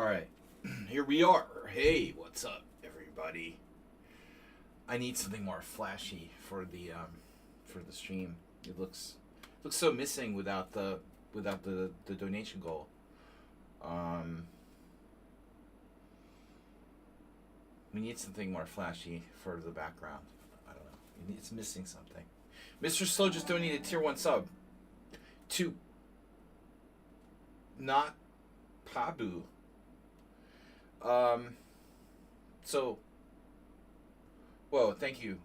right, here we are. Hey, what's up, everybody? I need something more flashy for the stream. It looks so missing without the donation goal. Um, we need something more flashy for the background. I don't know. It's missing something. Mr. Slow just donated tier 1 sub to not Pabu. So, whoa, thank you.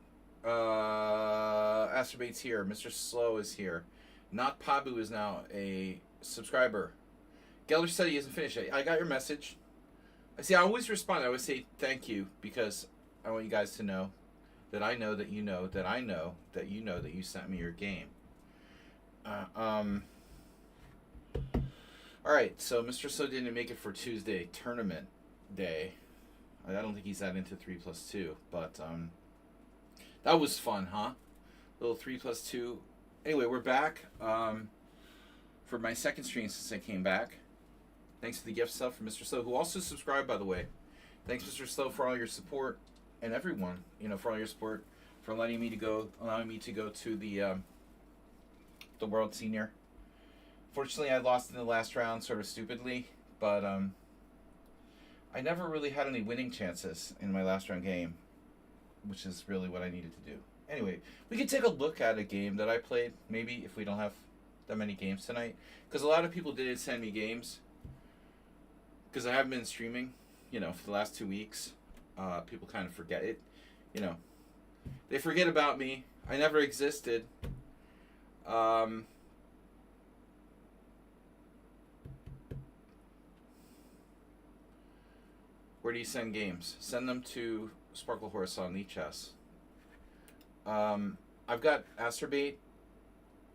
Astrobate's here. Mr. Slow is here. Not Pabu is now a subscriber. Geller said he isn't finished yet. I got your message. I always respond. I always say thank you because I want you guys to know that I know that you know that I know that you know that you sent me your game. Alright, so Mr. So didn't make it for Tuesday tournament day. I don't think he's that into 3+2, but that was fun, huh? Little 3+2. Anyway, we're back for my second stream since I came back. Thanks for the gift stuff from Mr. Slow, who also subscribed, by the way. Thanks, Mr. Slow, for all your support, and everyone, for all your support, for allowing me to go to the World Senior. Fortunately, I lost in the last round, sort of stupidly, but I never really had any winning chances in my last round game, which is really what I needed to do. Anyway, we could take a look at a game that I played, maybe, if we don't have that many games tonight, because a lot of people didn't send me games. Because I haven't been streaming, for the last 2 weeks. People kind of forget it. They forget about me. I never existed. Where do you send games? Send them to Sparkle Horse on Lichess. I've got Asterbait,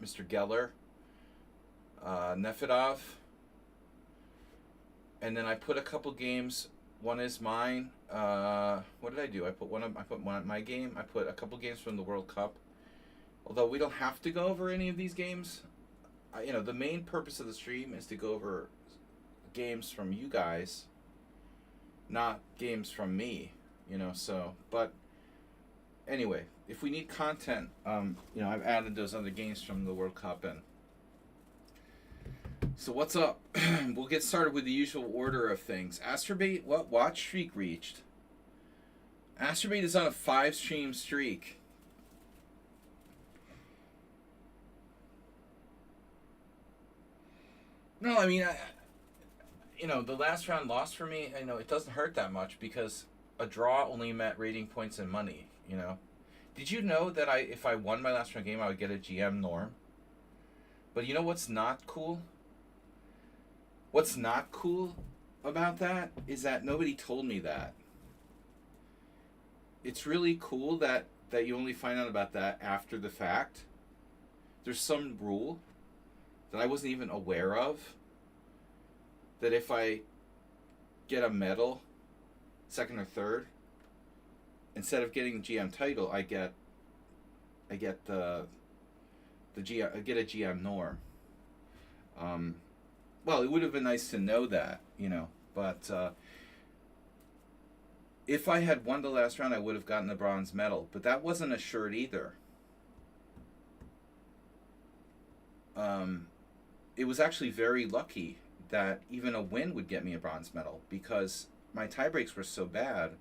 Mr. Geller, Nefedov. And then I put a couple games. One is mine. What did I do? I put one of my game. I put a couple games from the World Cup. Although we don't have to go over any of these games. The main purpose of the stream is to go over games from you guys, not games from me. So. But anyway, if we need content, I've added those other games from the World Cup in. So what's up? We'll get started with the usual order of things. Asterbait, what watch streak reached? Asterbait is on a 5-stream streak. No, I mean, the last round loss for me, I know it doesn't hurt that much because a draw only meant rating points and money, Did you know that if I won my last round game, I would get a GM norm? But you know what's not cool? What's not cool about that is that nobody told me that. It's really cool that you only find out about that after the fact. There's some rule that I wasn't even aware of, that if I get a medal, second or third, instead of getting the GM title, I get the GM, I get a GM norm. Well, it would have been nice to know that, but if I had won the last round, I would have gotten the bronze medal, but that wasn't assured either. It was actually very lucky that even a win would get me a bronze medal because my tie breaks were so bad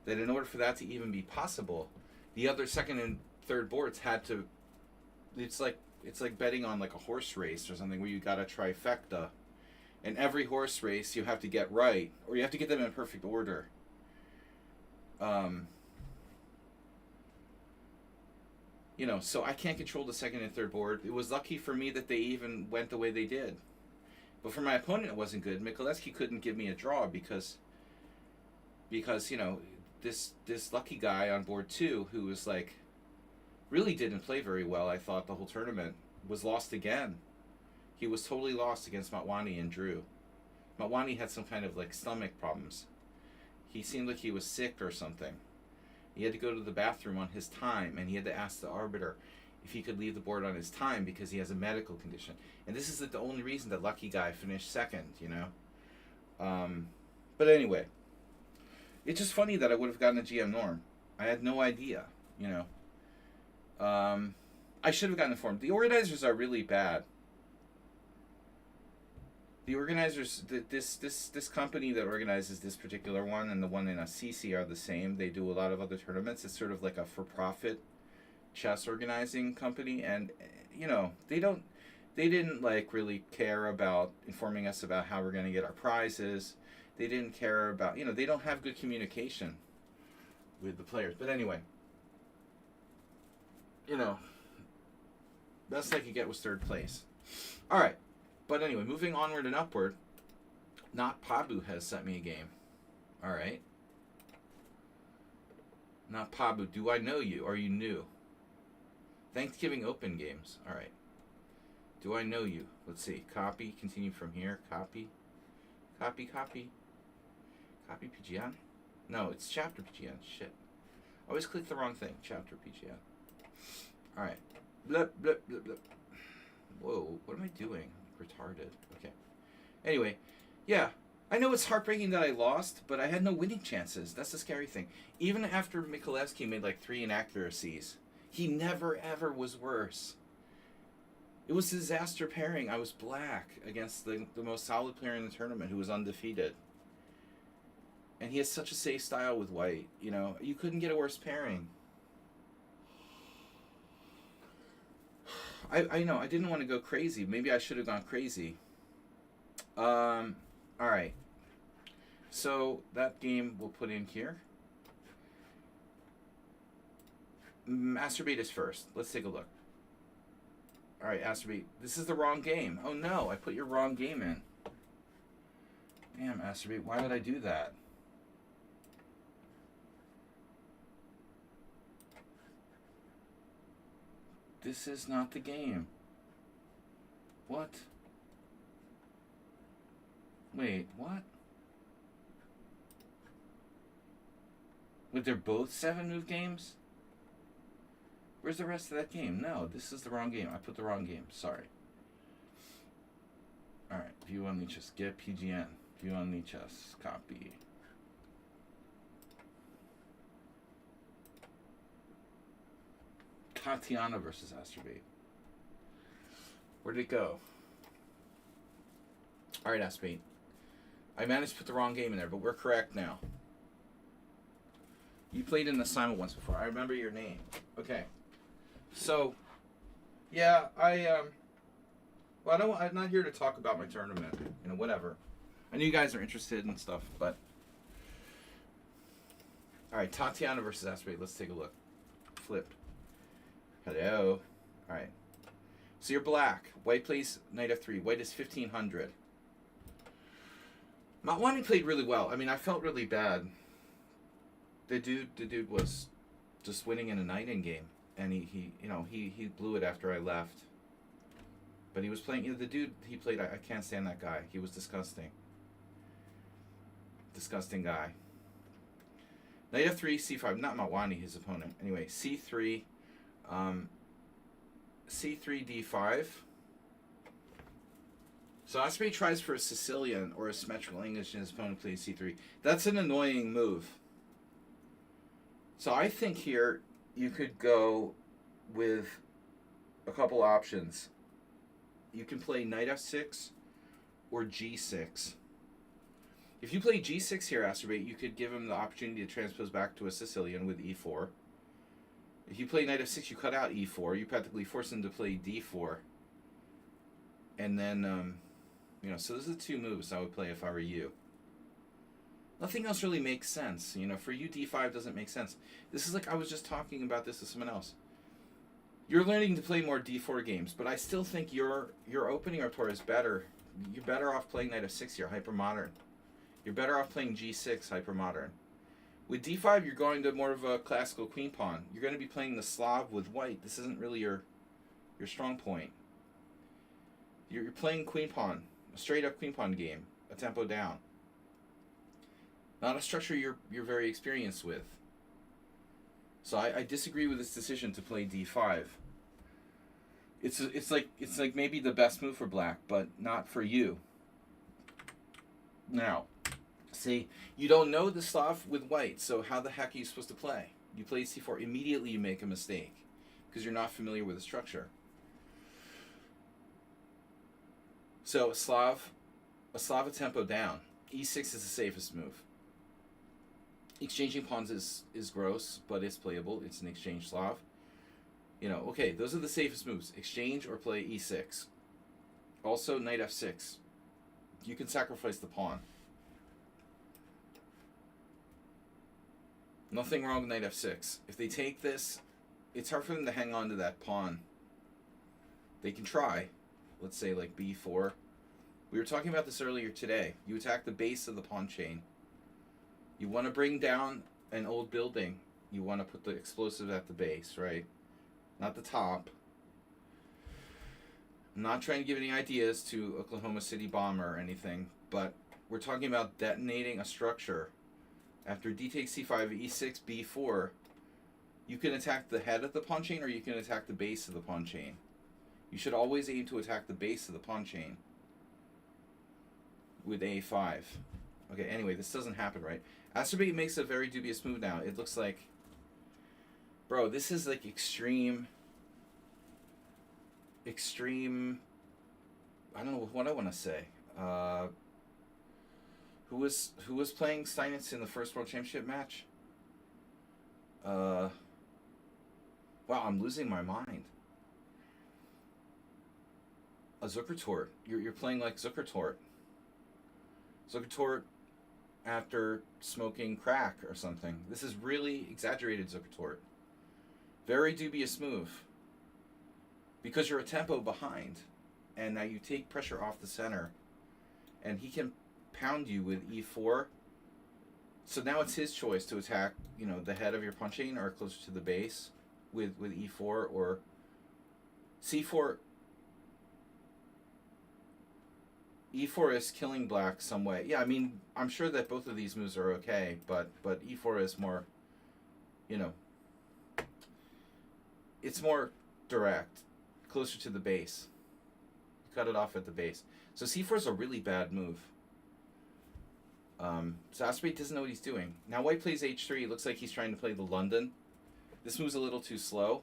that in order for that to even be possible, the other second and third boards had to. It's like betting on like a horse race or something where you got a trifecta. In every horse race, you have to get right, or you have to get them in perfect order. So I can't control the second and third board. It was lucky for me that they even went the way they did. But for my opponent, it wasn't good. Mikuleski couldn't give me a draw because this lucky guy on board 2 who was like, really didn't play very well, I thought, the whole tournament, was lost again. He was totally lost against Matwani and Drew. Matwani had some kind of stomach problems. He seemed like he was sick or something. He had to go to the bathroom on his time, and he had to ask the arbiter if he could leave the board on his time because he has a medical condition. And this is the only reason that lucky guy finished second, But anyway, it's just funny that I would have gotten a GM norm. I had no idea, you know. I should have gotten informed. The organizers are really bad. The organizers, this company that organizes this particular one and the one in Assisi are the same. They do a lot of other tournaments. It's sort of like a for-profit chess organizing company, and you know they didn't like really care about informing us about how we're going to get our prizes. They didn't care about, you know, they don't have good communication with the players. But anyway, you know, best I could get was third place. All right. But anyway, moving onward and upward, Not Pabu has sent me a game. All right. Not Pabu, do I know you? Are you new? Thanksgiving Open games. All right. Do I know you? Let's see. Copy. Continue from here. Copy. Copy. Copy. Copy PGN? No, it's chapter PGN. Shit. I always click the wrong thing. Chapter PGN. All right. Blip, blip, blip, blip. Whoa. What am I doing? Retarded. Okay. Anyway, yeah. I know it's heartbreaking that I lost, but I had no winning chances. That's the scary thing. Even after Mikulewski made like 3 inaccuracies, he never ever was worse. It was a disaster pairing. I was black against the most solid player in the tournament who was undefeated. And he has such a safe style with white. You know, you couldn't get a worse pairing. I know, I didn't want to go crazy. Maybe I should have gone crazy. All right. So that game we'll put in here. Masturbate is first. Let's take a look. All right, Masturbate. This is the wrong game. Oh no, I put your wrong game in. Damn, Masturbate. Why would I do that? This is not the game. What? Wait, what? Wait, they're both 7-move games? Where's the rest of that game? No, this is the wrong game. I put the wrong game. Sorry. Alright, view on Lichess. Get PGN. View on Lichess. Copy. Tatiana versus Masturbate. Where'd it go? Alright, Masturbate. I managed to put the wrong game in there, but we're correct now. You played in the Simul once before. I remember your name. Okay. So, yeah, well, I'm not here to talk about my tournament. You know, whatever. I know you guys are interested in stuff, but... Alright, Tatiana versus Masturbate. Let's take a look. Flipped. Hello. Alright. So you're black. White plays knight f3. White is 1500. Matwani played really well. I mean, I felt really bad. The dude was just winning in a knight in game, and he blew it after I left. But he was playing. You know, the dude he played. I can't stand that guy. He was disgusting. Disgusting guy. Knight f3, c5. Not Matwani, his opponent. Anyway, c3, c3, d5. So Osprey tries for a Sicilian or a symmetrical English, and his opponent plays c3. That's an annoying move. So I think here you could go with a couple options. You can play knight f6 or g6. If you play g6 here, Asterbate, you could give him the opportunity to transpose back to a Sicilian with e4. If you play knight f6, you cut out e4. You practically force him to play d4. And then, you know, so those are the 2 moves I would play if I were you. Nothing else really makes sense. You know, for you, d5 doesn't make sense. This is like I was just talking about this with someone else. You're learning to play more d4 games, but I still think your opening repertoire is better. You're better off playing knight f6 here, hypermodern. You're better off playing g6, hypermodern. With d5, you're going to more of a classical queen pawn. You're going to be playing the Slav with white. This isn't really your strong point. You're playing queen pawn, a straight up queen pawn game, a tempo down. Not a structure you're very experienced with. So I disagree with this decision to play d5. It's like maybe the best move for black, but not for you. Now, See, you don't know the stuff with white, so how the heck are you supposed to play? You play c4, immediately you make a mistake because you're not familiar with the structure. So a Slava tempo down. e6 is the safest move. Exchanging pawns is gross, but it's playable. It's an exchange Slav. Okay, those are the safest moves. Exchange or play e6. Also, knight f6. You can sacrifice the pawn. Nothing wrong with knight f6. If they take this, it's hard for them to hang on to that pawn. They can try. Let's say like b4. We were talking about this earlier today. You attack the base of the pawn chain. You want to bring down an old building. You want to put the explosive at the base, right? Not the top. I'm not trying to give any ideas to Oklahoma City bomber or anything, but we're talking about detonating a structure. After d takes c5, e6, b4, you can attack the head of the pawn chain or you can attack the base of the pawn chain. You should always aim to attack the base of the pawn chain with a5. Okay, anyway, this doesn't happen, right? Asterbate makes a very dubious move now. It looks like, bro, this is like extreme, I don't know what I want to say. Who was playing Steinitz in the first World Championship match? Wow, I'm losing my mind. A Zuckertort. You're playing like Zuckertort. Zuckertort after smoking crack or something. This is really exaggerated Zuckertort. Very dubious move. Because you're a tempo behind. And now you take pressure off the center. And he can pound you with e4. So now it's his choice to attack, the head of your pawn chain or closer to the base with e4 or c4. e4 is killing black some way. Yeah, I mean, I'm sure that both of these moves are okay, but e4 is more, it's more direct, closer to the base. Cut it off at the base. So c4 is a really bad move. So Asterbate doesn't know what he's doing. Now white plays h3. It looks like he's trying to play the London. This move's a little too slow.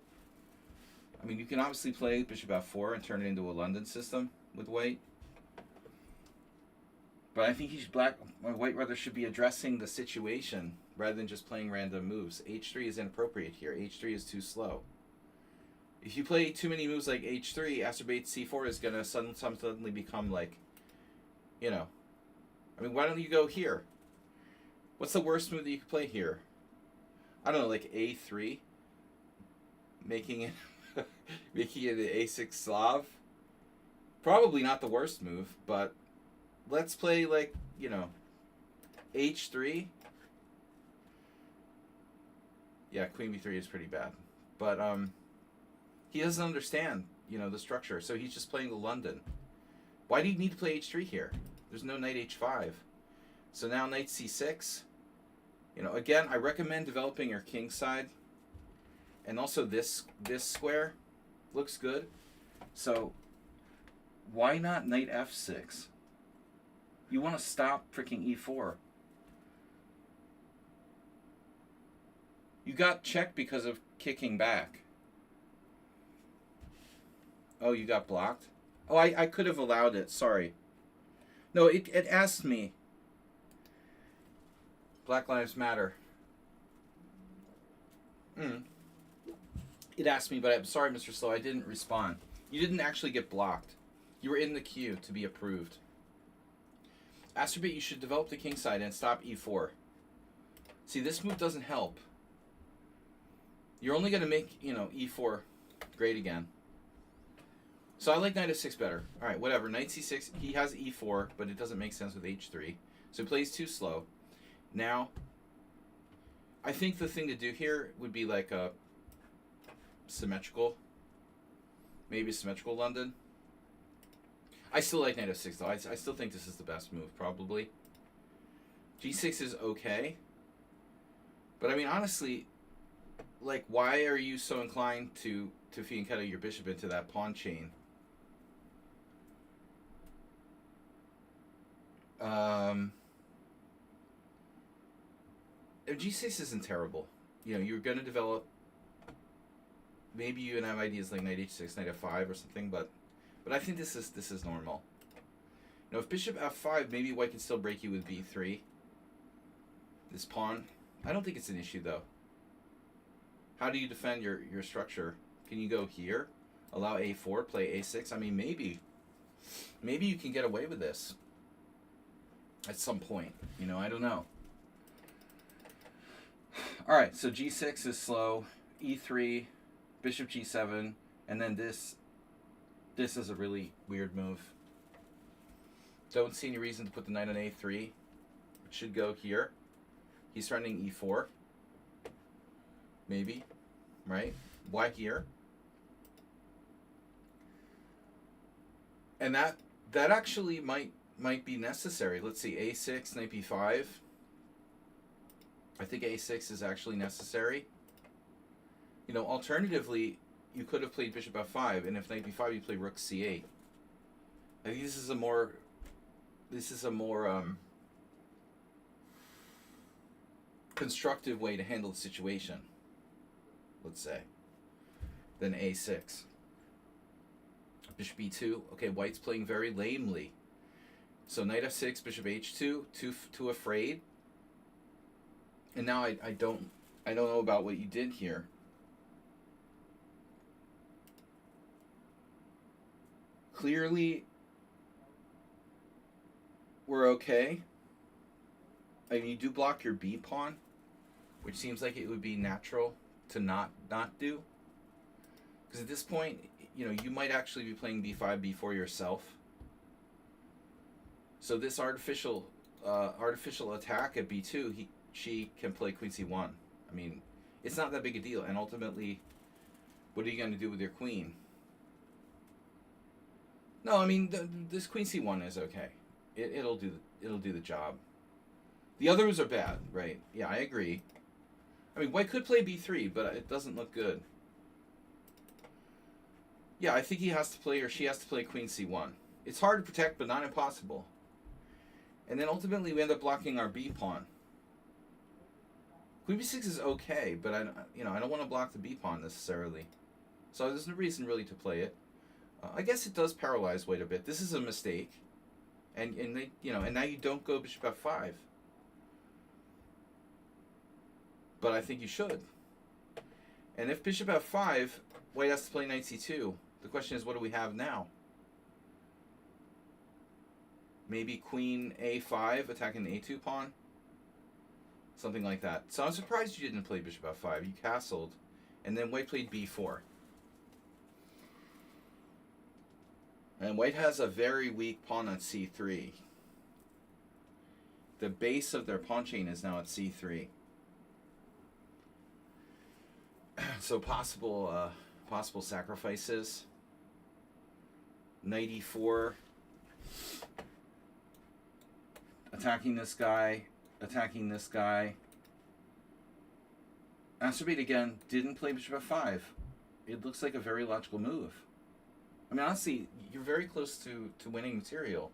I mean, you can obviously play bishop f4 and turn it into a London system with white. But I think white rather should be addressing the situation rather than just playing random moves. h3 is inappropriate here. h3 is too slow. If you play too many moves like h3, Asterbate c4 is going to suddenly become like, I mean, why don't you go here? What's the worst move that you could play here? I don't know, like a3? Making it making it an a6 Slav? Probably not the worst move, but let's play like, h3. Yeah, queen b3 is pretty bad. But he doesn't understand, the structure, so he's just playing the London. Why do you need to play h3 here? There's no knight h5. So now knight c6. Again, I recommend developing your king side. And also this square looks good. So why not knight f6? You want to stop freaking e4. You got checked because of kicking back. Oh, you got blocked? Oh, I could have allowed it. Sorry. No, it asked me. Black Lives Matter. It asked me, but I'm sorry, Mr. Slow, I didn't respond. You didn't actually get blocked. You were in the queue to be approved. Asterbate, you should develop the king side and stop e4. See, this move doesn't help. You're only going to make, e4 great again. So I like knight f6 better. All right, whatever. Knight c6, he has e4, but it doesn't make sense with h3. So he plays too slow. Now, I think the thing to do here would be like a symmetrical, maybe symmetrical London. I still like knight f6 though. I still think this is the best move, probably. g6 is okay. But I mean, honestly, like, why are you so inclined to fianchetto your bishop into that pawn chain? G6 isn't terrible. You know, you're going to develop. Maybe you have ideas like knight h6, knight f5 or something, but I think this is normal. You know, if bishop f5, maybe white can still break you with b3. This pawn, I don't think it's an issue though. How do you defend your structure? Can you go here, allow a4, play a6? I mean, maybe you can get away with this at some point. You know, I don't know. All right, so g6 is slow, e3, bishop g7, and then this is a really weird move. Don't see any reason to put the knight on a3. It should go here. He's threatening e4. Maybe, right? Why here? And that actually might be necessary. Let's see, a6, knight b5. I think a6 is actually necessary. You know, alternatively, you could have played bishop f5, and if knight b5, you play rook c8. I think this is a more constructive way to handle the situation, let's say, than a6. Bishop b2. Okay, white's playing very lamely. So knight f6, bishop h2, too afraid. And now I don't know about what you did here. Clearly, we're okay. I mean, you do block your b pawn, which seems like it would be natural to not do. Because at this point, you know, you might actually be playing b5, b4 yourself. So this artificial attack at b2, she can play queen c1. I mean, it's not that big a deal. And ultimately, what are you going to do with your queen? No, I mean, this queen c1 is okay. It'll do the job. The others are bad, right? Yeah, I agree. I mean, white could play b3, but it doesn't look good. Yeah, I think he has to play, or she has to play queen c1. It's hard to protect, but not impossible. And then ultimately, we end up blocking our b pawn. Queen b6 is okay, but I don't want to block the b pawn necessarily. So there's no reason really to play it. I guess it does paralyze white a bit. This is a mistake, and now you don't go bishop f5. But I think you should. And if bishop f5, white has to play knight c2. The question is, what do we have now? Maybe queen a5 attacking the a2 pawn? Something like that. So I'm surprised you didn't play bishop f5. You castled, and then white played b4. And white has a very weak pawn on c3. The base of their pawn chain is now at c3. So possible sacrifices. Knight e4. Attacking this guy. Attacking this guy. Astrobate again didn't play bishop f5. It looks like a very logical move. I mean, honestly, you're very close to winning material.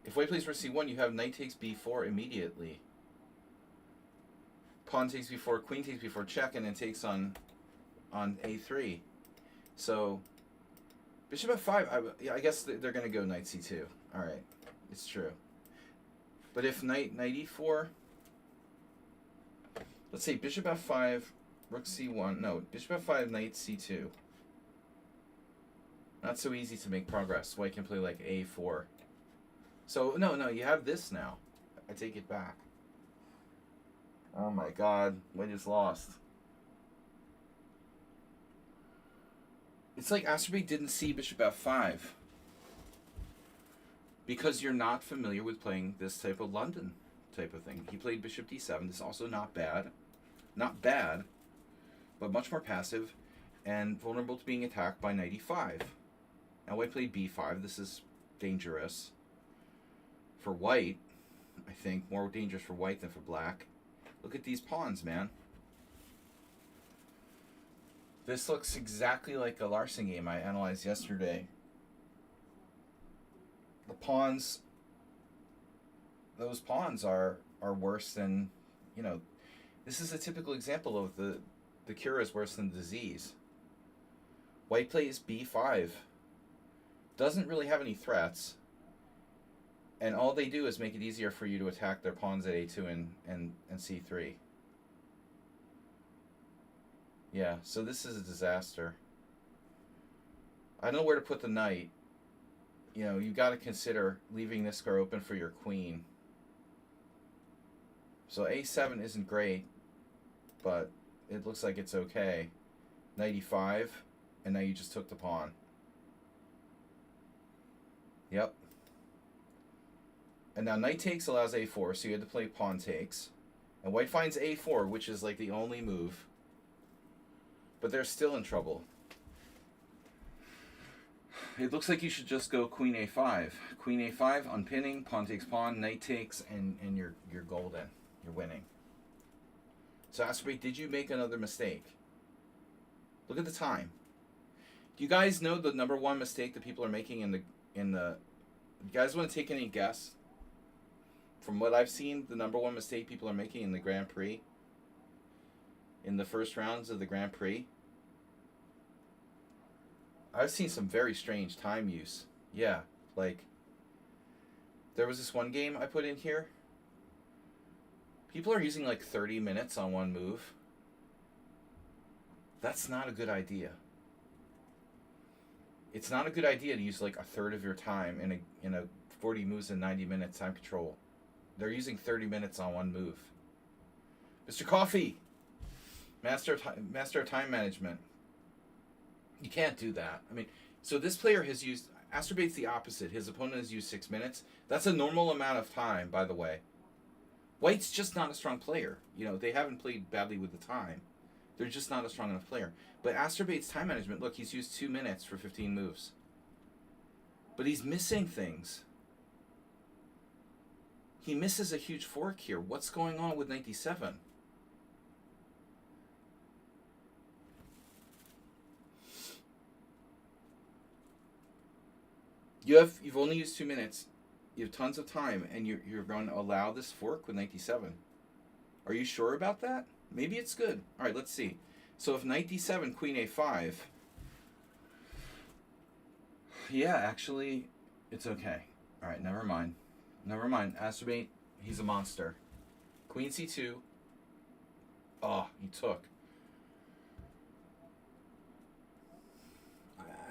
If white plays for c1, you have knight takes b4 immediately. Pawn takes b4, queen takes b4, check, and then takes on a3. So bishop f5, I guess they're going to go knight c2. All right, it's true. But if knight e4, let's say bishop f5, rook c1. No, bishop f5, knight c2. Not so easy to make progress. White can play like a4. So no, you have this now. I take it back. Oh my God, white is lost. It's like Astrobate didn't see bishop f5 because you're not familiar with playing this type of London type of thing. He played bishop d7. This is also not bad, but much more passive and vulnerable to being attacked by knight e5. Now white played b5. This is dangerous for white. I think more dangerous for white than for black. Look at these pawns, man. This looks exactly like a Larson game I analyzed yesterday. The pawns, those pawns are worse than, This is a typical example of the cure is worse than the disease. White plays b5. Doesn't really have any threats. And all they do is make it easier for you to attack their pawns at a2 and c3. Yeah, so this is a disaster. I don't know where to put the knight. You know, you got to consider leaving this square open for your queen. So a7 isn't great, but it looks like it's okay. Knight e5, and now you just took the pawn. Yep. And now knight takes allows a4, so you had to play pawn takes. And white finds a4, which is like the only move. But they're still in trouble. It looks like you should just go queen a5. Queen a5, unpinning, pawn takes pawn, knight takes, and you're golden. You're winning. So Astrobate, did you make another mistake? Look at the time. Do you guys know the number one mistake that people are making in the you guys want to take any guess? From what I've seen, the number one mistake people are making in the Grand Prix, in the first rounds of the Grand Prix, I've seen some very strange time use. Yeah, like, there was this one game I put in here. People are using like 30 minutes on one move. That's not a good idea. It's not a good idea to use like a third of your time in a 40 moves in 90 minutes time control. They're using 30 minutes on one move. Mr. Coffee, master of time management. You can't do that. I mean, so this player has used, Astrobate's the opposite. His opponent has used 6 minutes. That's a normal amount of time, by the way. White's just not a strong player. You know, they haven't played badly with the time. They're just not a strong enough player. But Astrobate's time management, look, he's used 2 minutes for 15 moves. But he's missing things. He misses a huge fork here. What's going on with 97? You've only used 2 minutes. You have tons of time, and you're going to allow this fork with 97. Are you sure about that? Maybe it's good. All right, let's see. So if knight d7, queen a5. Yeah, actually, it's okay. All right, never mind. Never mind. Astrobate, he's a monster. Queen c2. Oh, he took.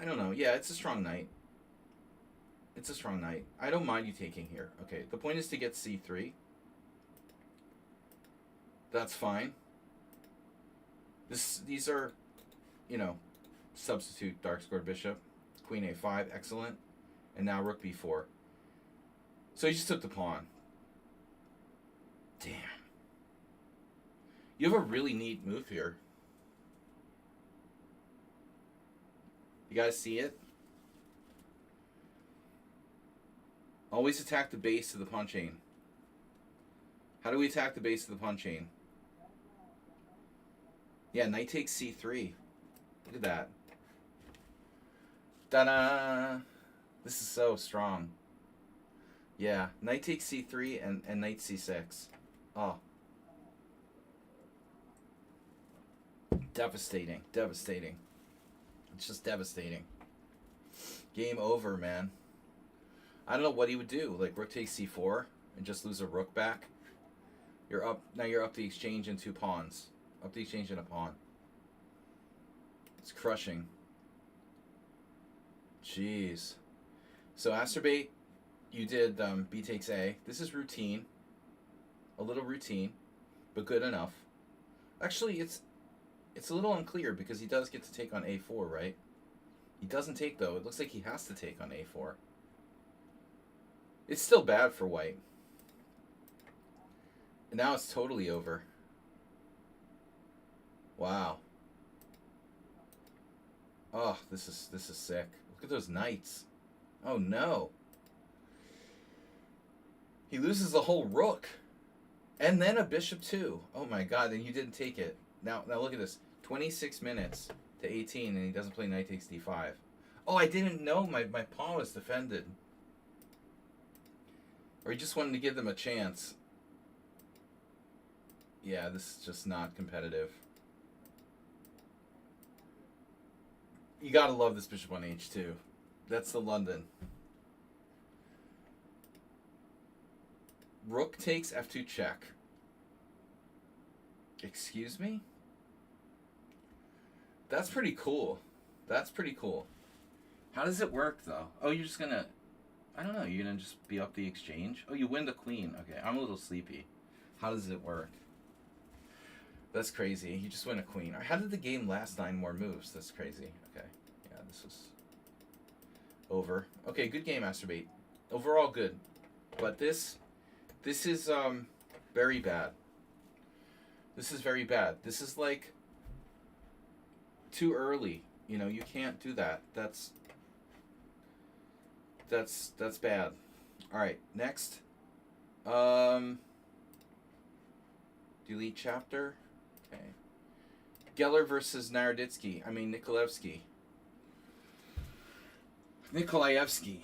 I don't know. Yeah, it's a strong knight. It's a strong knight. I don't mind you taking here. Okay, the point is to get c3. That's fine. These are, you know, substitute dark squared bishop. Queen a5, excellent. And now rook b4. So he just took the pawn. Damn. You have a really neat move here. You guys see it? Always attack the base of the pawn chain. How do we attack the base of the pawn chain? Yeah, knight takes c3. Look at that. Ta-da! This is so strong. Yeah, knight takes c3 and knight c6. Oh. Devastating. Devastating. It's just devastating. Game over, man. I don't know what he would do. Like, rook takes c4 and just lose a rook back. You're up. Now you're up the exchange in 2 pawns. Up the exchange in a pawn. It's crushing. Jeez. So Astrobate, you did b takes a. This is routine. A little routine, but good enough. Actually, it's a little unclear because he does get to take on a4, right? He doesn't take, though. It looks like he has to take on a4. It's still bad for white. And now it's totally over. Wow. Oh, this is sick. Look at those knights. Oh no. He loses the whole rook. And then a bishop too. Oh my god, and you didn't take it. Now look at this. 26 minutes to 18 and he doesn't play knight takes d5. Oh, I didn't know my pawn was defended. Or he just wanted to give them a chance. Yeah, this is just not competitive. You gotta love this bishop on h2. That's the London. Rook takes f2 check. Excuse me? That's pretty cool. That's pretty cool. How does it work, though? Oh, you're just gonna... I don't know. You're gonna just be up the exchange? Oh, you win the queen. Okay, I'm a little sleepy. How does it work? That's crazy. You just win a queen. How did the game last 9 more moves? That's crazy. Okay. Yeah, this was over. Okay, good game, Masturbate. Overall, good. But this is very bad. This is very bad. This is like too early. You know, you can't do that. That's bad. All right, next. Delete chapter. Okay. Geller versus Naroditsky. I mean Nikolaevsky. Nikolaevsky.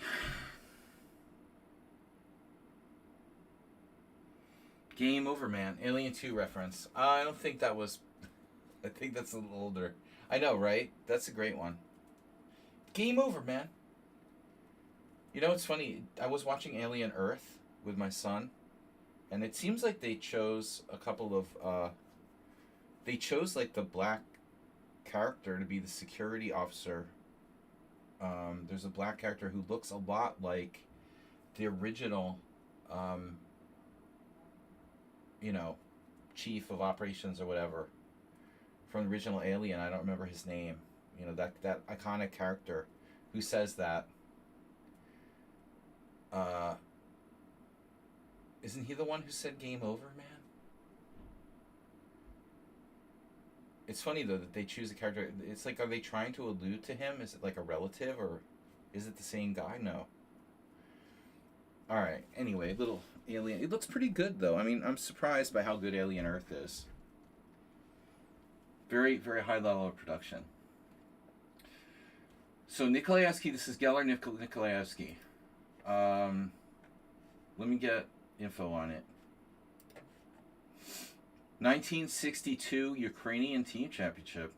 Game over, man. Alien 2 reference. I don't think that was... I think that's a little older. I know, right? That's a great one. Game over, man. You know, it's funny. I was watching Alien Earth with my son, and it seems like they chose a couple of... they chose, like, the black character to be the security officer. There's a black character who looks a lot like the original... you know, chief of operations or whatever from the original Alien. I don't remember his name. You know, that iconic character who says that. Isn't he the one who said game over, man? It's funny, though, that they choose a character. It's like, are they trying to allude to him? Is it like a relative, or is it the same guy? No. Alright, anyway, little Alien. It looks pretty good, though. I mean, I'm surprised by how good Alien Earth is. Very, very high level of production. So, Nikolaevsky, this is Geller Nikolaevsky. Let me get info on it. 1962 Ukrainian Team Championship.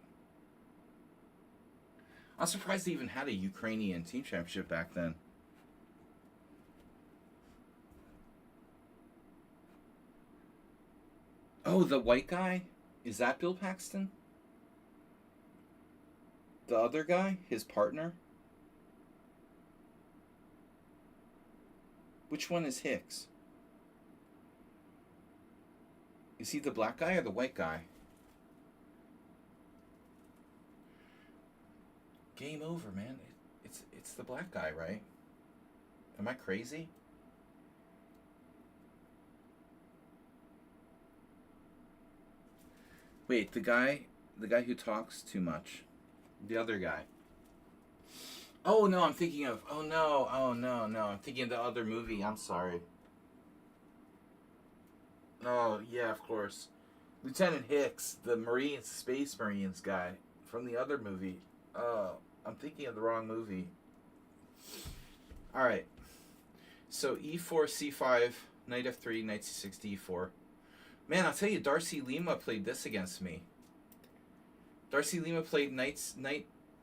I'm surprised they even had a Ukrainian Team Championship back then. Oh, the white guy? Is that Bill Paxton? The other guy? His partner? Which one is Hicks? Is he the black guy or the white guy? Game over, man. It's the black guy, right? Am I crazy? Wait, the guy who talks too much. The other guy. Oh no, I'm thinking of. Oh no, I'm thinking of the other movie. I'm sorry. Oh yeah, of course. Lieutenant Hicks, the Marines, Space Marines guy from the other movie. Oh, I'm thinking of the wrong movie. All right. So e4, c5, knight f3, knight c6, d4. Man, I'll tell you, Darcy Lima played this against me. Darcy Lima played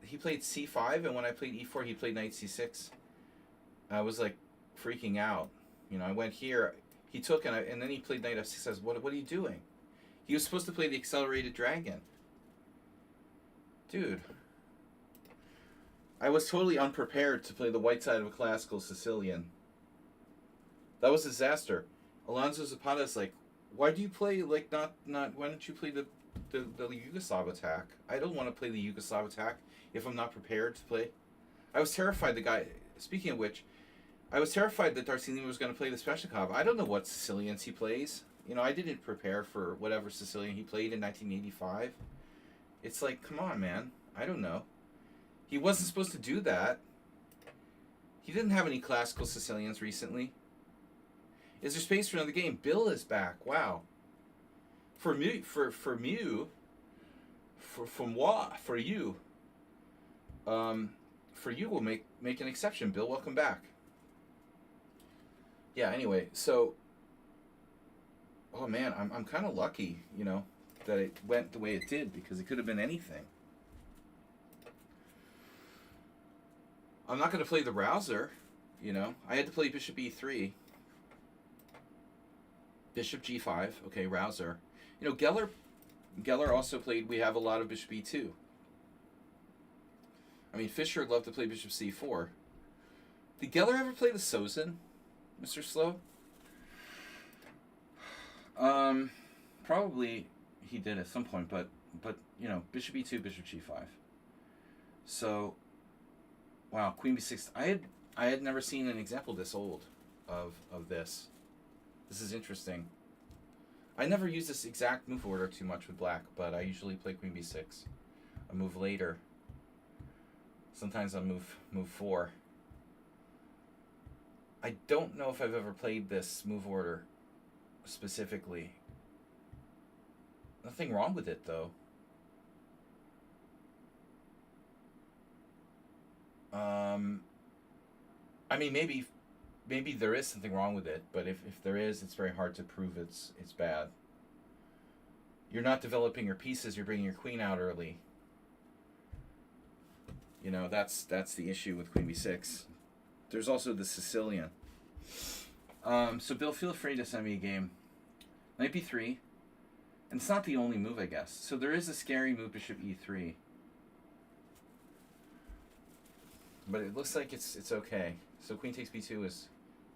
he played c5, and when I played e4, he played knight c6. I was like freaking out. You know, I went here, he took, and then he played knight f6. I was, what are you doing? He was supposed to play the accelerated dragon. Dude. I was totally unprepared to play the white side of a classical Sicilian. That was a disaster. Alonso Zapata's like, why do you play, like, not why don't you play the Yugoslav attack? I don't want to play the Yugoslav attack if I'm not prepared to play. I was terrified speaking of which, I was terrified that Darcy Lima was going to play the Sveshnikov. I don't know what Sicilians he plays. You know, I didn't prepare for whatever Sicilian he played in 1985. It's like, come on, man. I don't know. He wasn't supposed to do that. He didn't have any classical Sicilians recently. Is there space for another game? Bill is back. Wow. For you, we'll make an exception. Bill, welcome back. Yeah. Anyway, so Oh man, I'm kind of lucky, you know, that it went the way it did because it could have been anything. I'm not going to play the rouser, you know. I had to play bishop e3, bishop g5. Okay, rouser. You know, Geller also played. We have a lot of bishop e2. I mean, Fischer loved to play bishop c4. Did Geller ever play the Sozin, Mr. Slow? Probably he did at some point, but you know, bishop e2, bishop g5. So, wow, queen b6. I had never seen an example this old of this. This is interesting. I never use this exact move order too much with black, but I usually play queen b6. I move later. Sometimes I move 4. I don't know if I've ever played this move order specifically. Nothing wrong with it though. I mean, maybe there is something wrong with it, but if there is, it's very hard to prove it's bad. You're not developing your pieces, you're bringing your queen out early. You know, that's the issue with queen b6. There's also the Sicilian. So Bill, feel free to send me a game. Knight b3. And it's not the only move, I guess. So there is a scary move, bishop e3. But it looks like it's okay. So queen takes b2 is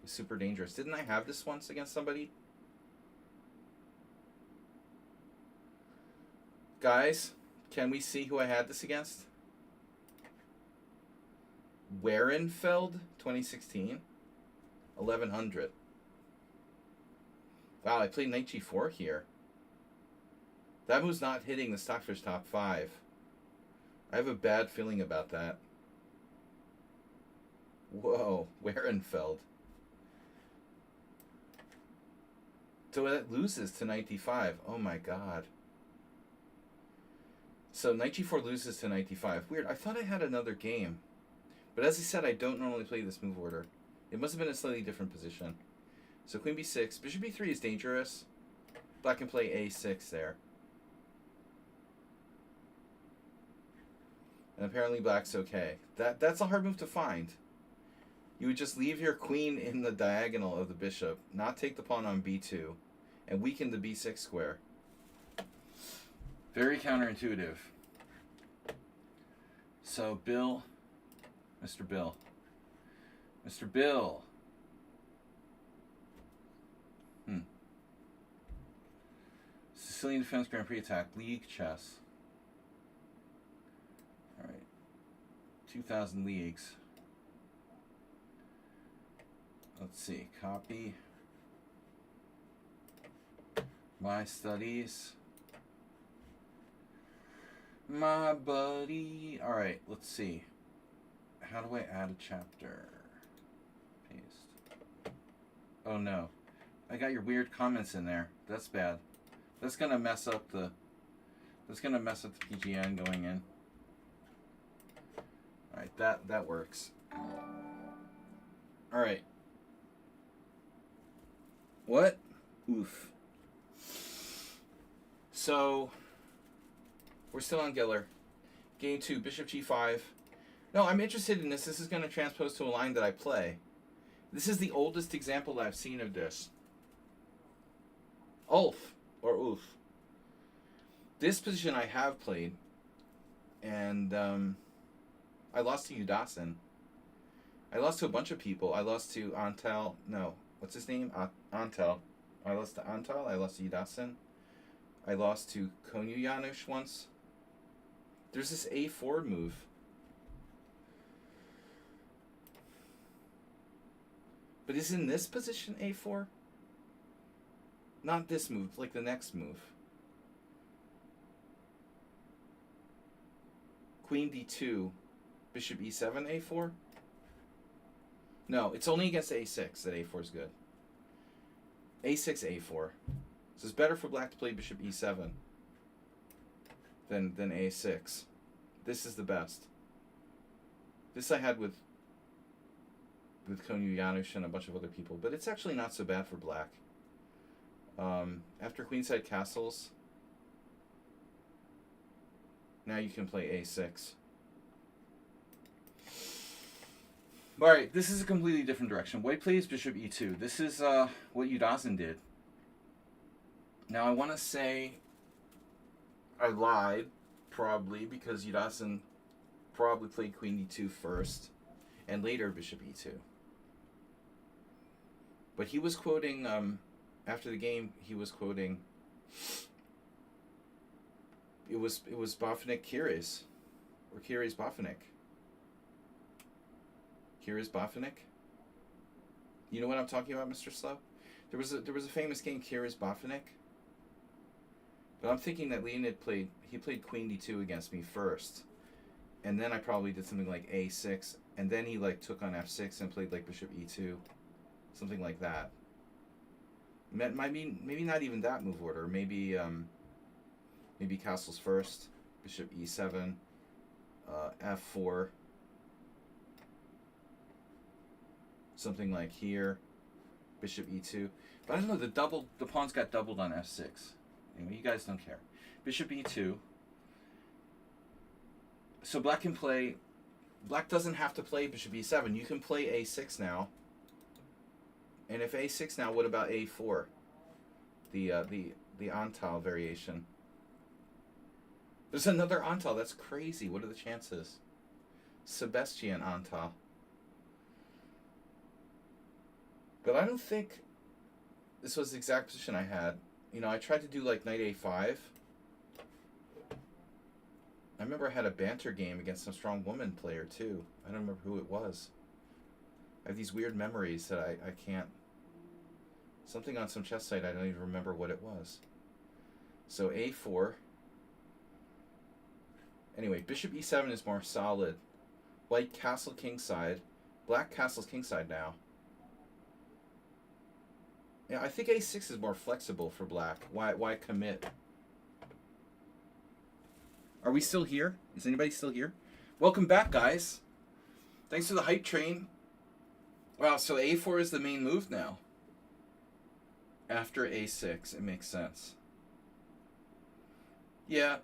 super dangerous. Didn't I have this once against somebody? Guys, can we see who I had this against? Werenfeld, 2016. 1100. Wow, I played knight g4 here. That move's not hitting the Stockfish top 5. I have a bad feeling about that. Whoa, Werenfeld. So it loses to knight d5. Oh my god. So knight g4 loses to knight d5. Weird, I thought I had another game. But as I said, I don't normally play this move order. It must have been a slightly different position. So queen b6. Bishop b3 is dangerous. Black can play a6 there. And apparently black's okay. That's a hard move to find. You would just leave your queen in the diagonal of the bishop, not take the pawn on b2, and weaken the b6 square. Very counterintuitive. So Bill, Mr. Bill. Mr. Bill. Sicilian Defense Grand Prix attack, League Chess. Alright. 2,000 leagues. Let's see. Copy. My studies. My buddy. Alright, let's see. How do I add a chapter? Paste. Oh no. I got your weird comments in there. That's bad. That's gonna mess up the PGN going in. Alright, that works. Alright. What? Oof. So we're still on Geller. Game 2, bishop g5. No, I'm interested in this. This is going to transpose to a line that I play. This is the oldest example I've seen of this. Ulf, or Ulf. This position I have played, and I lost to Udasin. I lost to a bunch of people. I lost to Antal. No, what's his name? Antal. I lost to Antal. I lost to Udasin. I lost to Konyu Janusz once. There's this a4 move. But is in this position a4? Not this move, like the next move. Queen d2, bishop e7, a4? No, it's only against a6 that a4 is good. a6, a4. So it's better for black to play bishop e7 than a6. This is the best. This I had with Konyu Janusz and a bunch of other people, but it's actually not so bad for black. After queenside castles, now you can play a6. Alright, this is a completely different direction. White plays bishop e2. This is what Udazin did. Now I want to say I lied, probably, because Udazin probably played queen d2 first, and later bishop e2. But he was quoting, after the game, he was quoting, it was Botvinnik Kyrgyz, or Kyrgyz Botvinnik. Kyrgyz Botvinnik. You know what I'm talking about, Mr. Slow? There was a famous game, Kyrgyz Botvinnik. But I'm thinking that Leonid played queen d2 against me first, and then I probably did something like a6, and then he like took on f6 and played like bishop e2, something like that. Maybe not even that move order. Maybe castles first, bishop e7, f4, something like here, bishop e2. But I don't know. The pawns got doubled on f6. Anyway, you guys don't care. Bishop e2. So black can play. Black doesn't have to play bishop e7. You can play a6 now. And if a6 now, what about a4? The Antal variation. There's another Antal. That's crazy. What are the chances? Sebastian Antal. But I don't think this was the exact position I had. You know, I tried to do like knight a5. I remember I had a banter game against some strong woman player too. I don't remember who it was. I have these weird memories that I can't... Something on some chess site, I don't even remember what it was. So a4. Anyway, bishop e7 is more solid. White castle kingside. Black castle's kingside now. Yeah, I think a6 is more flexible for black. Why commit? Are we still here? Is anybody still here? Welcome back, guys. Thanks for the hype train. Wow, so a4 is the main move now. After a6, it makes sense. Yeah,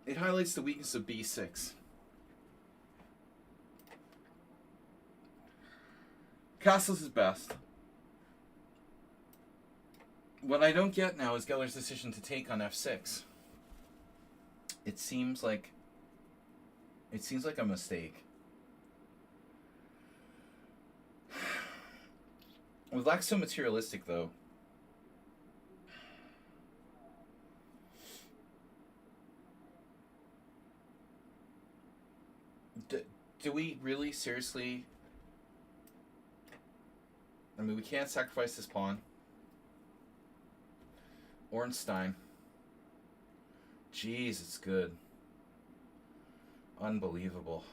it highlights the weakness of b6. Castles is best. What I don't get now is Geller's decision to take on f6. It seems like a mistake. With black's so materialistic, though. Do we really seriously? I mean, we can't sacrifice this pawn. Ornstein. Jeez, it's good. Unbelievable.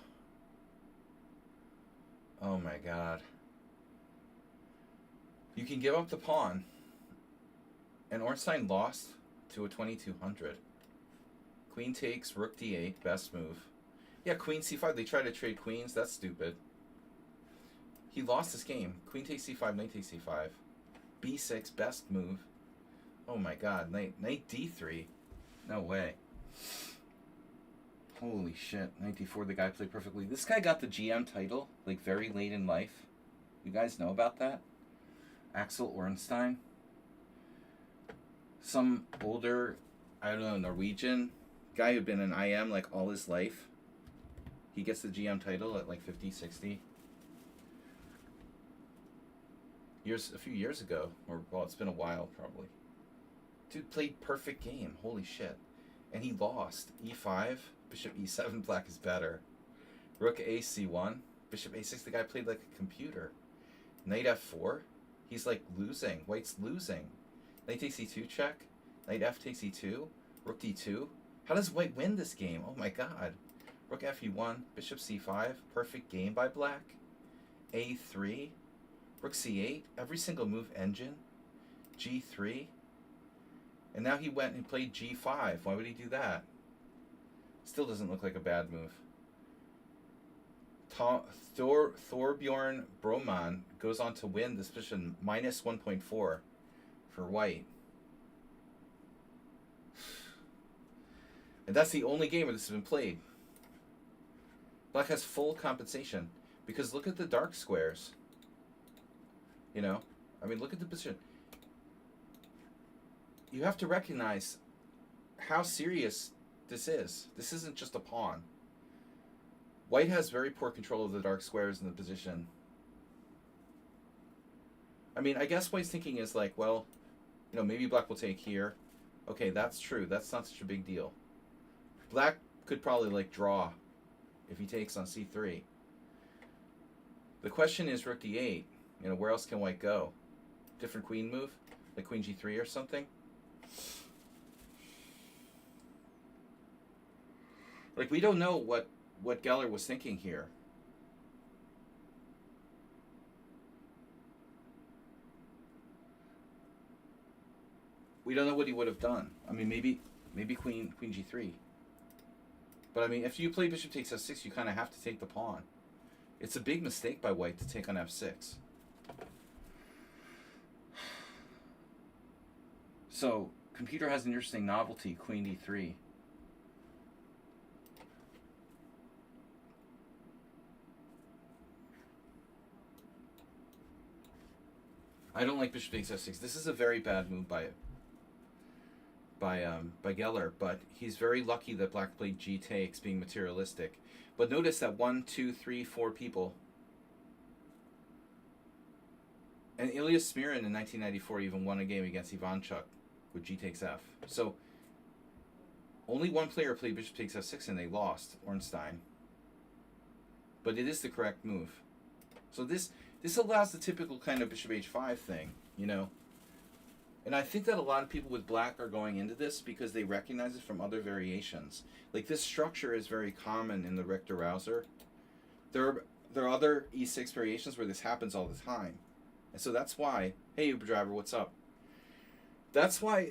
Oh my god. You can give up the pawn. And Ornstein lost to a 2200. Queen takes, rook d8, best move. Yeah, queen c5. They try to trade queens. That's stupid. He lost this game. Queen takes c5, knight takes c5. b6, best move. Oh my god, knight d3. No way. Holy shit. Knight d4, the guy played perfectly. This guy got the GM title, like, very late in life. You guys know about that? Axel Ornstein. Some older, I don't know, Norwegian guy who'd been in IM, like, all his life. He gets the GM title at, like, 50, 60. A few years ago. Or, well, it's been a while, probably. Dude played perfect game. Holy shit. And he lost. e5, bishop e7, black is better. Rook a c1, bishop a6, the guy played like a computer. Knight f4, he's like losing. White's losing. Knight takes e2 check. Knight f takes e2. Rook d2. How does white win this game? Oh my god. Rook fe1, bishop c5, perfect game by black. a3, rook c8, every single move engine. g3. And now he went and played g5. Why would he do that? Still doesn't look like a bad move. Thorbjorn Broman goes on to win this position, minus 1.4 for white. And that's the only game where this has been played. Black has full compensation. Because look at the dark squares. You know? I mean, look at the position. You have to recognize how serious this is. This isn't just a pawn. White has very poor control of the dark squares in the position. I mean, I guess White's thinking is like, well, you know, maybe Black will take here. Okay, that's true. That's not such a big deal. Black could probably, like, draw if he takes on c3. The question is rook d8. You know, where else can White go? Different queen move? Like queen g3 or something? Like, we don't know what Geller was thinking here. We don't know what he would have done. I mean, maybe queen g3. But I mean, if you play bishop takes f6, you kind of have to take the pawn. It's a big mistake by White to take on f6. So, computer has an interesting novelty, queen d3. I don't like bishop takes f6. This is a very bad move by Geller, but he's very lucky that Black played g takes, being materialistic. But notice that 1, 2, 3, 4 people, and Ilya Smirin in 1994 even won a game against Ivanchuk with g takes f. So only one player played bishop takes f6 and they lost, Ornstein. But it is the correct move. So this allows the typical kind of bishop h5 thing, you know. And I think that a lot of people with Black are going into this because they recognize it from other variations. Like, this structure is very common in the Richter-Rauser. There are other e6 variations where this happens all the time. And so that's why, hey, Uber driver, what's up? That's why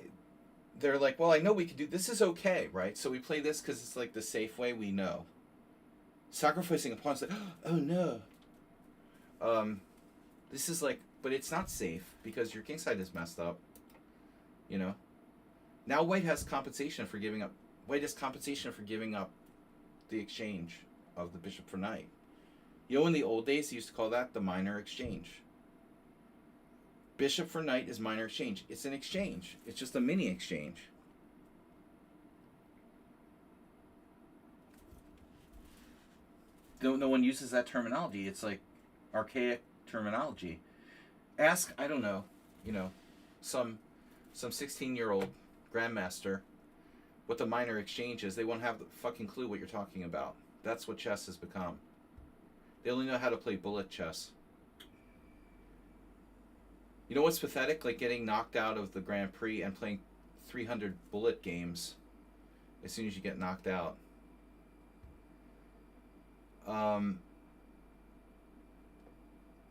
they're like, well, I know we could do, this is okay, right? So we play this because it's like the safe way we know. Sacrificing a pawn is like, oh no. This is like, but it's not safe because your king side is messed up. You know, now White has compensation for giving up. White has compensation for giving up the exchange of the bishop for knight. You know, in the old days, he used to call that the minor exchange. Bishop for knight is minor exchange. It's an exchange. It's just a mini exchange. No one uses that terminology. It's like archaic terminology. Ask, I don't know, you know, some 16-year-old grandmaster what the minor exchange is. They won't have the fucking clue what you're talking about. That's what chess has become. They only know how to play bullet chess. You know what's pathetic? Like getting knocked out of the Grand Prix and playing 300 bullet games as soon as you get knocked out.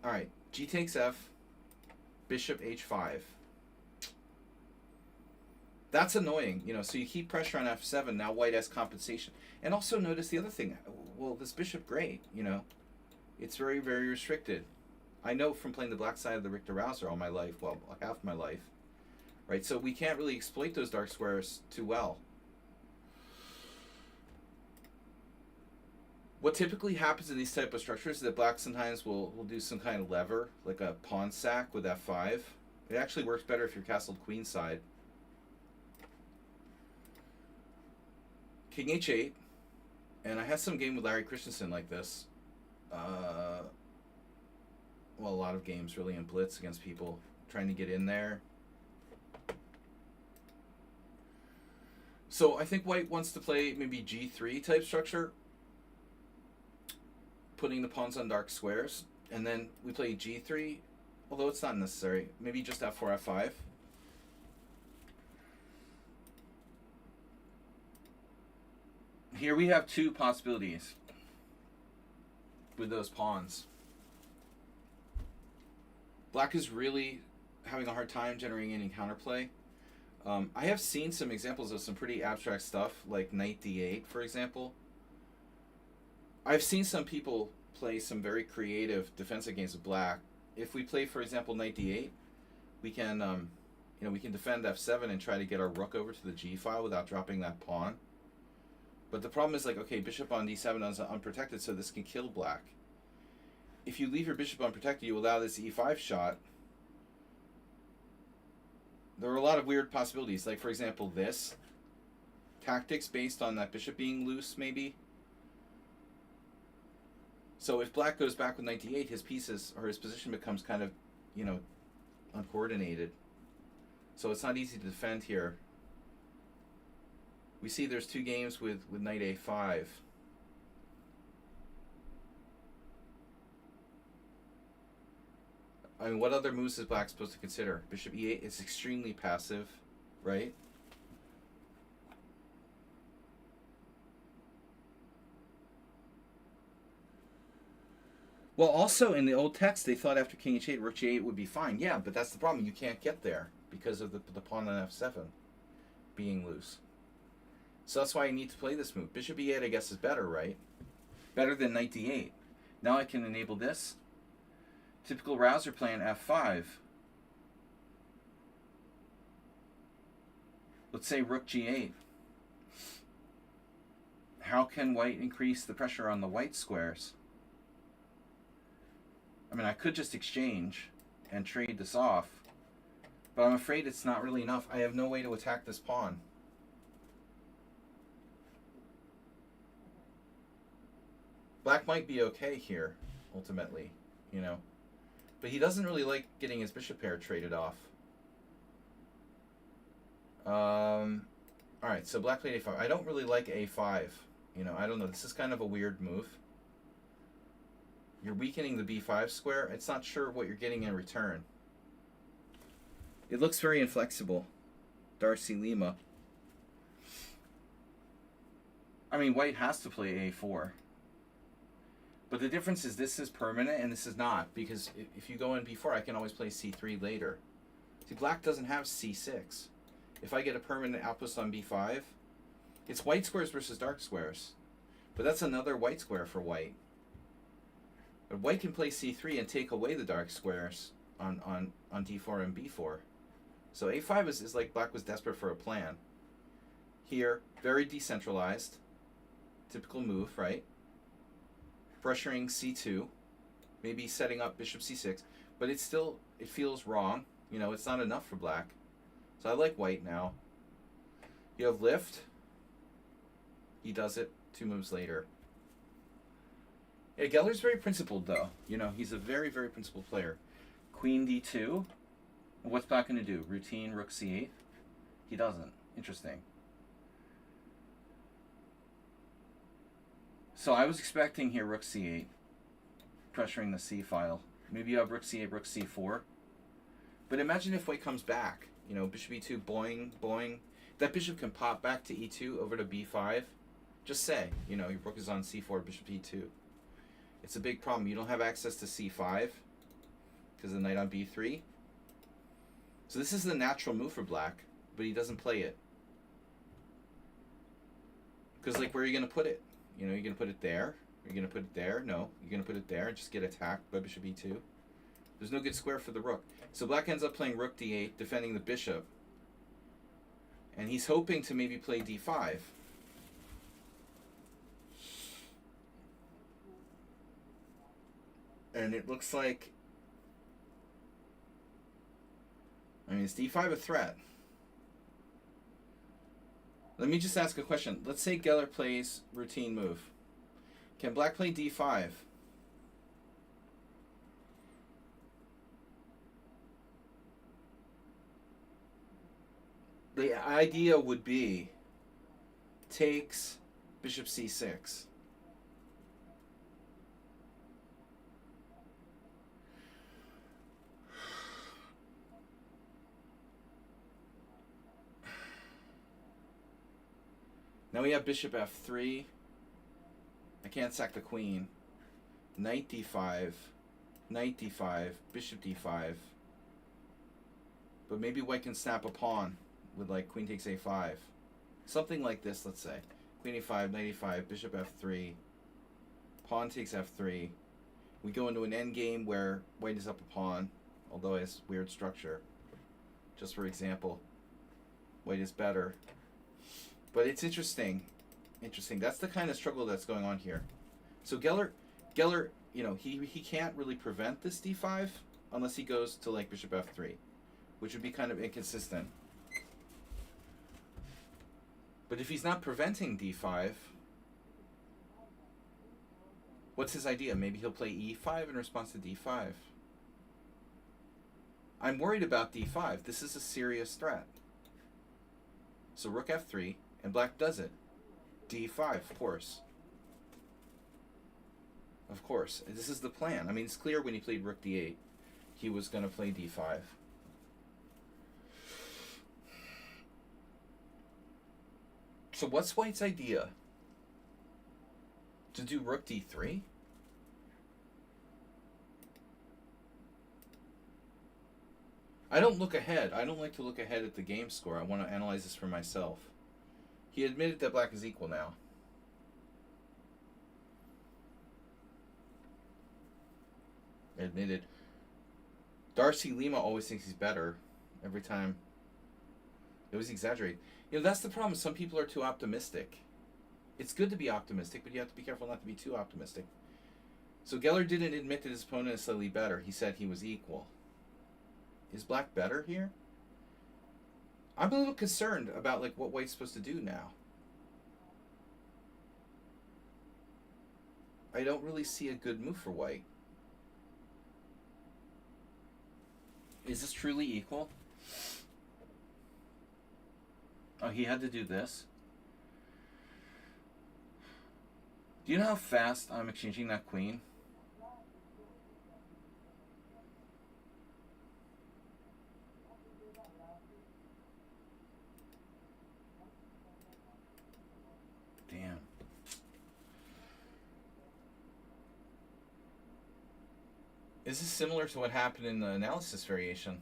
Alright, g takes f, bishop h5. That's annoying, you know, so you keep pressure on f7, now White has compensation. And also notice the other thing, well, this bishop, great, you know, it's very, very restricted. I know from playing the black side of the Richter-Rauser all my life, well, half my life, right? So we can't really exploit those dark squares too well. What typically happens in these type of structures is that Black sometimes will do some kind of lever, like a pawn sack with f5. It actually works better if you're castled queenside. King h8, and I had some game with Larry Christensen like this. Well, a lot of games really in blitz against people trying to get in there. So I think White wants to play maybe g3 type structure, putting the pawns on dark squares, and then we play g3, although it's not necessary. Maybe just f4, f5. Here we have two possibilities with those pawns. Black is really having a hard time generating any counterplay. I have seen some examples of some pretty abstract stuff, like knight d8, for example. I've seen some people play some very creative defensive games with Black. If we play, for example, knight d8, we can, we can defend f7 and try to get our rook over to the g file without dropping that pawn. But the problem is, like, okay, bishop on d7 is unprotected, so this can kill black. If you leave your bishop unprotected, you allow this e5 shot. There are a lot of weird possibilities. Like, for example, this. Tactics based on that bishop being loose, maybe. So if black goes back with knight d8, his pieces, or his position becomes kind of, you know, uncoordinated. So it's not easy to defend here. We see there's two games with knight a5. I mean, what other moves is black supposed to consider? Bishop e8 is extremely passive, right? Well, also in the old text, they thought after king h8, rook g8 would be fine. Yeah, but that's the problem. You can't get there because of the pawn on f7 being loose. So that's why I need to play this move. Bishop e8, I guess, is better, right? Better than knight d8. Now I can enable this. Typical rouser plan f5. Let's say rook g8. How can white increase the pressure on the white squares? I mean, I could just exchange and trade this off, but I'm afraid it's not really enough. I have no way to attack this pawn. Black might be okay here, ultimately, you know. But he doesn't really like getting his bishop pair traded off. Alright, so black played a5. I don't really like a5. You know, I don't know. This is kind of a weird move. You're weakening the b5 square. It's not sure what you're getting in return. It looks very inflexible. Darcy Lima. I mean, white has to play a4. But the difference is this is permanent and this is not. Because if you go in b4, I can always play c3 later. See, black doesn't have c6. If I get a permanent outpost on b5, it's white squares versus dark squares. But that's another white square for white. But white can play c3 and take away the dark squares on d4 and b4. So a5 is like black was desperate for a plan. Here, very decentralized. Typical move, right? Pressuring c2. Maybe setting up bishop c6. But it's still, it feels wrong. You know, it's not enough for black. So I like white now. You have lift. He does it 2 moves later. Yeah, Geller's very principled, though. You know, he's a very, very principled player. Queen d2. What's black going to do? Routine rook c8? He doesn't. Interesting. So I was expecting here rook c8, pressuring the c file. Maybe you have rook c8, rook c4. But imagine if white comes back. You know, bishop e2, boing, boing. That bishop can pop back to e2 over to b5. Just say, you know, your rook is on c4, bishop e2. It's a big problem. You don't have access to c5 because of the knight on b3. So this is the natural move for black, but he doesn't play it. Because, like, where are you going to put it? You know, you're going to put it there? Are you going to put it there? No. You're going to put it there and just get attacked by bishop e2. There's no good square for the rook. So black ends up playing rook d8, defending the bishop. And he's hoping to maybe play d5. And it looks like, I mean, is d5 a threat? Let me just ask a question. Let's say Geller plays routine move. Can black play d5? The idea would be takes bishop c6. Now we have bishop f3. I can't sack the queen. Knight d5. Knight d5. Bishop d5. But maybe white can snap a pawn with, like, queen takes a5. Something like this, let's say. Queen a5, knight a5, bishop f3. Pawn takes f3. We go into an endgame where white is up a pawn, although it has weird structure. Just for example, white is better. But it's interesting. Interesting. That's the kind of struggle that's going on here. So Geller, you know, he can't really prevent this d5 unless he goes to like bishop f3, which would be kind of inconsistent. But if he's not preventing d5, what's his idea? Maybe he'll play e5 in response to d5. I'm worried about d5. This is a serious threat. So rook f3, and black does it. d5, of course. Of course. This is the plan. I mean, it's clear when he played rook d8, he was going to play d5. So what's white's idea? To do rook d3? I don't look ahead. I don't like to look ahead at the game score. I want to analyze this for myself. He admitted that black is equal now. Admitted. Darcy Lima always thinks he's better every time. It was exaggerated. You know, that's the problem. Some people are too optimistic. It's good to be optimistic, but you have to be careful not to be too optimistic. So Geller didn't admit that his opponent is slightly better. He said he was equal. Is black better here? I'm a little concerned about like what white's supposed to do now. I don't really see a good move for white. Is this truly equal? Oh, he had to do this. Do you know how fast I'm exchanging that queen? Damn. Is this similar to what happened in the analysis variation?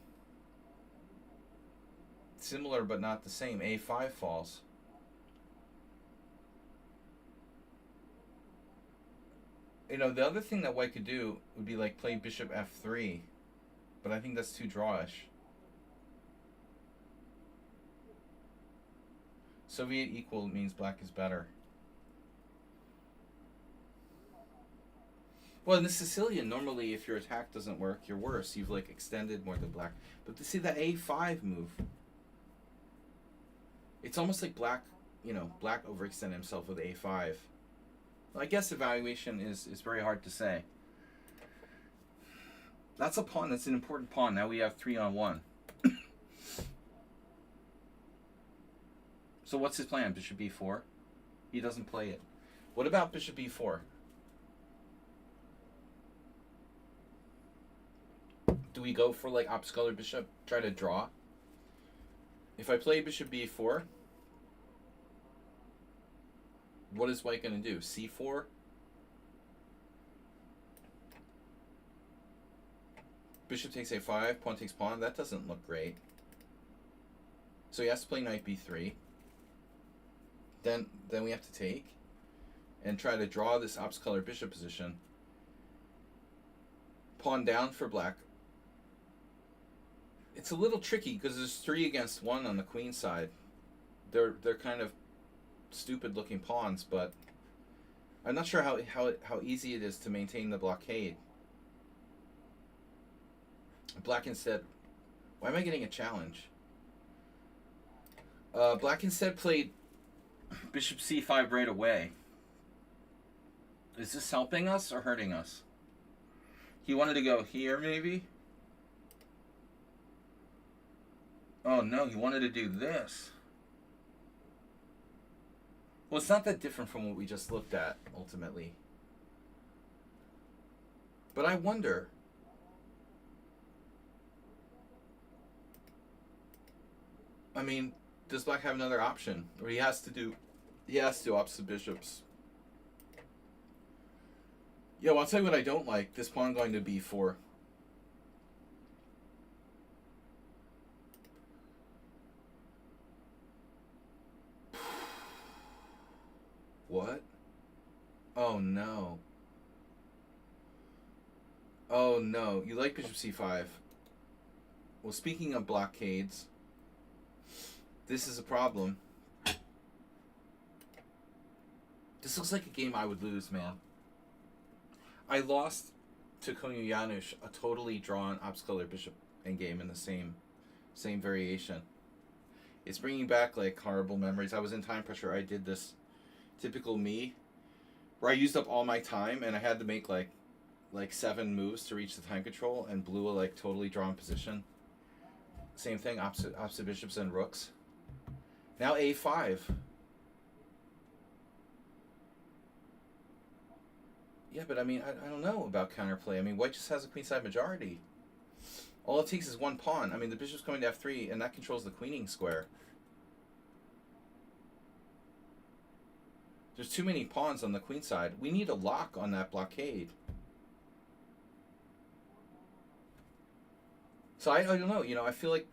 Similar but not the same. A5 falls. You know, the other thing that white could do would be like play bishop f3, but I think that's too drawish. Soviet equal means black is better. Well, in the Sicilian, normally if your attack doesn't work, you're worse. You've like extended more than black. But to see the a5 move, it's almost like black, you know, black overextended himself with a5. I guess evaluation is very hard to say. That's a pawn. That's an important pawn. Now we have 3-on-1. So what's his plan? Bishop b4? He doesn't play it. What about bishop b4? Do we go for like opposite color bishop? Try to draw? If I play bishop b4, what is white going to do? c4? Bishop takes a5, pawn takes pawn. That doesn't look great. So he has to play knight b3. Then we have to take and try to draw this opposite color bishop position. Pawn down for black. It's a little tricky because there's 3 against 1 on the queen side. They're kind of stupid looking pawns, but I'm not sure how easy it is to maintain the blockade. Black instead, why am I getting a challenge? Black instead played bishop c5 right away. Is this helping us or hurting us? He wanted to go here maybe? Oh no, he wanted to do this. Well, it's not that different from what we just looked at, ultimately. But I wonder. I mean, does black have another option? Or he has to opposite bishops. Yo, I'll tell you what I don't like. This pawn going to b4. What? Oh no. Oh no. You like bishop c5. Well, speaking of blockades, this is a problem. This looks like a game I would lose, man. I lost to Konyo Janusz, a totally drawn obscure bishop endgame in the same variation. It's bringing back like horrible memories. I was in time pressure. I did this typical me, where I used up all my time and I had to make like 7 moves to reach the time control and blew a like totally drawn position. Same thing, opposite bishops and rooks. Now a5. Yeah, but I mean, I don't know about counterplay. I mean, white just has a queenside majority. All it takes is 1 pawn. I mean, the bishop's going to f3, and that controls the queening square. There's too many pawns on the queen side. We need a lock on that blockade. So I don't know. You know, I feel like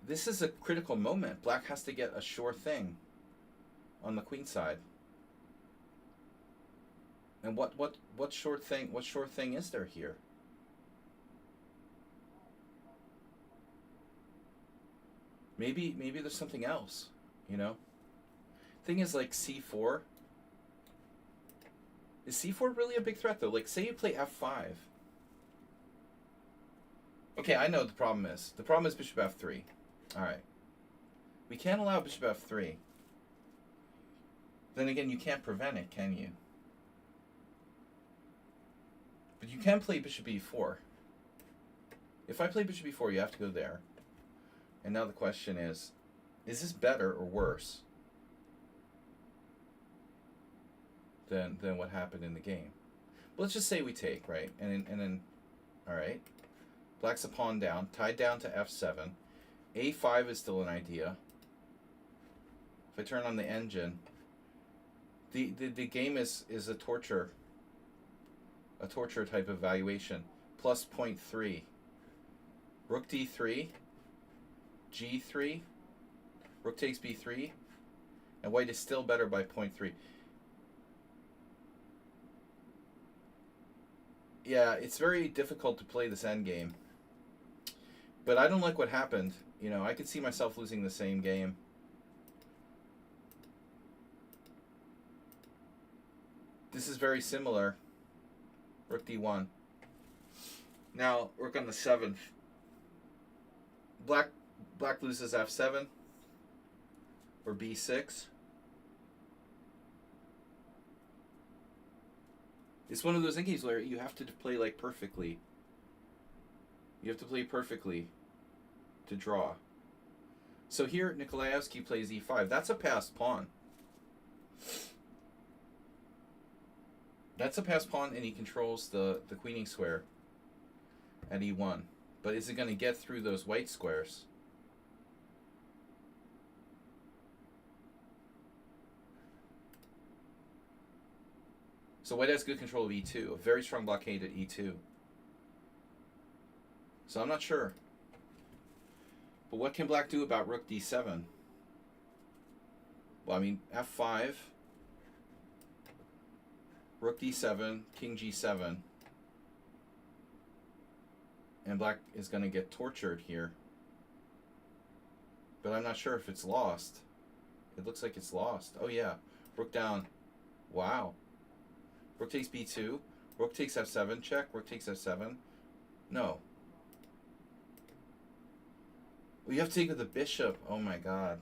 this is a critical moment. Black has to get a sure thing on the queen side. And what sure thing is there here? Maybe there's something else, you know? Thing is, like, c4. Is c4 really a big threat, though? Like, say you play f5. Okay, I know what the problem is. The problem is bishop f3. Alright. We can't allow bishop f3. Then again, you can't prevent it, can you? But you can play bishop e4. If I play bishop e4, you have to go there. And now the question is this better or worse than what happened in the game? But let's just say we take, right? And then, all right. Black's a pawn down, tied down to f7. a5 is still an idea. If I turn on the engine, the game is a torture type of valuation. Plus 0.3. Rook d3, g3, rook takes b3, and white is still better by 0.3. Yeah, it's very difficult to play this endgame. But I don't like what happened. You know, I could see myself losing the same game. This is very similar. Rook d1. Now, rook on the 7th. Black loses f7 or b6. It's one of those endgames where you have to play like perfectly. You have to play perfectly to draw. So here, Nikolaevsky plays e5. That's a passed pawn. That's a passed pawn, and he controls the queening square at e1. But is it going to get through those white squares? So white has good control of e2. A very strong blockade at e2. So I'm not sure. But what can black do about rook d7? Well, I mean, f5, rook d7, king g7. And black is going to get tortured here. But I'm not sure if it's lost. It looks like it's lost. Oh, yeah. Rook down. Wow. Rook takes b2. Rook takes f7. Check. Rook takes f7. No. Well, you have to take with the bishop. Oh, my God.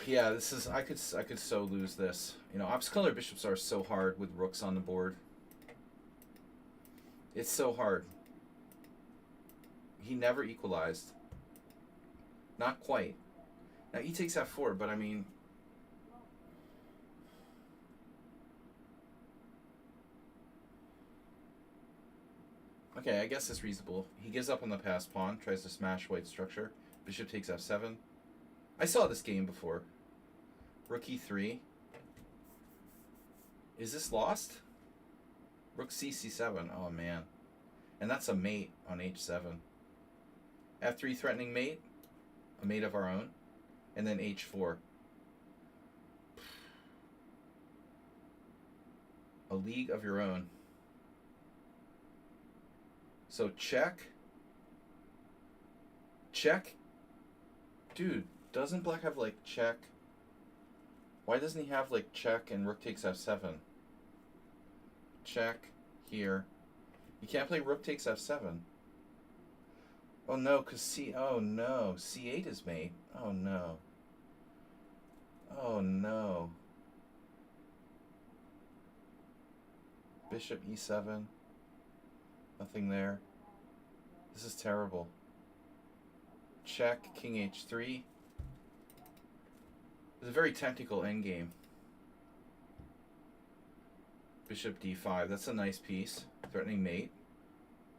Yeah, this is... I could so lose this. You know, opposite-color bishops are so hard with rooks on the board. It's so hard. He never equalized. Not quite. Now, he takes f4, but I mean... Okay, I guess it's reasonable. He gives up on the passed pawn, tries to smash white structure. Bishop takes f7. I saw this game before. Rook e3. Is this lost? Rook c7. Oh, man. And that's a mate on h7. f3 threatening mate. A mate of our own. And then h4. A league of your own. So check. Check. Dude, doesn't black have, like, check? Why doesn't he have, like, check and rook takes f7? Check. Here. You can't play rook takes f7. Oh, no, because oh, no. c8 is mate. Oh, no. Oh, no. Bishop e7. Nothing there. This is terrible. Check, king h3. It's a very technical endgame. Bishop d5. That's a nice piece. Threatening mate.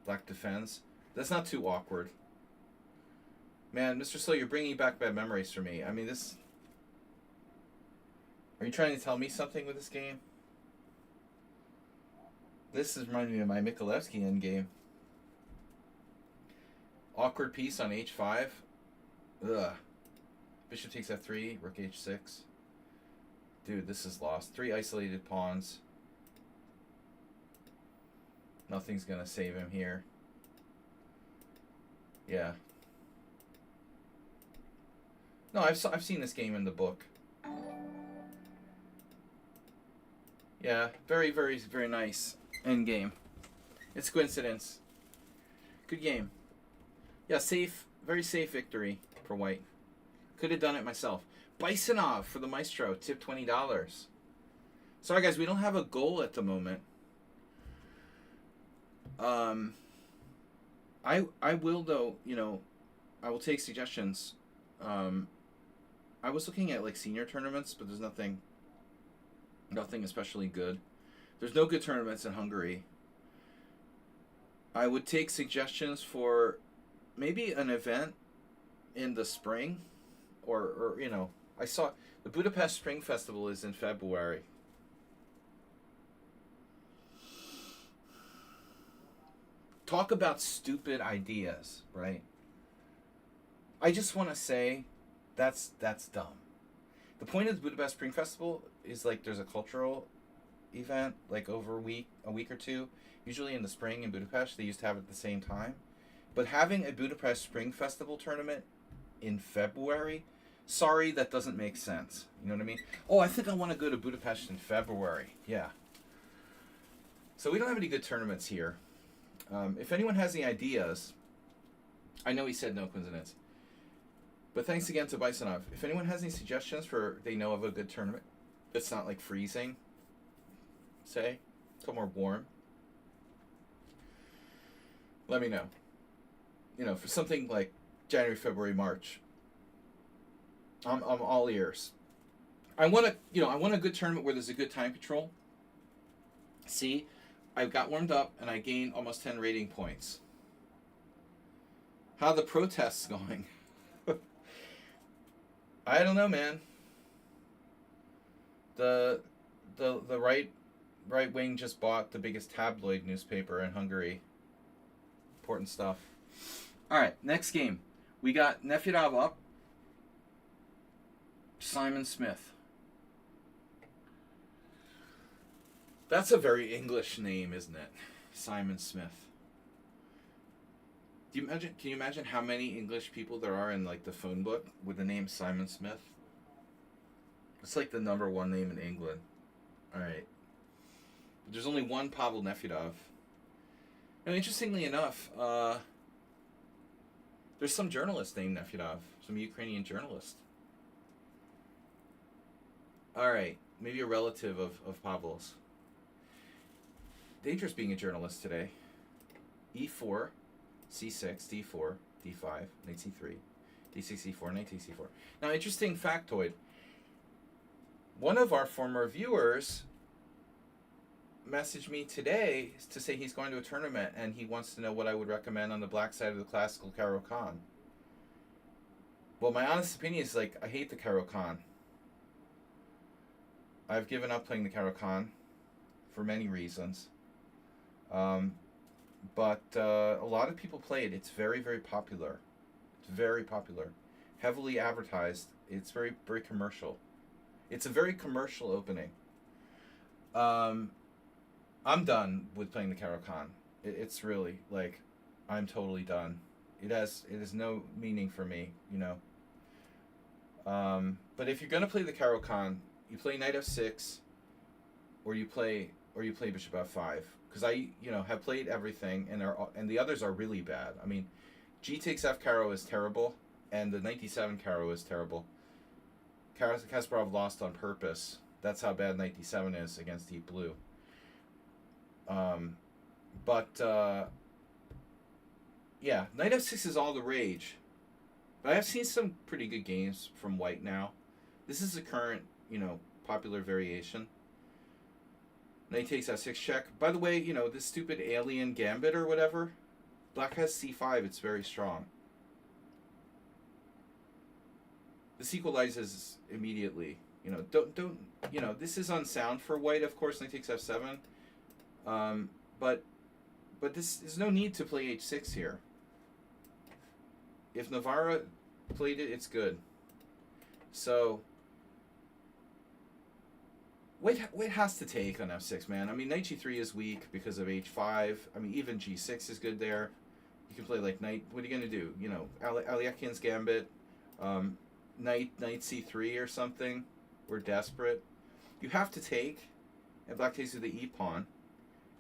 Black defends. That's not too awkward. Man, Mr. Slow, you're bringing back bad memories for me. I mean, this... Are you trying to tell me something with this game? This is reminding me of my Mikulewski endgame. Awkward piece on h5. Ugh. Bishop takes f3, rook h6. Dude, this is lost. 3 isolated pawns. Nothing's gonna save him here. Yeah. No, I've seen this game in the book. Yeah, very, very, very nice end game. It's a coincidence. Good game. Yeah, safe, very safe victory for white. Could have done it myself. Bisonov for the Maestro, tip $20. Sorry guys, we don't have a goal at the moment. I will though, you know, I will take suggestions. I was looking at like senior tournaments, but there's nothing especially good. There's no good tournaments in Hungary. I would take suggestions for maybe an event in the spring, or you know, I saw the Budapest Spring Festival is in February. Talk about stupid ideas, right? I just want to say that's dumb. The point of the Budapest Spring Festival is like there's a cultural event like over a week or two, usually in the spring in Budapest. They used to have it at the same time. But having a Budapest Spring Festival tournament in February, sorry, that doesn't make sense. You know what I mean? Oh, I think I want to go to Budapest in February. Yeah. So we don't have any good tournaments here. If anyone has any ideas, I know he said no coincidence. But thanks again to Bisonov. If anyone has any suggestions for they know of a good tournament that's not like freezing, say, somewhere warm, let me know. You know, for something like January, February, March, I'm all ears. I want a good tournament where there's a good time control. See, I got warmed up and I gained almost 10 rating points. How are the protests going? I don't know, man. The right wing just bought the biggest tabloid newspaper in Hungary. Important stuff. All right, next game. We got Nefedov up. Simon Smith. That's a very English name, isn't it? Simon Smith. Can you imagine how many English people there are in like the phone book with the name Simon Smith? It's like the #1 name in England. All right. But there's only one Pavel Nefedov. And interestingly enough, there's some journalist named Nefedov, some Ukrainian journalist. All right, maybe a relative of Pavel's. Dangerous being a journalist today. E4, C6, D4, D5, knight C3, D6, E4, knight takes C4. Now, interesting factoid. One of our former viewers messaged me today to say he's going to a tournament and he wants to know what I would recommend on the black side of the classical Caro-Kann. Well, my honest opinion is like I hate the Caro-Kann. I've given up playing the Caro-Kann for many reasons. But a lot of people play it. It's very, very popular. It's very popular. Heavily advertised. It's very, very commercial. It's a very commercial opening. I'm done with playing the Caro-Kann. It's really, like, I'm totally done. It has no meaning for me, you know. But if you're gonna play the Caro-Kann, you play knight f6, or you play bishop f5. Because have played everything, and the others are really bad. I mean, g takes f Caro is terrible, and the knight d7 Caro is terrible. Kasparov lost on purpose. That's how bad knight d7 is against deep blue. Yeah, knight f6 is all the rage. But I've seen some pretty good games from white now. This is the current, popular variation. Knight takes f6 check. By the way, this stupid alien gambit or whatever, black has c5. It's very strong. This equalizes immediately. This is unsound for white, of course. Knight takes f7. But there's no need to play h6 here. If Navarra played it, it's good. So white has to take on f6, man. I mean, knight g3 is weak because of h5. I mean, even g6 is good there. You can play like knight. What are you gonna do? Alekhine gambit, knight c3 or something. We're desperate. You have to take, and black takes with the e pawn,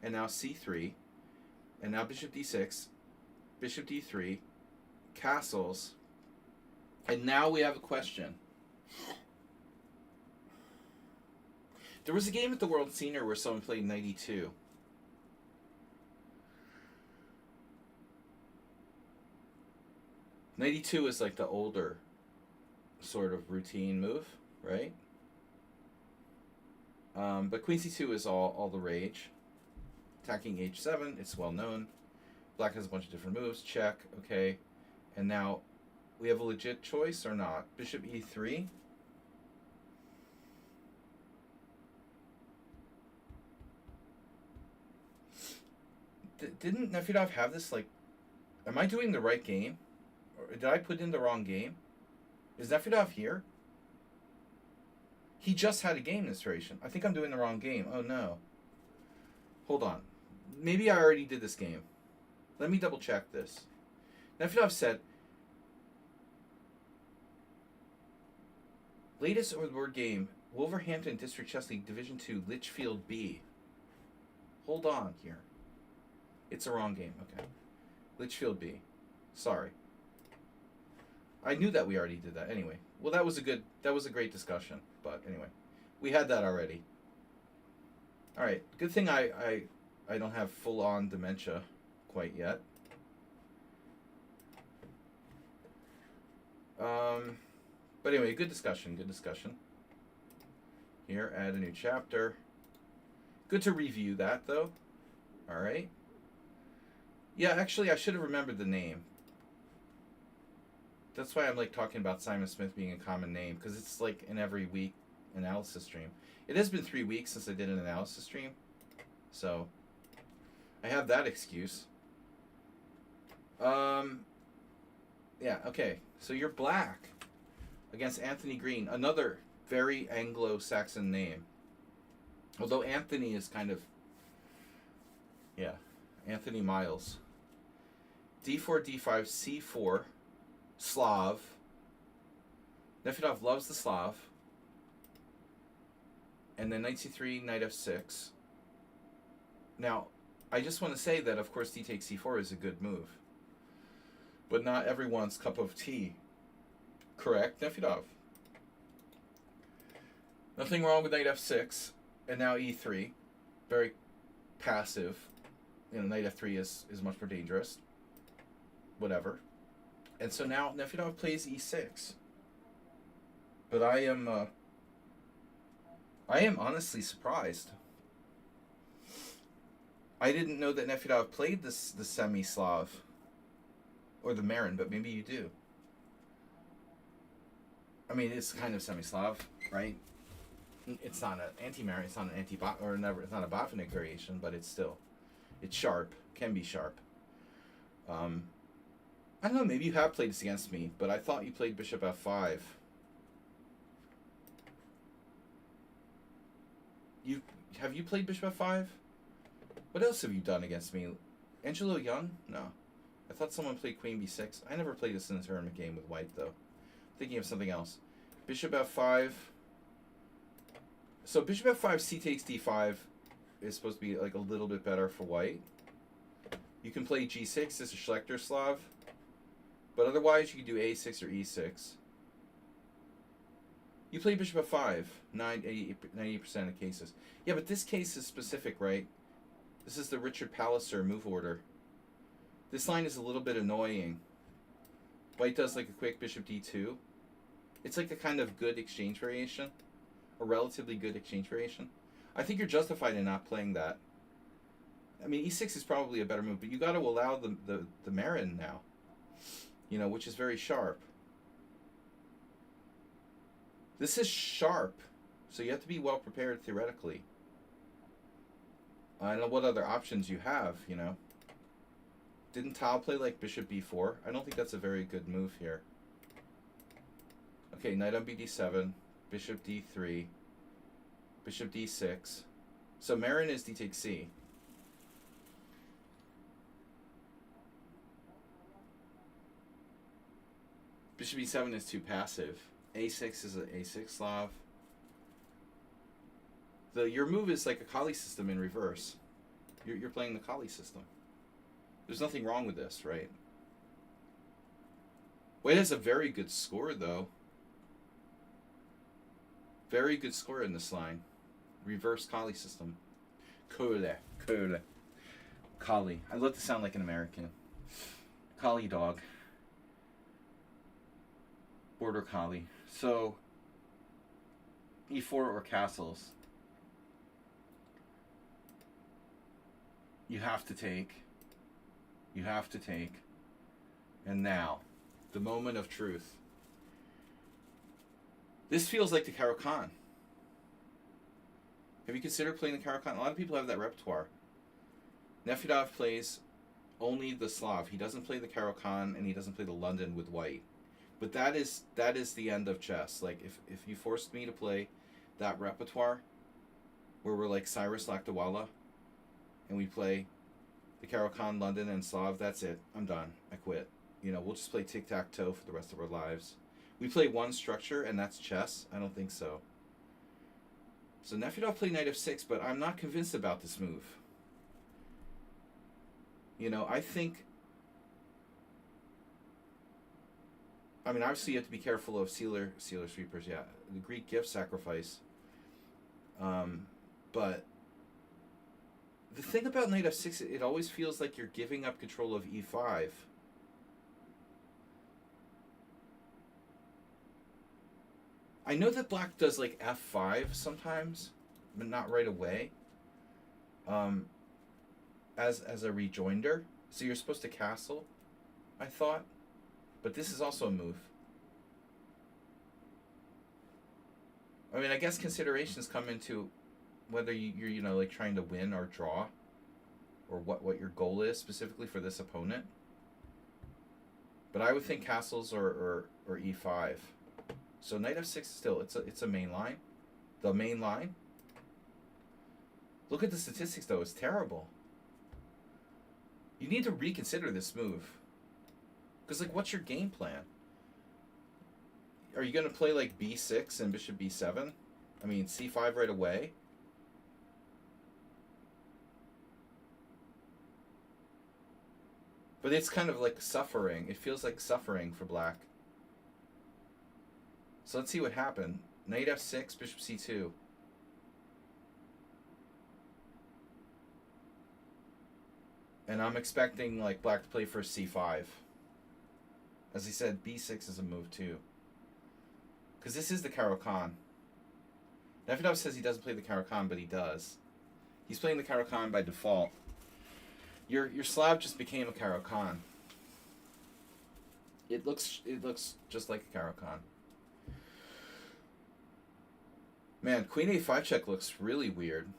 and now c3, and now bishop d6, bishop d3. Castles, and now we have a question. There was a game at the World Senior where someone played knight e2. Knight e2 is like the older sort of routine move, right? But queen c2 is all the rage. Attacking h7, it's well known. Black has a bunch of different moves. Check, okay. And now, we have a legit choice or not? Bishop e3. Didn't Nefedov have this, am I doing the right game? Or did I put in the wrong game? Is Nefedov here? He just had a game in this variation. I think I'm doing the wrong game. Oh no. Hold on. Maybe I already did this game. Let me double check this. Nefedov said, latest word game, Wolverhampton District Chess League Division 2, Litchfield B. Hold on here. It's the wrong game. Okay. Litchfield B. Sorry. I knew that we already did that. Anyway. Well, that was a great discussion. But anyway. We had that already. Alright. Good thing I don't have full-on dementia quite yet. But anyway, good discussion. Here, add a new chapter. Good to review that, though. All right. Yeah, actually, I should have remembered the name. That's why I'm talking about Simon Smith being a common name, because it's an every week analysis stream. It has been 3 weeks since I did an analysis stream, so I have that excuse. Yeah, okay. So you're black against Anthony Green, another very Anglo-Saxon name. Although Anthony is kind of, yeah, Anthony Miles. d4, d5, c4, Slav. Nefedov loves the Slav. And then knight c3, knight f6. Now, I just want to say that, of course, d takes c4 is a good move. But not everyone's cup of tea. Correct, Nefedov? Nothing wrong with knight f6, and now e3. Very passive. Knight f3 is much more dangerous. Whatever. And so now Nefedov plays e6. But I am honestly surprised. I didn't know that Nefedov played the semi-Slav. Or the Marin, but maybe you do. I mean, it's kind of semi-Slav, right? It's not an anti-Marin, it's not an it's not a Botvinnik variation, but it's sharp, can be sharp. I don't know, maybe you have played this against me, but I thought you played bishop f5. Have you played bishop f5? What else have you done against me? Angelo Young? No. I thought someone played queen b6. I never played this in a tournament game with white, though. Thinking of something else. Bishop f5. So bishop f5, c takes d5 is supposed to be like a little bit better for white. You can play g6 as a Schlechter Slav, but otherwise you can do a6 or e6. You play bishop f5, 90% of cases. Yeah, but this case is specific, right? This is the Richard Palliser move order. This line is a little bit annoying. White does like a quick bishop d2. It's like a kind of good exchange variation, a relatively good exchange variation. I think you're justified in not playing that. I mean, e6 is probably a better move, but you got to allow the Marin now, you know, which is very sharp. This is sharp, so you have to be well prepared theoretically. I don't know what other options you have, you know. Didn't Tal play like bishop b4? I don't think that's a very good move here. Okay, knight on bd7, bishop d3, bishop d6. So Marin is d takes c. Bishop e7 is too passive. a6 is an a6 Slav. Your move is like a Kali system in reverse. You're playing the Kali system. There's nothing wrong with this, right? White has a very good score, though. Very good score in this line. Reverse Kali system. Cool. Kali. I love to sound like an American. Kali dog. Border Collie. So, e4 or castles. You have to take. You have to take. And now, the moment of truth. This feels like the Caro-Kann. Have you considered playing the Caro-Kann? A lot of people have that repertoire. Nefedov plays only the Slav. He doesn't play the Caro-Kann and he doesn't play the London with white. But that is the end of chess. Like, if you forced me to play that repertoire, where we're like Cyrus Lakdawala, and we play the Caro-Kann, London, and Slav, that's it. I'm done. I quit. You know, we'll just play tic-tac-toe for the rest of our lives. We play one structure, and that's chess? I don't think so. So Nefedov played knight f6, but I'm not convinced about this move. You know, I think... I mean, obviously you have to be careful of sealer sweepers, yeah. The Greek gift sacrifice. But the thing about knight f6, it always feels like you're giving up control of e5. I know that black does like f5 sometimes, but not right away. As a rejoinder. So you're supposed to castle, I thought. But this is also a move. I mean, I guess considerations come into whether you're, you know, like trying to win or draw, or what your goal is specifically for this opponent. But I would think castles or e5. So knight f6 still, it's a main line. The main line. Look at the statistics though, it's terrible. You need to reconsider this move. Because, like, what's your game plan? Are you going to play, like, b6 and bishop b7? I mean, c5 right away? But it's kind of like suffering. It feels like suffering for black. So let's see what happened. Knight f6, bishop c2. And I'm expecting, like, black to play first c5. As I said, b6 is a move too. Because this is the Caro-Kann. Nefedov says he doesn't play the Caro-Kann, but he does. He's playing the Caro-Kann by default. Your Slav just became a Caro-Kann. It looks just like a Caro-Kann. Man, Queen a5 check looks really weird.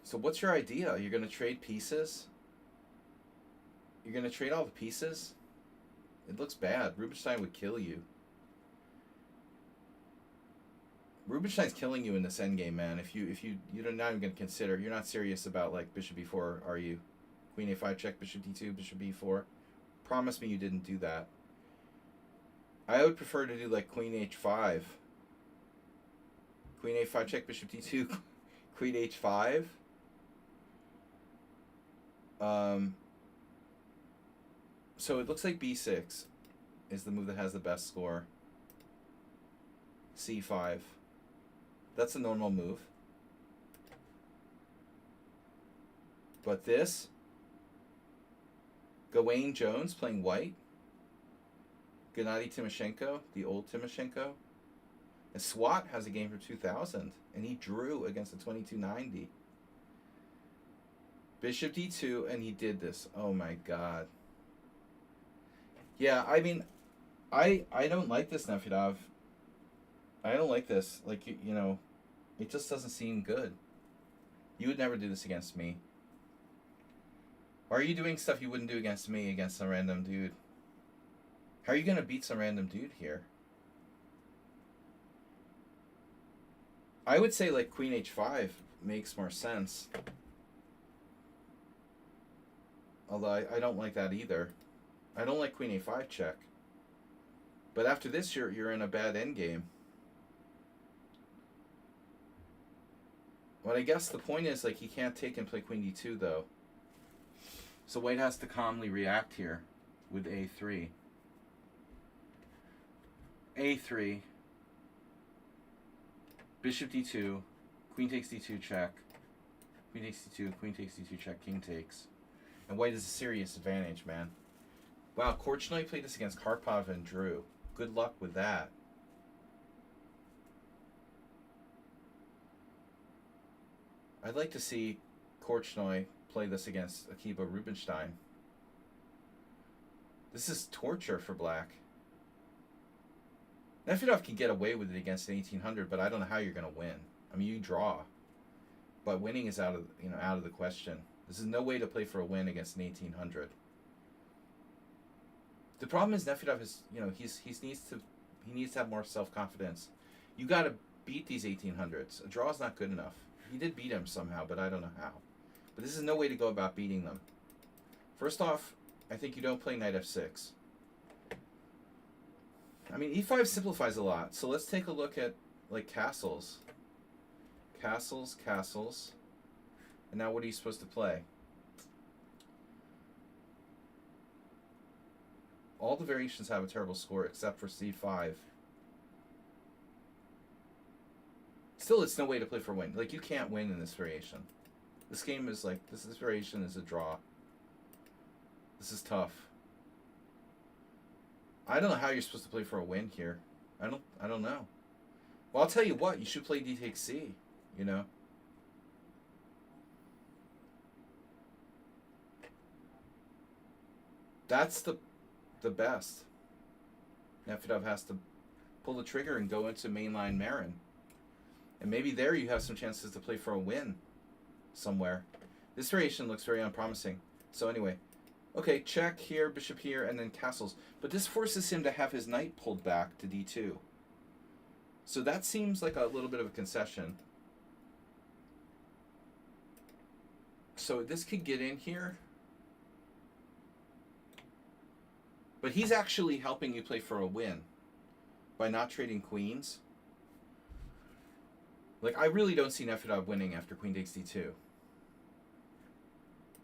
So what's your idea? You're going to trade pieces? You're going to trade all the pieces? It looks bad. Rubinstein would kill you. Rubinstein's killing you in this endgame, man. If you're not even going to consider, you're not serious about like bishop b4, are you? Queen a5 check, bishop d2, bishop b4. Promise me you didn't do that. I would prefer to do like queen h5. Queen a5 check, bishop d2, queen h5. So it looks like b6 is the move that has the best score. c5. That's a normal move. But this, Gawain Jones playing white, Gennady Timoshenko, the old Timoshenko. And SWAT has a game from 2000, and he drew against a 2290. Bishop d2, and he did this. Oh my god. Yeah, I mean, I don't like this, Nefedov. I don't like this. Like, you know, it just doesn't seem good. You would never do this against me. Why are you doing stuff you wouldn't do against me, against some random dude? How are you going to beat some random dude here? I would say, like, queen h5 makes more sense. Although I don't like that either. I don't like queen a5 check. But after this, you're in a bad endgame. But I guess the point is, like, he can't take and play queen d2, though. So white has to calmly react here with a3. a3. Bishop d2. Queen takes d2 check. Queen takes d2. Queen takes d2 check. King takes. And white is a serious advantage, man. Wow, Korchnoi played this against Karpov and drew. Good luck with that. I'd like to see Korchnoi play this against Akiba Rubinstein. This is torture for black. Nefedov can get away with it against an 1800, but I don't know how you're going to win. I mean, you draw, but winning is out of the question. This is no way to play for a win against an 1800. The problem is Nefedov is, he needs to have more self-confidence. You got to beat these 1800s. A draw is not good enough. He did beat him somehow, but I don't know how. But this is no way to go about beating them. First off, I think you don't play knight f6. I mean, e5 simplifies a lot. So let's take a look at, like, castles. Castles, castles. And now what are you supposed to play? All the variations have a terrible score except for c5. Still, it's no way to play for a win. Like, you can't win in this variation. This game is like, this variation is a draw. This is tough. I don't know how you're supposed to play for a win here. I don't know. Well, I'll tell you what, you should play d takes c, you know. That's the best. Nefedov has to pull the trigger and go into mainline Marin. And maybe there you have some chances to play for a win somewhere. This variation looks very unpromising. So anyway, okay, check here, bishop here, and then castles. But this forces him to have his knight pulled back to d2. So that seems like a little bit of a concession. So this could get in here. But he's actually helping you play for a win by not trading queens. Like, I really don't see Nefedov winning after queen takes d2.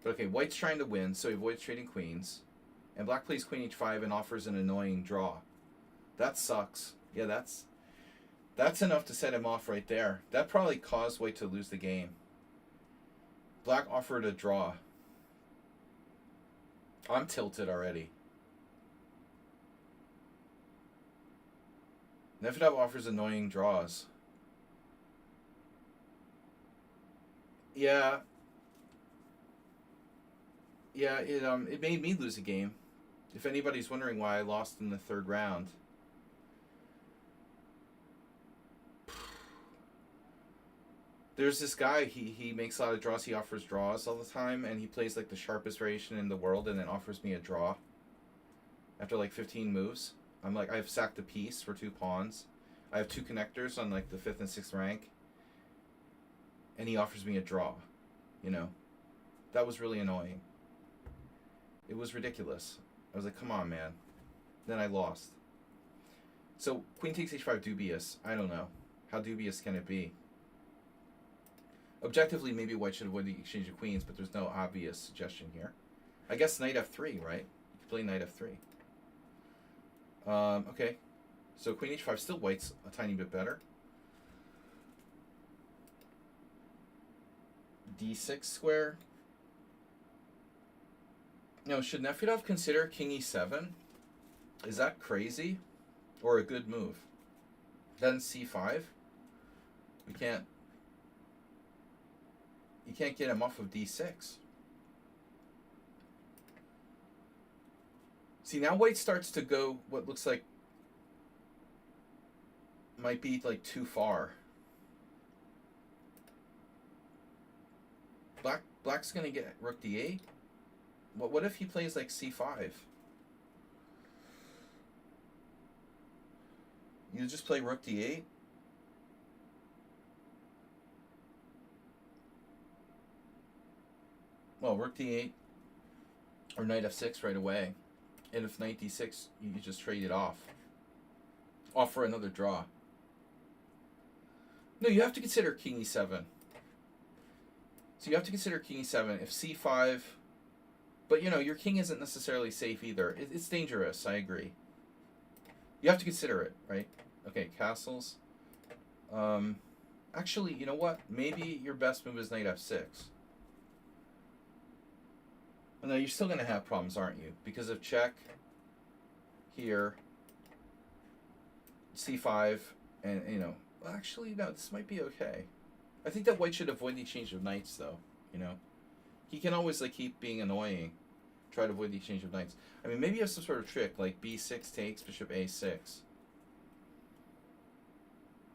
But okay, white's trying to win, so he avoids trading queens. And black plays queen h5 and offers an annoying draw. That sucks. Yeah, that's enough to set him off right there. That probably caused white to lose the game. Black offered a draw. I'm tilted already. Nefedov offers annoying draws. Yeah. Yeah, it made me lose a game. If anybody's wondering why I lost in the third round. There's this guy, he makes a lot of draws, he offers draws all the time, and he plays like the sharpest variation in the world and then offers me a draw. After like 15 moves. I'm like, I've sacked a piece for 2 pawns. I have 2 connectors on like the 5th and 6th rank. And he offers me a draw, you know. That was really annoying. It was ridiculous. I was like, come on, man. Then I lost. So, queen takes h5 dubious. I don't know. How dubious can it be? Objectively, maybe white should avoid the exchange of queens, but there's no obvious suggestion here. I guess knight f3, right? You could play knight f3. Okay. So queen h5, still white's a tiny bit better. d6 square. No, should Nefedov consider king e7? Is that crazy? Or a good move? Then c5? You can't get him off of d6. See, now white starts to go what looks like might be like too far. Black's gonna get rook d8. What if he plays like c5? You just play rook d8. Well, rook d8 or knight f6 right away. And if knight d6, you can just trade it off. Offer another draw. No, you have to consider king e7. So you have to consider king e7. If c5... But, you know, your king isn't necessarily safe either. It's dangerous, I agree. You have to consider it, right? Okay, castles. Actually, you know what? Maybe your best move is knight f6. No, you're still going to have problems, aren't you? Because of check here, c5, and, you know... Well, actually, no, this might be okay. I think that white should avoid the exchange of knights, though, you know? He can always, like, keep being annoying. Try to avoid the exchange of knights. I mean, maybe you have some sort of trick, like b6 takes, bishop a6.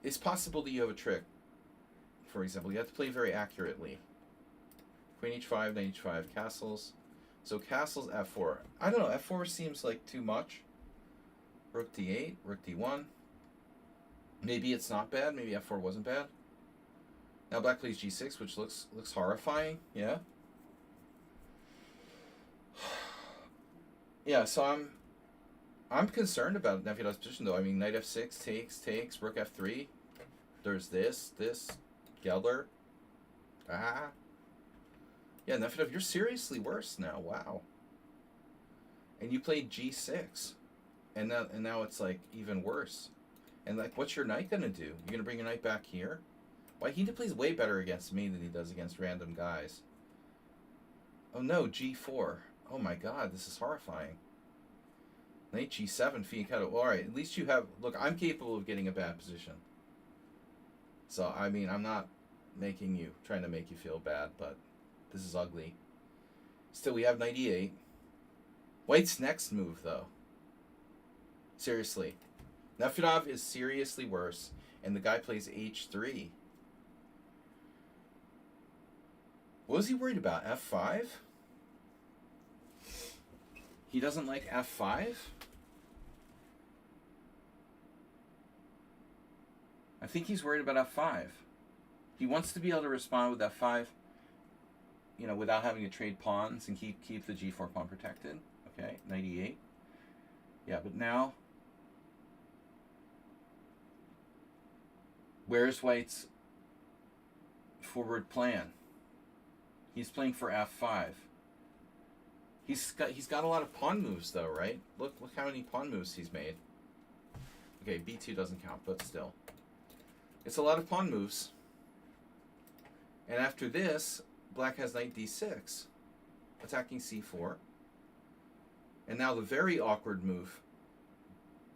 It's possible that you have a trick. For example, you have to play very accurately. Queen h5, knight h5, castles. So castles f4. I don't know, f4 seems like too much. Rook d8, rook d1. Maybe it's not bad. Maybe f4 wasn't bad. Now black plays g6, which looks horrifying. Yeah. Yeah, so I'm concerned about Nefedov's position, though. I mean, knight f6 takes, rook f3. There's this, Geller. Ah. Yeah, Nefedov, you're seriously worse now. Wow. And you played g6, and now it's like even worse. And like, what's your knight gonna do? You're gonna bring your knight back here? Why, he plays way better against me than he does against random guys. Oh no, g4. Oh my god, this is horrifying. Knight g7, fianchetto. Well, alright, at least you have... Look, I'm capable of getting a bad position. So, I mean, I'm not trying to make you feel bad, but this is ugly. Still, we have knight e8. White's next move, though. Seriously. Nefedov is seriously worse, and the guy plays h3. What was he worried about? f5? He doesn't like f5? I think he's worried about f5. He wants to be able to respond with f5, you know, without having to trade pawns and keep the g4 pawn protected. Okay, knight e8. Yeah, but now, where's White's forward plan? He's playing for f5. He's got a lot of pawn moves, though, right? Look how many pawn moves he's made. Okay, b2 doesn't count, but still. It's a lot of pawn moves. And after this, black has knight d6, attacking c4. And now the very awkward move,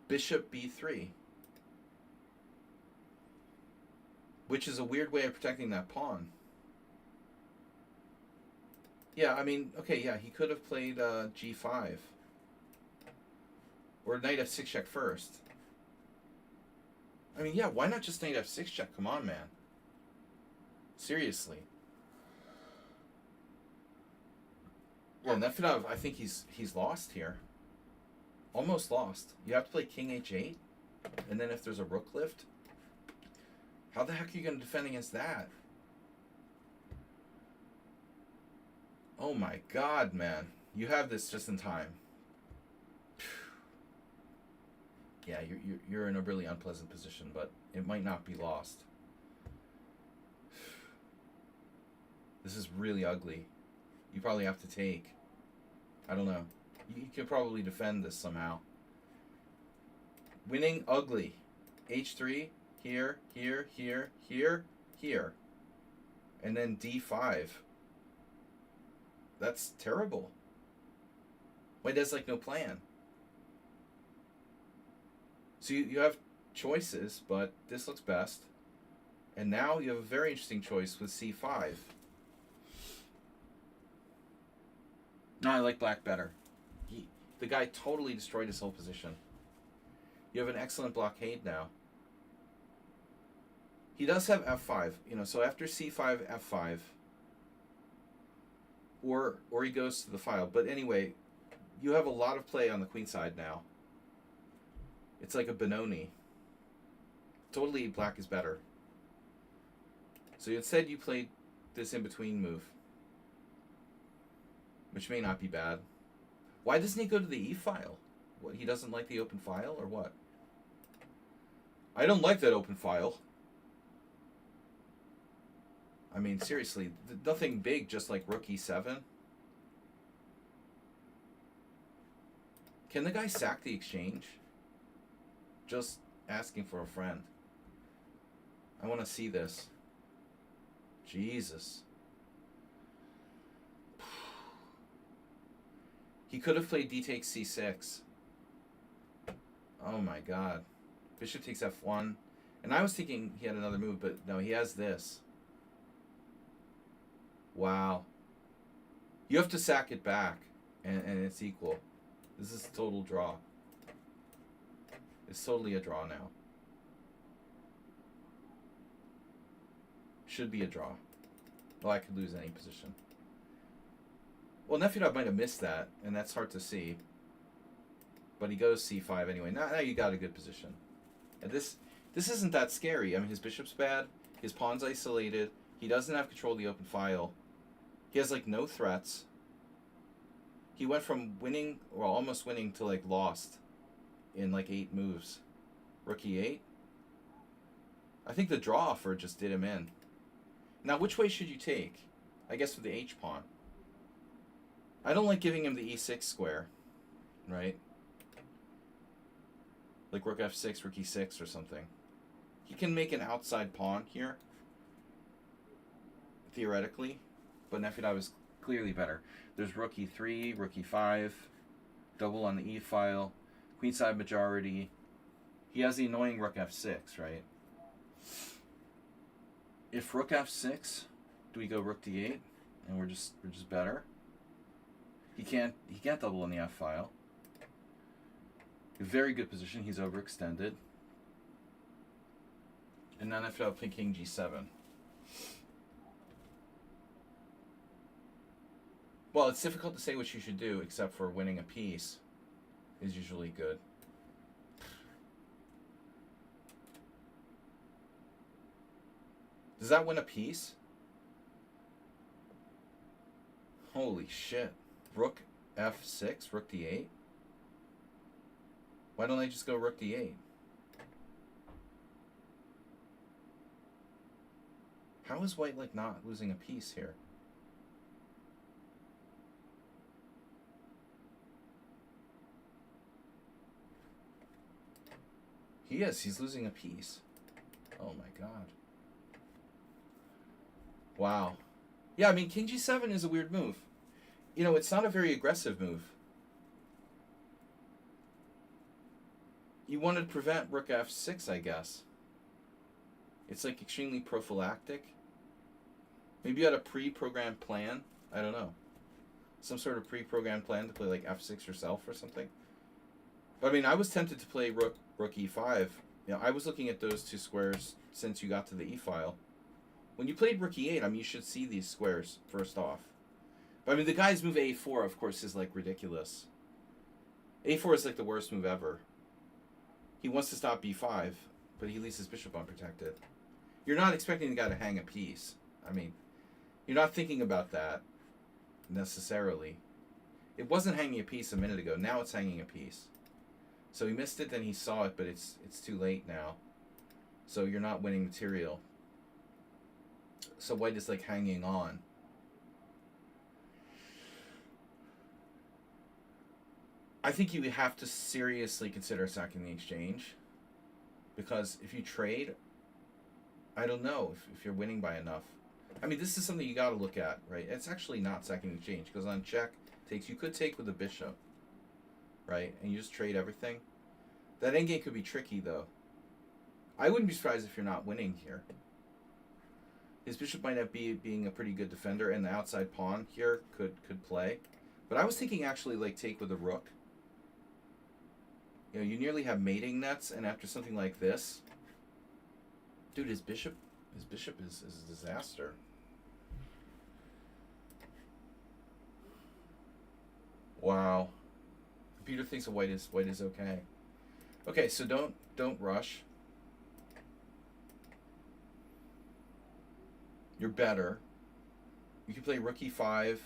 bishop b3. Which is a weird way of protecting that pawn. Yeah, I mean, okay, yeah, he could have played g5. Or knight f6 check first. I mean, yeah, why not just knight f6 check? Come on, man. Seriously. Well, Nefedov, I think he's lost here. Almost lost. You have to play king h8, and then if there's a rook lift, how the heck are you going to defend against that? Oh my god, man. You have this just in time. Yeah, you're in a really unpleasant position, but it might not be lost. This is really ugly. You probably have to take. I don't know. You can probably defend this somehow. Winning ugly. H3, here, here, here, here, here. And then D5. That's terrible. White has like no plan. So you have choices, but this looks best. And now you have a very interesting choice with C5. No, I like black better. The guy totally destroyed his whole position. You have an excellent blockade now. He does have F5, so after C5, F5. Or he goes to the file. But anyway, you have a lot of play on the queen side now. It's like a Benoni. Totally black is better. So instead you played this in-between move. Which may not be bad. Why doesn't he go to the E file? What, he doesn't like the open file or what? I don't like that open file. I mean, seriously, nothing big, just like rook E7. Can the guy sack the exchange? Just asking for a friend. I want to see this. Jesus. He could have played d takes c6. Oh my god. Bishop takes f1. And I was thinking he had another move, but no, he has this. Wow. You have to sack it back, and it's equal. This is a total draw. It's totally a draw now. Should be a draw. Well, I could lose any position. Well, Nefedov might have missed that, and that's hard to see. But he goes c5 anyway. Now you got a good position. And this isn't that scary. I mean, his bishop's bad. His pawn's isolated. He doesn't have control of the open file. He has, like, no threats. He went from winning, or almost winning, to, like, lost in, like, 8 moves. Rook e8. I think the draw offer just did him in. Now, which way should you take? I guess with the h-pawn. I don't like giving him the e6 square, right? Like rook f6, rook e6 or something. He can make an outside pawn here, theoretically, but Nefedov is clearly better. There's rook e3, rook e5, double on the e file, queenside majority. He has the annoying rook f6, right? If rook f6, do we go rook d8, and we're just better? He can't double on the f file. A very good position. He's overextended. And then Nefedov played king g7. Well, it's difficult to say what you should do, except for winning a piece is usually good. Does that win a piece? Holy shit. Rook f6, rook d8? Why don't I just go rook d8? How is white, like, not losing a piece here? He is. He's losing a piece. Oh my god. Wow. Yeah, I mean, king g7 is a weird move. You know, it's not a very aggressive move. You wanted to prevent rook f6, I guess. It's like extremely prophylactic. Maybe you had a pre-programmed plan. I don't know. Some sort of pre-programmed plan to play like f6 yourself or something. But I mean, I was tempted to play rook e5. You know, I was looking at those two squares since you got to the e file. When you played rook e8, I mean, you should see these squares first off. But I mean, the guy's move a4, of course, is like ridiculous. a4 is like the worst move ever. He wants to stop b5, but he leaves his bishop unprotected. You're not expecting the guy to hang a piece. I mean, you're not thinking about that necessarily. It wasn't hanging a piece a minute ago. Now it's hanging a piece. So he missed it, then he saw it, but it's too late now. So you're not winning material. So white is like hanging on. I think you have to seriously consider sacking the exchange. Because if you trade, I don't know if you're winning by enough. I mean, this is something you got to look at, right? It's actually not sacking the exchange. Because on check, takes, you could take with a bishop, right? And you just trade everything. That endgame could be tricky, though. I wouldn't be surprised if you're not winning here. His bishop might not be being a pretty good defender, and the outside pawn here could play. But I was thinking actually like take with a rook. You know, you nearly have mating nets, and after something like this, dude, his bishop is a disaster. Wow. Computer thinks a white is okay. Okay, so don't rush. You're better. You can play rook e5,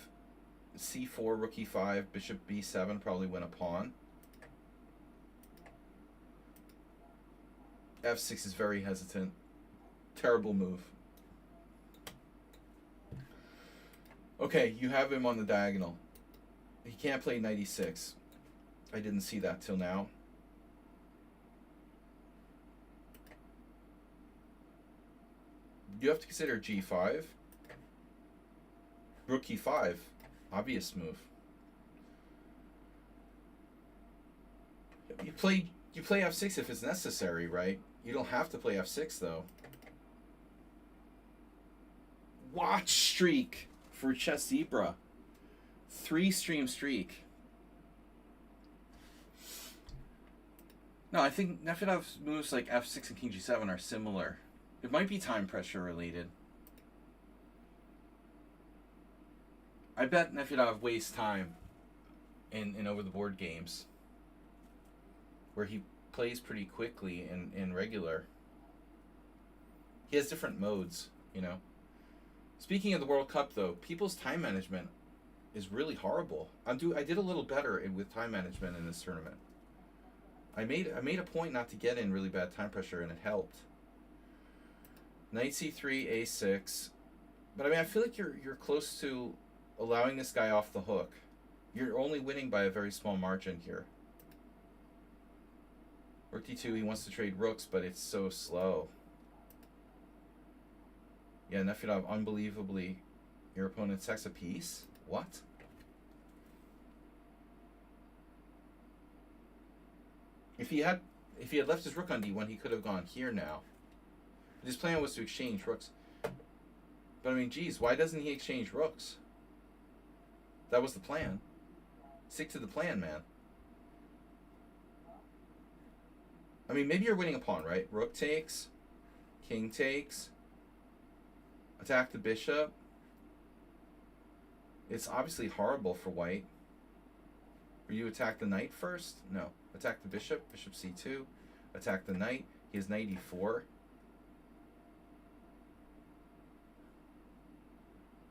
c4, rook e5, bishop b7, probably win a pawn. f6 is very hesitant. Terrible move. Okay, you have him on the diagonal. He can't play knight e6. I didn't see that till now. You have to consider g5. Rook e5. Obvious move. You play f6 if it's necessary, right? You don't have to play f6 though. Watch streak for Chess Zebra. 3-stream streak. No, I think Nefedov's moves like f6 and king g7 are similar. It might be time pressure related. I bet Nefedov wastes time in over the board games where he plays pretty quickly in regular. He has different modes, you know. Speaking of the World Cup, though, people's time management is really horrible. I did a little better with time management in this tournament. I made a point not to get in really bad time pressure, and it helped. Knight c3, a6. But I mean, I feel like you're close to allowing this guy off the hook. You're only winning by a very small margin here. Rook d2, he wants to trade rooks, but it's so slow. Yeah, Nefedov, unbelievably, your opponent sacks a piece? What? If he had left his rook on d1, he could have gone here now. But his plan was to exchange rooks. But I mean, geez, why doesn't he exchange rooks? That was the plan. Stick to the plan, man. I mean, maybe you're winning a pawn, right? Rook takes, king takes, attack the bishop. It's obviously horrible for white. Or you attack the knight first? No. Attack the bishop, bishop c2. Attack the knight. He has knight e4.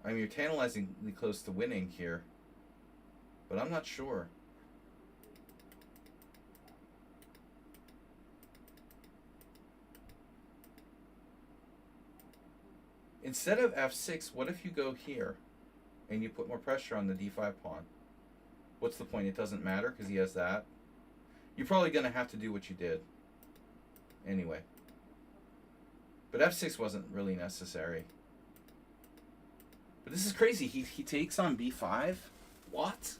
I mean, you're tantalizingly close to winning here. But I'm not sure. Instead of f6, what if you go here and you put more pressure on the d5 pawn? What's the point? It doesn't matter because he has that. You're probably going to have to do what you did anyway. But f6 wasn't really necessary. But this is crazy. He takes on b5? What?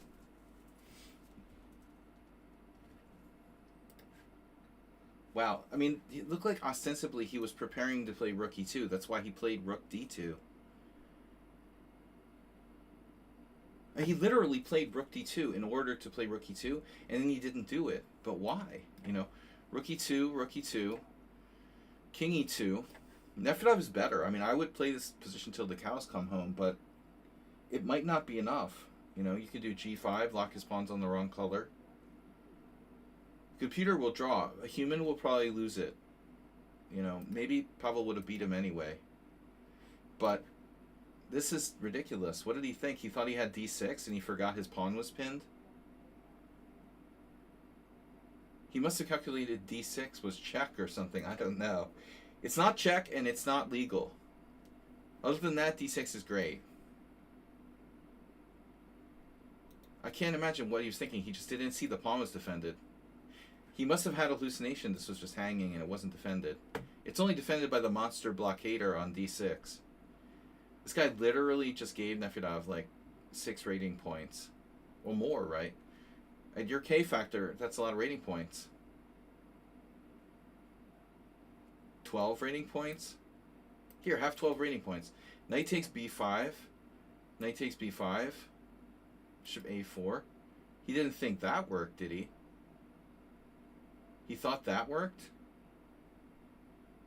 Wow. I mean, it looked like ostensibly he was preparing to play rook e2. That's why he played rook d2. And he literally played rook d2 in order to play rook e2, and then he didn't do it. But why? You know, rook e2, king e2. Nefedov is better. I mean, I would play this position till the cows come home, but it might not be enough. You know, you could do g5, lock his pawns on the wrong color. Computer will draw. A human will probably lose it. You know, maybe Pavel would have beat him anyway. But this is ridiculous. What did he think? He thought he had d6 and he forgot his pawn was pinned? He must have calculated d6 was check or something. I don't know. It's not check and it's not legal. Other than that, d6 is great. I can't imagine what he was thinking. He just didn't see the pawn was defended. He must have had a hallucination. This was just hanging and it wasn't defended. It's only defended by the monster blockader on d6. This guy literally just gave Nefedov like 6 rating points. Or more, right? At your K factor, that's a lot of rating points. 12 rating points? Here, have 12 rating points. Knight takes b5. Knight takes b5. Bishop a4. He didn't think that worked, did he? He thought that worked?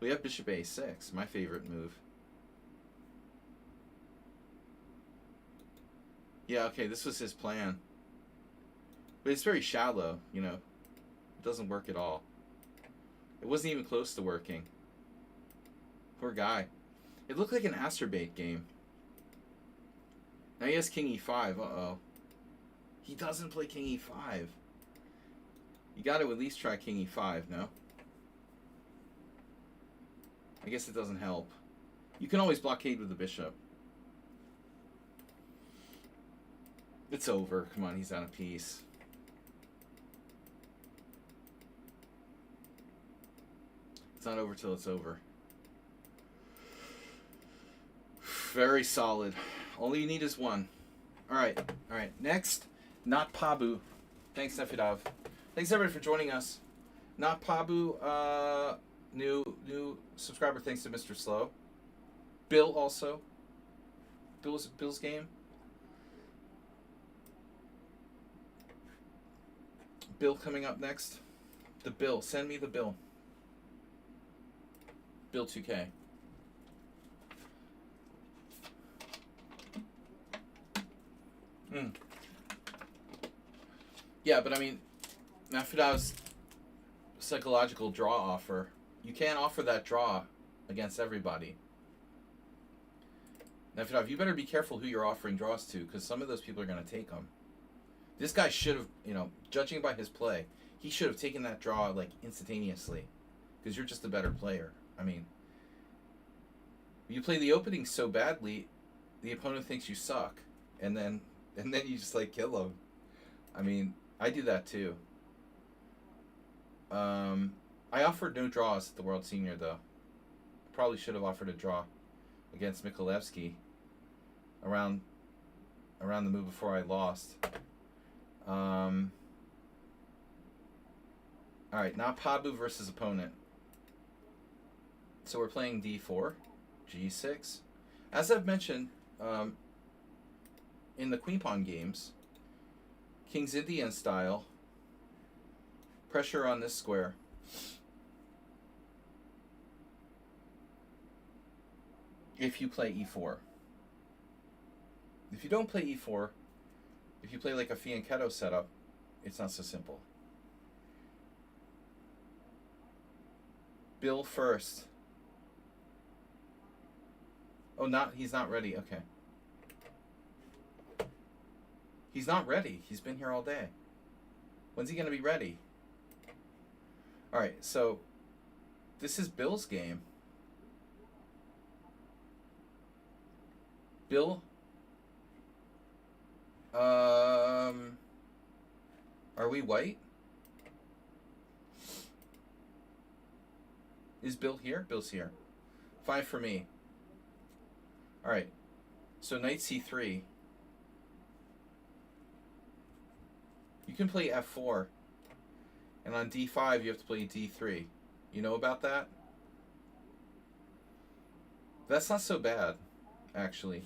We have bishop a6, my favorite move. Yeah, okay, this was his plan. But it's very shallow, you know. It doesn't work at all. It wasn't even close to working. Poor guy. It looked like an Asterbait game. Now he has king e5. Uh-oh. He doesn't play king e5. You got to at least try king e5, no? I guess it doesn't help. You can always blockade with the bishop. It's over. Come on, he's out of piece. It's not over till it's over. Very solid. All you need is one. Alright. Alright. Next, Not Pabu. Thanks, Nefedov. Thanks everybody for joining us. Not Pabu, new subscriber, thanks to Mr. Slow. Bill also. Bill's game. Bill coming up next. The bill. Send me the bill. Bill 2K. Yeah, but I mean, Nefedov's psychological draw offer, you can't offer that draw against everybody. Nefedov, you better be careful who you're offering draws to, because some of those people are going to take them. This guy should have, you know, judging by his play, he should have taken that draw, like, instantaneously, because you're just a better player. I mean, you play the opening so badly, the opponent thinks you suck, and then you just, like, kill him. I mean, I do that too. I offered no draws at the World Senior, though. Probably should have offered a draw against Mikulewski around the move before I lost. Alright, now Pabu versus opponent. So we're playing d4, g6. As I've mentioned, in the Queen Pawn games, King's Indian style, pressure on this square. If you play e4. If you don't play e4, if you play like a fianchetto setup, it's not so simple. Bill first. Oh, he's not ready. Okay. He's not ready. He's been here all day. When's he going to be ready? Alright, so this is Bill's game. Bill, are we white? Is Bill here? Bill's here. 5 for me. Alright, so knight c3. You can play f4. And on d5, you have to play d3. You know about that? That's not so bad, actually.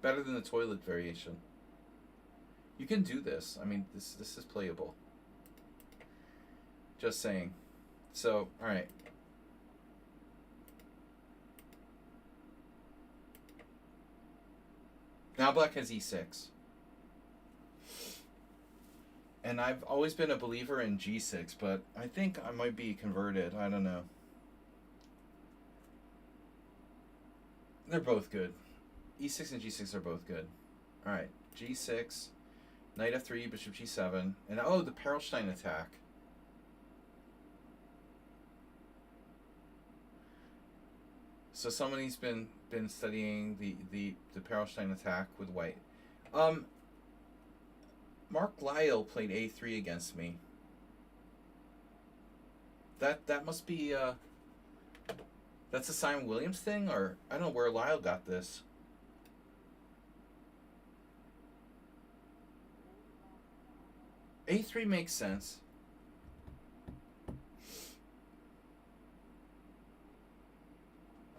Better than the toilet variation. You can do this. I mean, this is playable. Just saying. So, alright. Now black has e6. And I've always been a believer in g6, but I think I might be converted. I don't know. They're both good. e6 and g6 are both good. Alright, g6, knight f3, bishop g7, and oh, the Perlstein attack. So somebody's been studying the Perlstein attack with white. Um, Mark Lyle played a3 against me. That must be that's a Simon Williams thing, or I don't know where Lyle got this. A3 makes sense.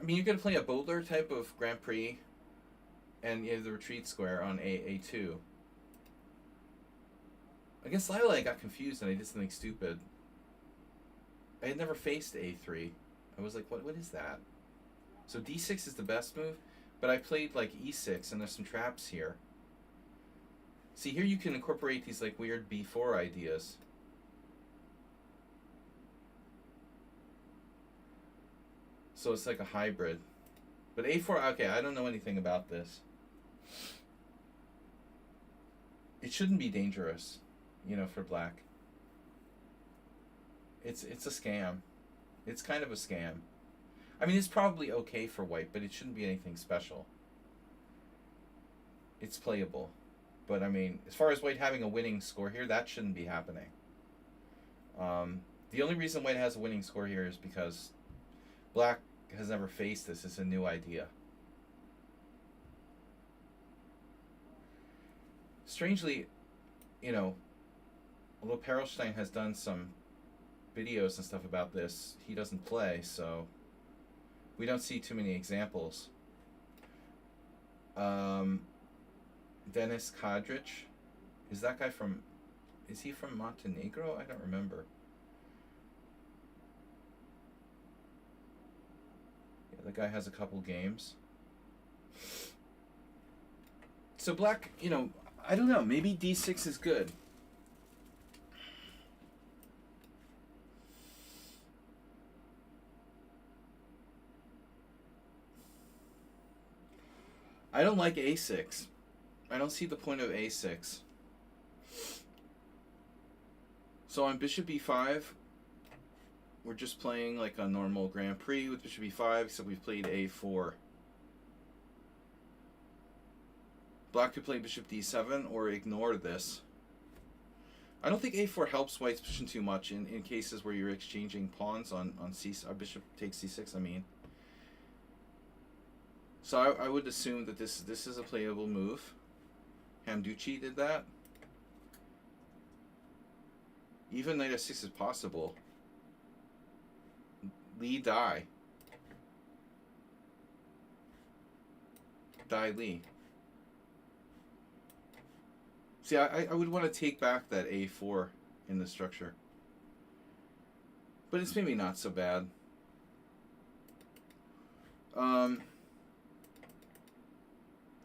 I mean, you could play a Bowler type of Grand Prix, and you have the retreat square on A2. Against Lyle, I got confused and I did something stupid. I had never faced A3. I was like, what is that? So D6 is the best move, but I played like E6 and there's some traps here. See, here you can incorporate these like weird B4 ideas. So it's like a hybrid. But A4, okay, I don't know anything about this. It shouldn't be dangerous, you know, for black. It's a scam. It's kind of a scam. I mean, it's probably okay for white, but it shouldn't be anything special. It's playable. But, I mean, as far as white having a winning score here, that shouldn't be happening. The only reason white has a winning score here is because black has never faced this. It's a new idea. Strangely, you know, although Perlstein has done some videos and stuff about this, he doesn't play, so we don't see too many examples. Denis Kadric, is that guy from, is he from Montenegro? I don't remember. Yeah, the guy has a couple games. So black, you know, I don't know, maybe D6 is good. I don't like A6. I don't see the point of A6. So on Bishop B5, we're just playing like a normal Grand Prix with Bishop B5, except we've played A4. Black could play Bishop D7 or ignore this. I don't think A4 helps white's position too much in cases where you're exchanging pawns on C. Bishop takes C6, I mean. So I would assume that this is a playable move. Hamducci did that. Even knight f6 is possible. Li Dai. Dai Li. See, I would want to take back that A4 in the structure. But it's maybe not so bad.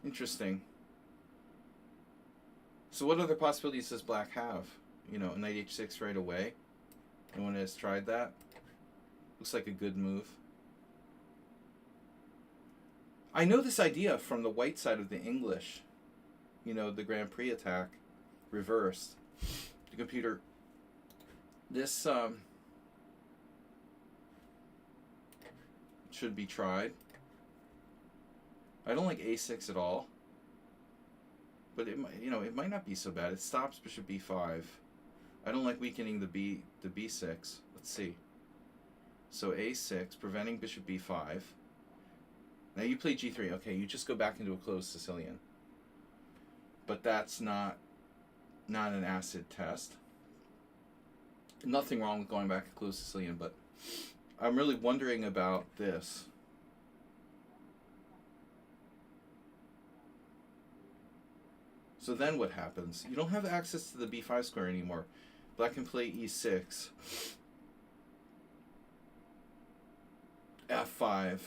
Interesting. So what other possibilities does black have? You know, knight h6 right away. No one has tried that. Looks like a good move. I know this idea from the white side of the English. You know, the Grand Prix attack reversed. The computer. This should be tried. I don't like a6 at all. But it might, you know, it might not be so bad. It stops Bishop b5. I don't like weakening the b6. Let's see. So a6, preventing Bishop b5. Now you play g3. Okay, you just go back into a closed Sicilian. But that's not an acid test. Nothing wrong with going back to closed Sicilian, but I'm really wondering about this. So then what happens? You don't have access to the b5 square anymore. Black can play e6. f5.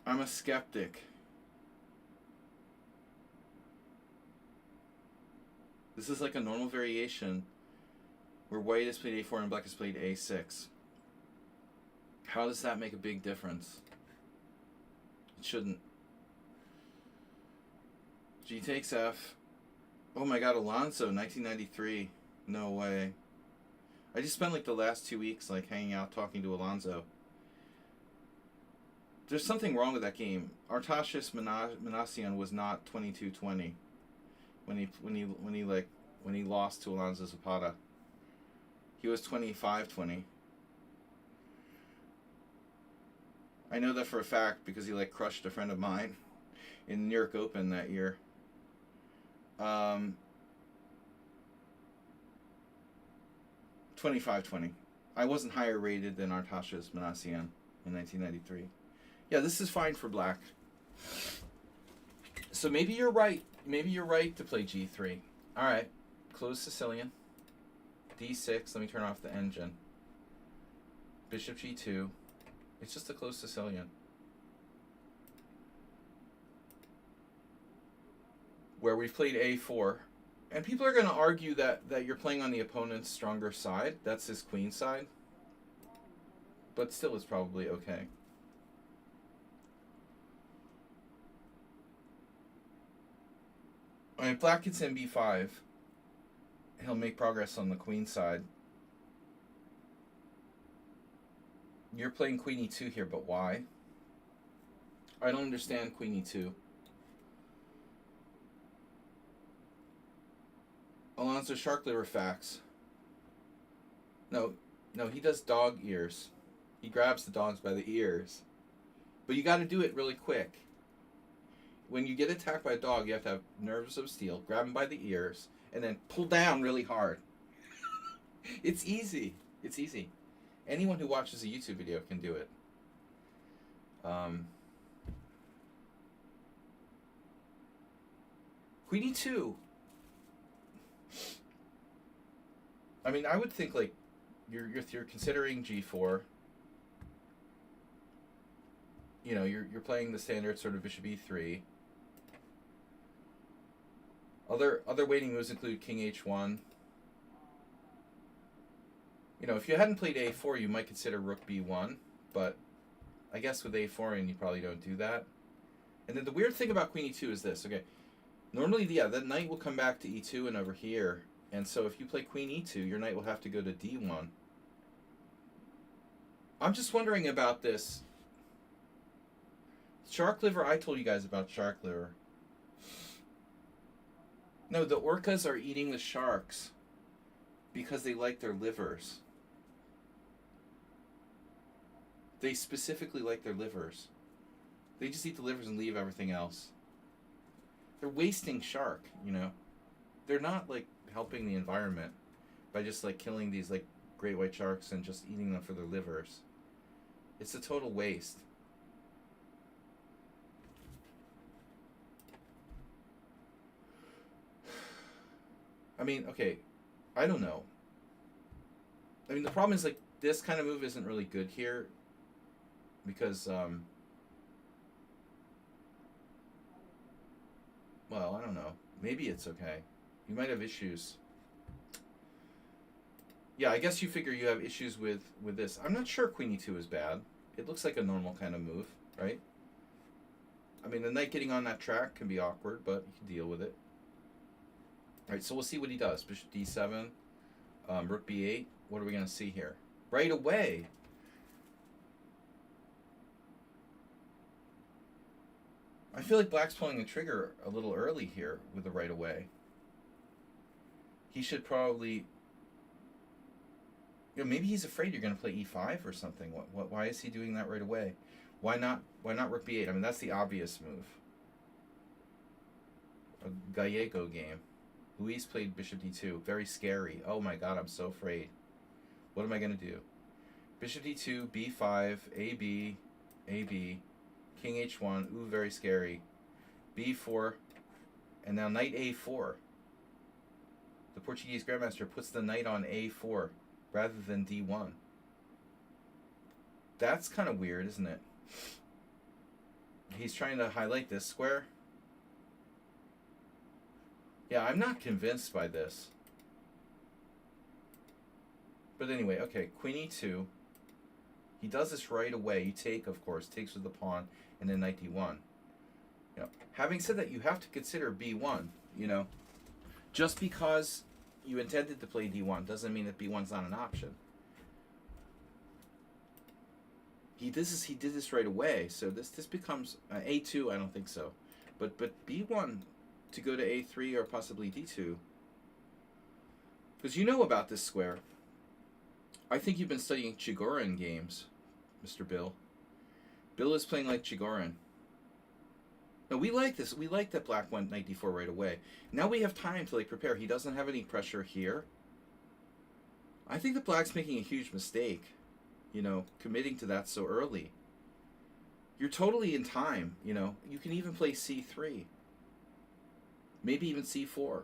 I'm a skeptic. This is like a normal variation where white has played a4 and black has played a6. How does that make a big difference? It shouldn't. G takes f. Oh my god, Alonso, 1993. No way. I just spent like the last 2 weeks like hanging out talking to Alonso. There's something wrong with that game. Artashis Manasian was not 22-20 when he lost to Alonso Zapata. He was 25-20. I know that for a fact because he crushed a friend of mine in the New York Open that year. 25-20. I wasn't higher rated than Artashis Manasian in 1993. Yeah, this is fine for black. So maybe you're right. Maybe you're right to play G3. All right. Close Sicilian. D6. Let me turn off the engine. Bishop G2. It's just a close Sicilian. Where we've played A4. And people are going to argue that you're playing on the opponent's stronger side. That's his queen side. But still, it's probably okay. I mean, if black gets in B5, he'll make progress on the queen side. You're playing queen E2 here, but why? I don't understand queen E2. Alonso Shark Liver facts. No, he does dog ears. He grabs the dogs by the ears. But you got to do it really quick. When you get attacked by a dog, you have to have nerves of steel, grab him by the ears, and then pull down really hard. It's easy. It's easy. Anyone who watches a YouTube video can do it. Queen E2. I mean, I would think you're considering G4. You know, you're playing the standard sort of bishop E3. Other waiting moves include king H1. You know, if you hadn't played A4, you might consider rook B1, but I guess with A4 and you probably don't do that. And then the weird thing about queen E2 is this. Okay, normally, yeah, that knight will come back to E2 and over here. And so if you play queen E2, your knight will have to go to D1. I'm just wondering about this. Shark liver, I told you guys about shark liver. No, the orcas are eating the sharks because they like their livers. They specifically like their livers. They just eat the livers and leave everything else. They're wasting shark, you know. They're not helping the environment by just killing these great white sharks and just eating them for their livers. It's a total waste. I mean, okay, I don't know. I mean, the problem is this kind of move isn't really good here because well, I don't know. Maybe it's okay. You might have issues. Yeah, I guess you figure you have issues with this. I'm not sure queen E2 is bad. It looks like a normal kind of move, right? I mean, the knight getting on that track can be awkward, but you can deal with it. All right, so we'll see what he does. Bishop D7, rook B8. What are we going to see here? Right away. I feel like black's pulling the trigger a little early here with the right away. He should probably... You know, maybe he's afraid you're going to play E5 or something. Why is he doing that right away? Why not rook B8? I mean, that's the obvious move. A Gallego game. Luis played bishop D2. Very scary. Oh my god, I'm so afraid. What am I going to do? Bishop D2, B5, AB, AB, king H1. Ooh, very scary. B4, and now knight A4. The Portuguese Grandmaster puts the knight on A4 rather than D1. That's kind of weird, isn't it? He's trying to highlight this square. Yeah, I'm not convinced by this. But anyway, okay, queen E2. He does this right away. You take, of course, takes with the pawn, and then knight D1. You know, having said that, you have to consider B1, you know. Just because you intended to play D1 doesn't mean that B1's not an option. he did this right away. So this becomes A2. I don't think so, but B1 to go to A3 or possibly D2. Because you know about this square. I think you've been studying Chigorin games, Mr. Bill. Bill is playing like Chigorin. No, we like this. We like that black went knight d4 right away. Now we have time to prepare. He doesn't have any pressure here. I think that black's making a huge mistake, committing to that so early. You're totally in time, You can even play c3. Maybe even c4.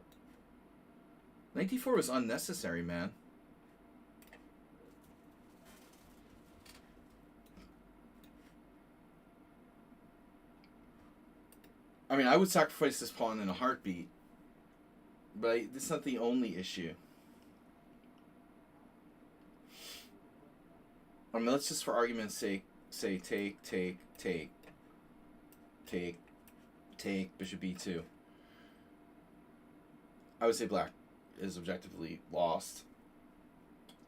Knight d4 was unnecessary, man. I mean, I would sacrifice this pawn in a heartbeat, but it's not the only issue. I mean, let's just, for argument's sake, say take, bishop b2. I would say black is objectively lost.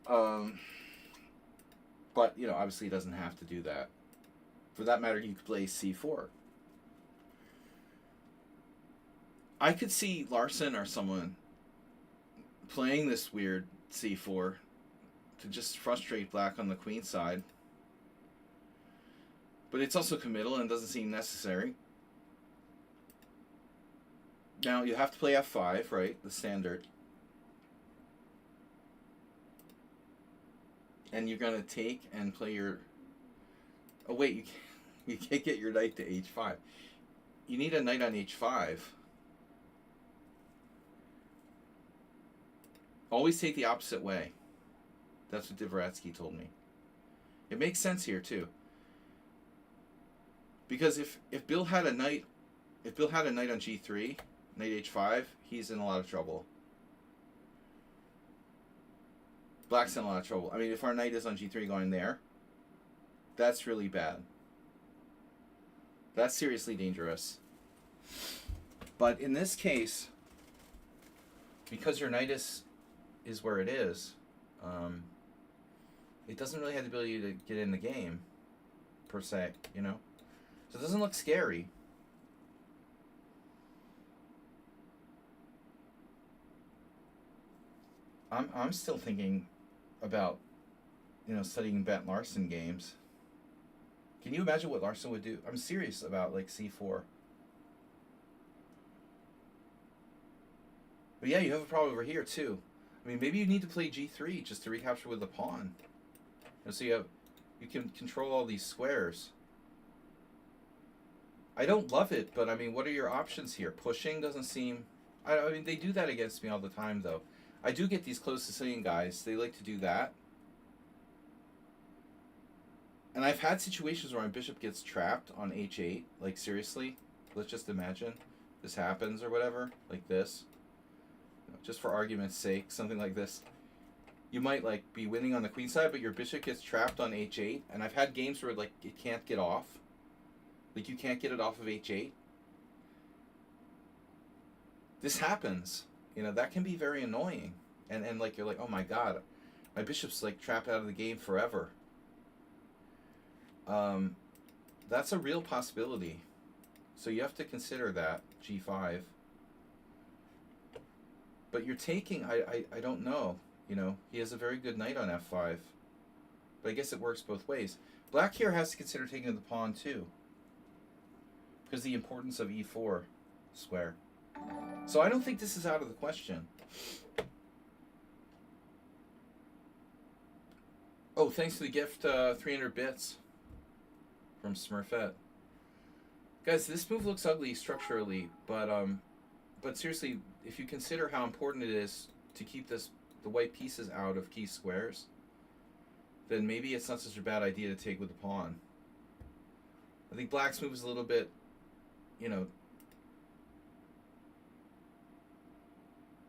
But, obviously he doesn't have to do that. For that matter, you could play c4. I could see Larson or someone playing this weird c4 to just frustrate black on the queen side. But it's also committal and doesn't seem necessary. Now, you have to play f5, right? The standard. And you're going to take and play your... Oh, wait, you can't get your knight to h5. You need a knight on h5. Always take the opposite way. That's what Dvoratsky told me. It makes sense here too. Because if Bill had a knight on g3, knight h5, he's in a lot of trouble. Black's in a lot of trouble. I mean, if our knight is on g3 going there, that's really bad. That's seriously dangerous. But in this case, because your knight is where it is, it doesn't really have the ability to get in the game, per se, So it doesn't look scary. I'm still thinking about, studying Bent Larson games. Can you imagine what Larson would do? I'm serious about, c4. But yeah, you have a problem over here, too. I mean, maybe you need to play g3 just to recapture with the pawn. So you can control all these squares. I don't love it, but I mean, what are your options here? Pushing doesn't seem... I mean, they do that against me all the time, though. I do get these close Sicilian guys. They like to do that. And I've had situations where my bishop gets trapped on h8. Like, seriously. Let's just imagine this happens or whatever. Like this. Just for argument's sake, something like this. You might be winning on the queen side, but your bishop gets trapped on h8. And I've had games where it can't get off. You can't get it off of h8. This happens. That can be very annoying. And you're like, oh my god, my bishop's trapped out of the game forever. That's a real possibility. So you have to consider that, g5. But you're taking, I don't know. He has a very good knight on f5. But I guess it works both ways. Black here has to consider taking the pawn too, because the importance of e4 square. So I don't think this is out of the question. Oh, thanks for the gift, 300 bits from Smurfette. Guys, this move looks ugly structurally, but seriously, if you consider how important it is to keep the white pieces out of key squares, then maybe it's not such a bad idea to take with the pawn. I think black's move is a little bit,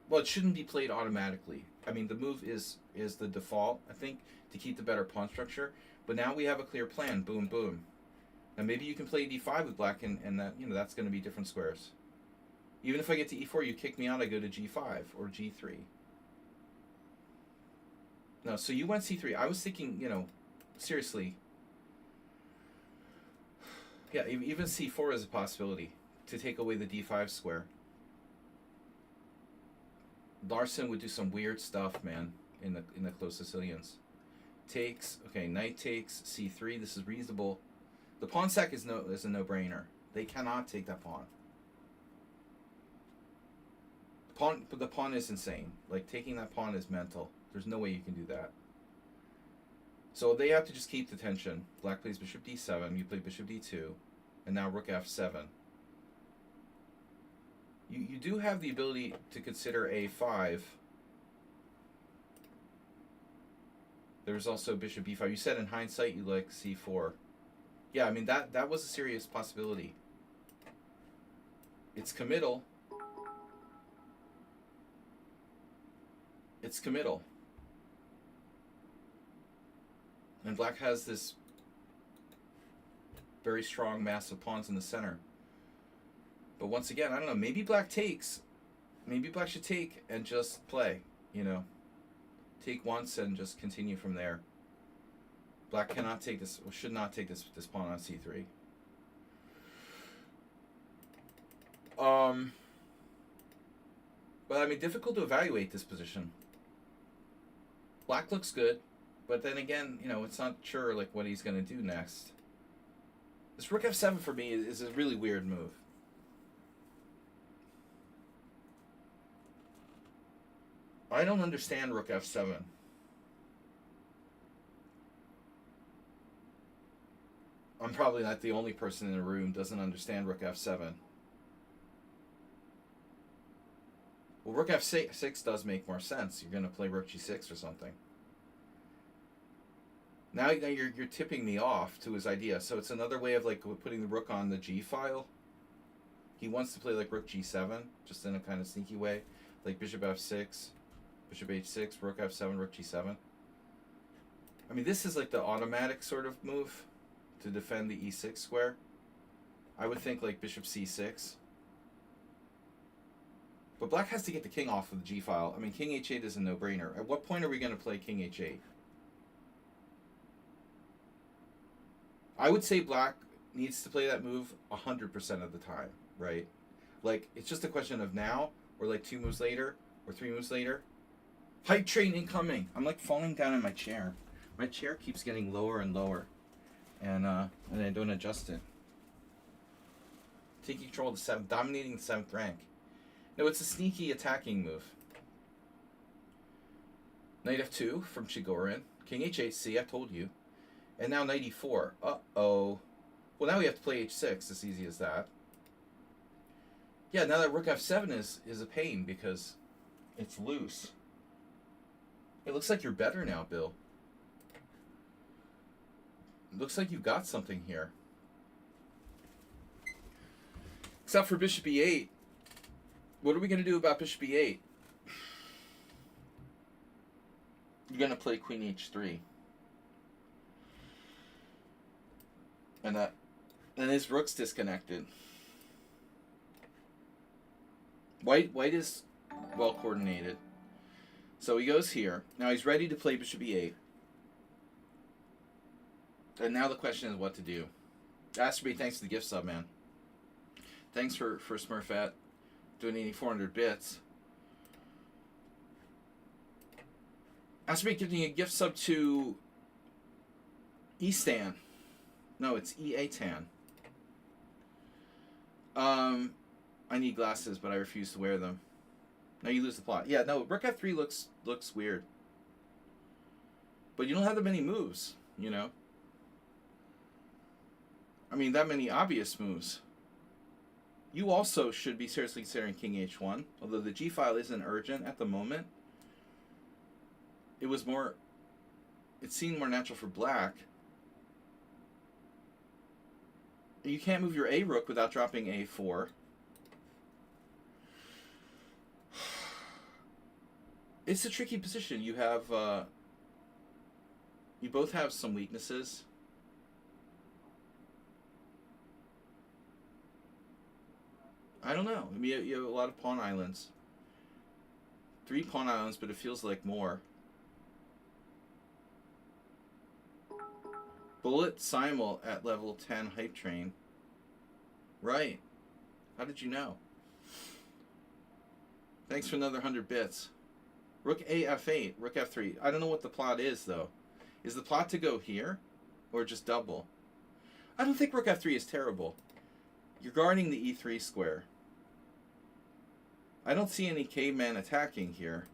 well, it shouldn't be played automatically. I mean, the move is the default, I think, to keep the better pawn structure. But now we have a clear plan. Boom, boom. And maybe you can play d5 with black, and that that's going to be different squares. Even if I get to e4, you kick me out, I go to g5 or g3. No, so you went c3. I was thinking, seriously, Yeah, even c4 is a possibility to take away the d5 square. Larson would do some weird stuff, man, in the close Sicilians. Takes, okay, knight takes c3. This is reasonable. The pawn sack is a no-brainer. They cannot take that pawn. The pawn is insane. Like, taking that pawn is mental. There's no way you can do that. So they have to just keep the tension. Black plays bishop d7. You play bishop d2. And now rook f7. You do have the ability to consider a5. There's also bishop b5. You said in hindsight you like c4. Yeah, I mean, that was a serious possibility. It's committal. It's committal. And black has this very strong mass of pawns in the center. But once again, I don't know, maybe black takes. Maybe black should take and just play, you know. Take once and just continue from there. Black cannot take this, or should not take this pawn on c3. But I mean, difficult to evaluate this position. Black looks good, but then again, you know, it's not sure like what he's going to do next. This rook f7 for me is a really weird move. I don't understand rook f7. I'm probably not the only person in the room doesn't understand rook f7. Well, rook f6 does make more sense. You're going to play rook g6 or something. Now you're tipping me off to his idea. So it's another way of like putting the rook on the g file. He wants to play like rook g7, just in a kind of sneaky way, like bishop f6. Bishop h6, rook f7, rook g7. I mean, this is like the automatic sort of move to defend the e6 square. I would think like bishop c6. But black has to get the king off of the g-file. I mean, king h8 is a no-brainer. At what point are we going to play king h8? I would say black needs to play that move 100% of the time, right? Like, it's just a question of now, or like 2 moves later, or 3 moves later. Hype train incoming. I'm like falling down in my chair. My chair keeps getting lower and lower, and I don't adjust it. Taking control of the 7th, dominating the 7th rank. No, it's a sneaky attacking move. Knight f2 from Chigorin. King h8. See, I told you. And now knight e4. Uh-oh. Well, now we have to play h6. As easy as that. Yeah, now that rook f7 is a pain because it's loose. It looks like you're better now, Bill. It looks like you've got something here. Except for bishop e8. What are we going to do about bishop e8? You're going to play queen h3. And his rook's disconnected. White is well coordinated. So he goes here. Now he's ready to play bishop e8. And now the question is what to do. Asterby, thanks for the gift sub, man. Thanks for Smurfette donating 400 bits. Asterby giving a gift sub to Estan. No, it's Eatan. I need glasses, but I refuse to wear them. Now you lose the plot. Yeah, no, rook f3 looks weird. But you don't have that many moves, you know? I mean, that many obvious moves. You also should be seriously considering king h1, although the g-file isn't urgent at the moment. It seemed more natural for black. You can't move your a rook without dropping a4. It's a tricky position. You have, you both have some weaknesses. I don't know. I mean, you have a lot of pawn islands. 3 pawn islands, but it feels like more. Bullet Simul at level 10 hype train. Right. How did you know? Thanks for another 100 bits. Rook A F8, Rook F3. I don't know what the plot is, though. Is the plot to go here? Or just double? I don't think Rook F3 is terrible. You're guarding the E3 square. I don't see any caveman attacking here.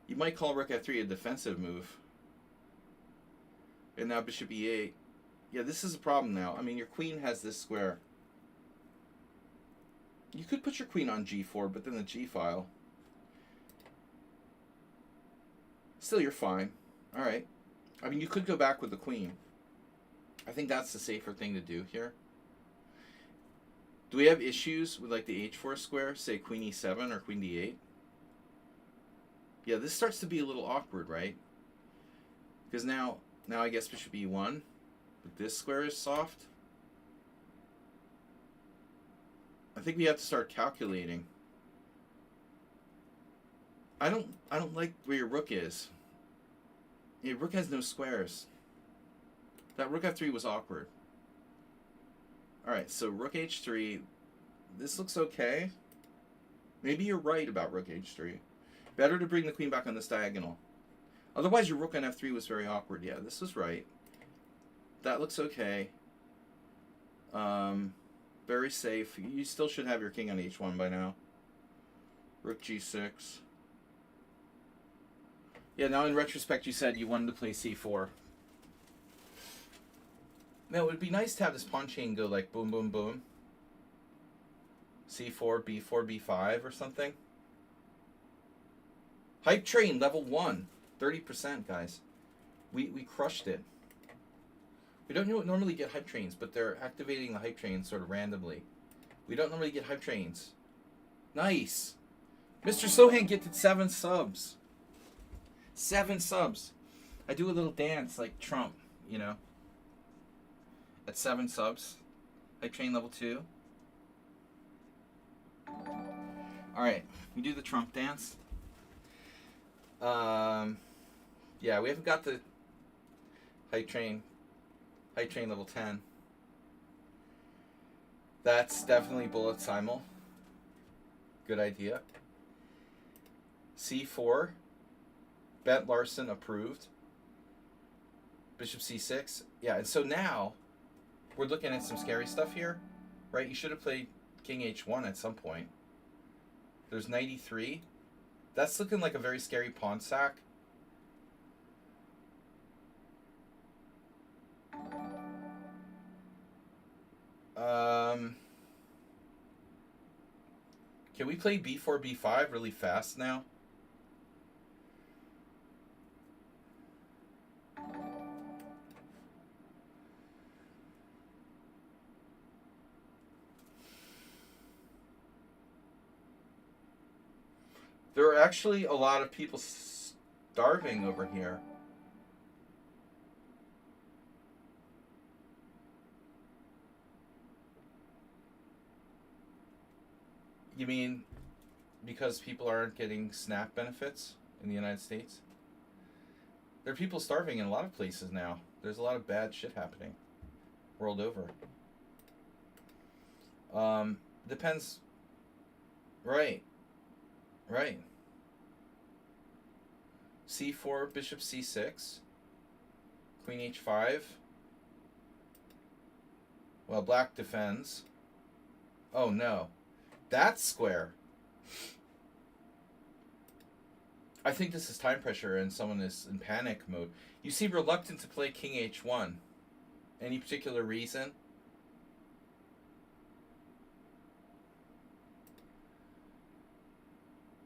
You might call Rook F3 a defensive move. And now Bishop E8. Yeah, this is a problem now. I mean, your queen has this square. You could put your queen on G4, but then the G file. Still, you're fine. Alright. I mean, you could go back with the queen. I think that's the safer thing to do here. Do we have issues with like the H4 square? Say Queen E7 or Queen D8? Yeah, this starts to be a little awkward, right? Because now I guess Bishop E1. But this square is soft. I think we have to start calculating. I don't like where your rook is. Your rook has no squares. That Rook F3 was awkward. Alright, so Rook H3. This looks okay. Maybe you're right about Rook H3. Better to bring the queen back on this diagonal. Otherwise your Rook on F3 was very awkward. Yeah, this was right. That looks okay. Very safe. You still should have your king on H1 by now. Rook G6. Yeah, now in retrospect you said you wanted to play C4. Now, it would be nice to have this pawn chain go like boom, boom, boom. C4, B4, B5 or something. Hype train, level 1. 30%, guys. We crushed it. We don't normally get hype trains, but they're activating the hype train sort of randomly. We don't normally get hype trains. Nice. Mr. Sohan gifted 7 subs. 7 subs. I do a little dance like Trump, you know. At 7 subs. Hype train level 2. Alright, we do the Trump dance. Yeah, we haven't got the hype train level 10. That's definitely bullet simul. Good idea. C4. Bet Larson approved. Bishop C6. Yeah, and so now we're looking at some scary stuff here, right? You should have played King H1 at some point. There's 93. That's looking like a very scary pawn sack. Can we play B4, B5 really fast now? There are actually a lot of people starving over here. You mean because people aren't getting SNAP benefits in the United States? There are people starving in a lot of places now. There's a lot of bad shit happening world over. Depends. Right. Right. C4, Bishop C6. Queen H5. Well, black defends. Oh no. That's square. I think this is time pressure and someone is in panic mode. You seem reluctant to play King H1. Any particular reason?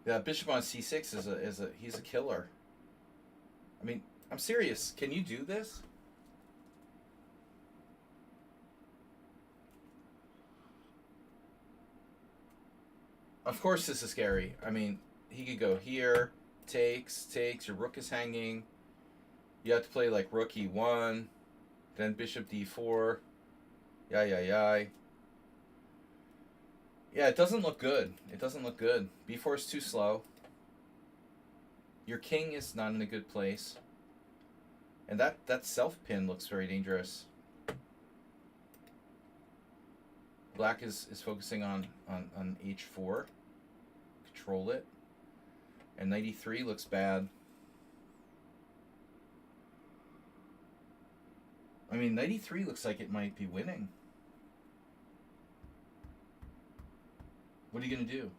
Yeah, Bishop on C6 he's a killer. I mean, I'm serious. Can you do this? Of course this is scary. I mean, he could go here, takes, your rook is hanging. You have to play like rook E1, then bishop D4. Yeah, it doesn't look good. It doesn't look good. B4 is too slow. Your king is not in a good place. And that self pin looks very dangerous. Black is focusing on h4. Control it. And knight e3 looks bad. I mean, knight e3 looks like it might be winning. What are you going to do?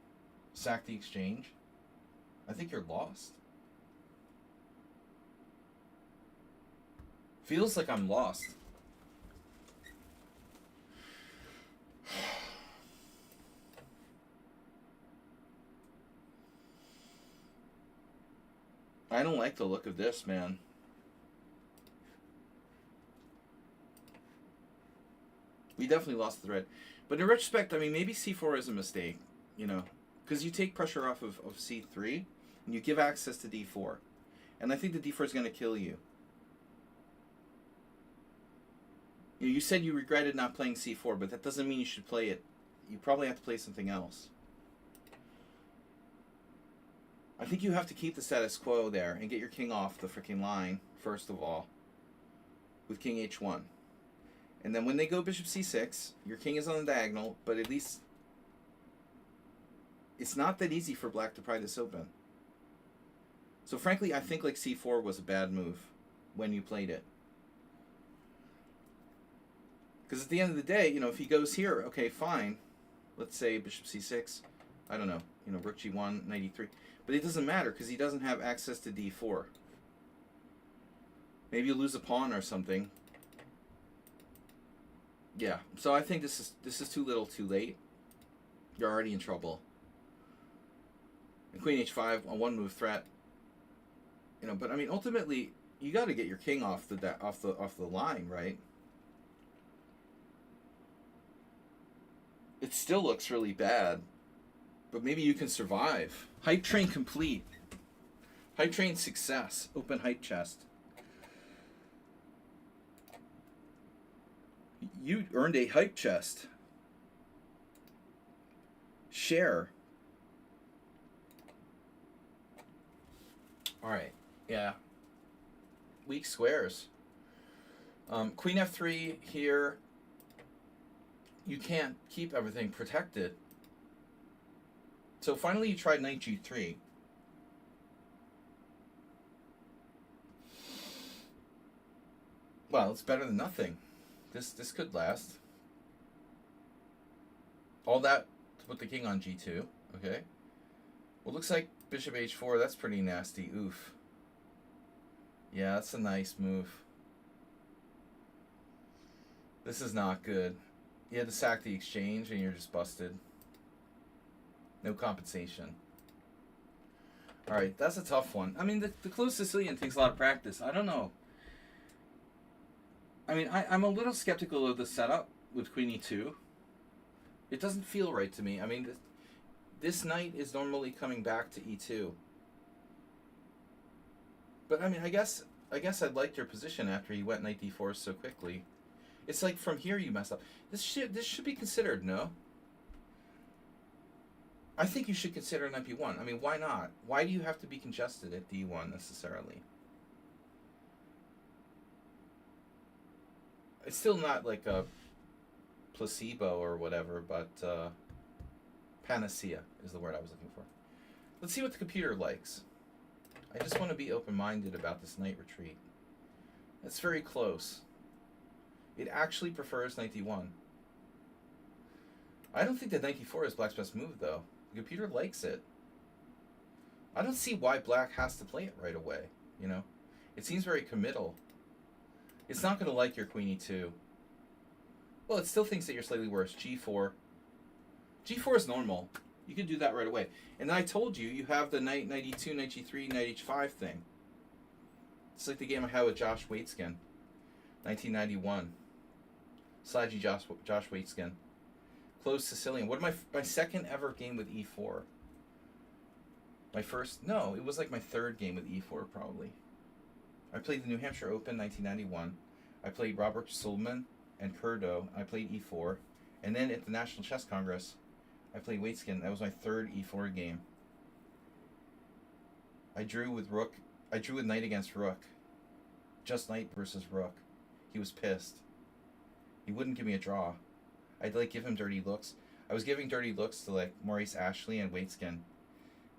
Sack the exchange? I think you're lost. Feels like I'm lost. I don't like the look of this, man. We definitely lost the thread. But in retrospect, I mean, maybe c4 is a mistake, you know, because you take pressure off of c3 and you give access to d4. And I think the d4 is going to kill you. You said you regretted not playing c4, but that doesn't mean you should play it. You probably have to play something else. I think you have to keep the status quo there and get your king off the freaking line, first of all, with king h1. And then when they go bishop c6, your king is on the diagonal, but at least it's not that easy for black to pry this open. So frankly, I think like c4 was a bad move when you played it. Because at the end of the day, you know, if he goes here, okay, fine. Let's say bishop c6. I don't know, you know, rook g1, knight e3. But it doesn't matter because he doesn't have access to d4. Maybe you lose a pawn or something. Yeah, so I think this is too little, too late. You're already in trouble. And queen h5, a one-move threat. You know, but I mean, ultimately, you got to get your king off the line, right? It still looks really bad, but maybe you can survive. Hype train complete. Hype train success. Open hype chest. You earned a hype chest. Share. All right. Yeah. Weak squares. Queen f3 here. You can't keep everything protected. So finally you tried knight g3. Well, it's better than nothing. This could last. All that to put the king on g2. Okay. Well, looks like bishop h4. That's pretty nasty. Oof. Yeah, that's a nice move. This is not good. You had to sack the exchange and you're just busted. No compensation. Alright, that's a tough one. I mean, the closed Sicilian takes a lot of practice. I don't know. I mean, I'm a little skeptical of the setup with queen e2. It doesn't feel right to me. I mean, this knight is normally coming back to e2. But I mean, I guess I'd liked your position after you went knight d4 so quickly. It's like from here you messed up. This should be considered, no? I think you should consider knight b1. I mean, why not? Why do you have to be congested at d1 necessarily? It's still not like a placebo or whatever, but panacea is the word I was looking for. Let's see what the computer likes. I just want to be open-minded about this knight retreat. It's very close. It actually prefers knight d1. I don't think that knight d4 is black's best move, though. The computer likes it. I don't see why black has to play it right away, you know? It seems very committal. It's not going to like your queen e2. Well, it still thinks that you're slightly worse. g4. g4 is normal. You can do that right away. And then I told you, you have the knight e2, knight g3, knight h5 thing. It's like the game I had with Josh Waitskin. 1991. Slagy Josh Waitskin. Closed Sicilian. What my second ever game with e4? My first? No, it was like my third game with e4 probably. I played the New Hampshire Open 1991. I played Robert Sulman and Curdo. I played e4. And then at the National Chess Congress, I played Waitskin. That was my third e4 game. I drew with rook. I drew with knight against rook. Just knight versus rook. He was pissed. He wouldn't give me a draw. I'd like give him dirty looks. I was giving dirty looks to like Maurice Ashley and Waitskin,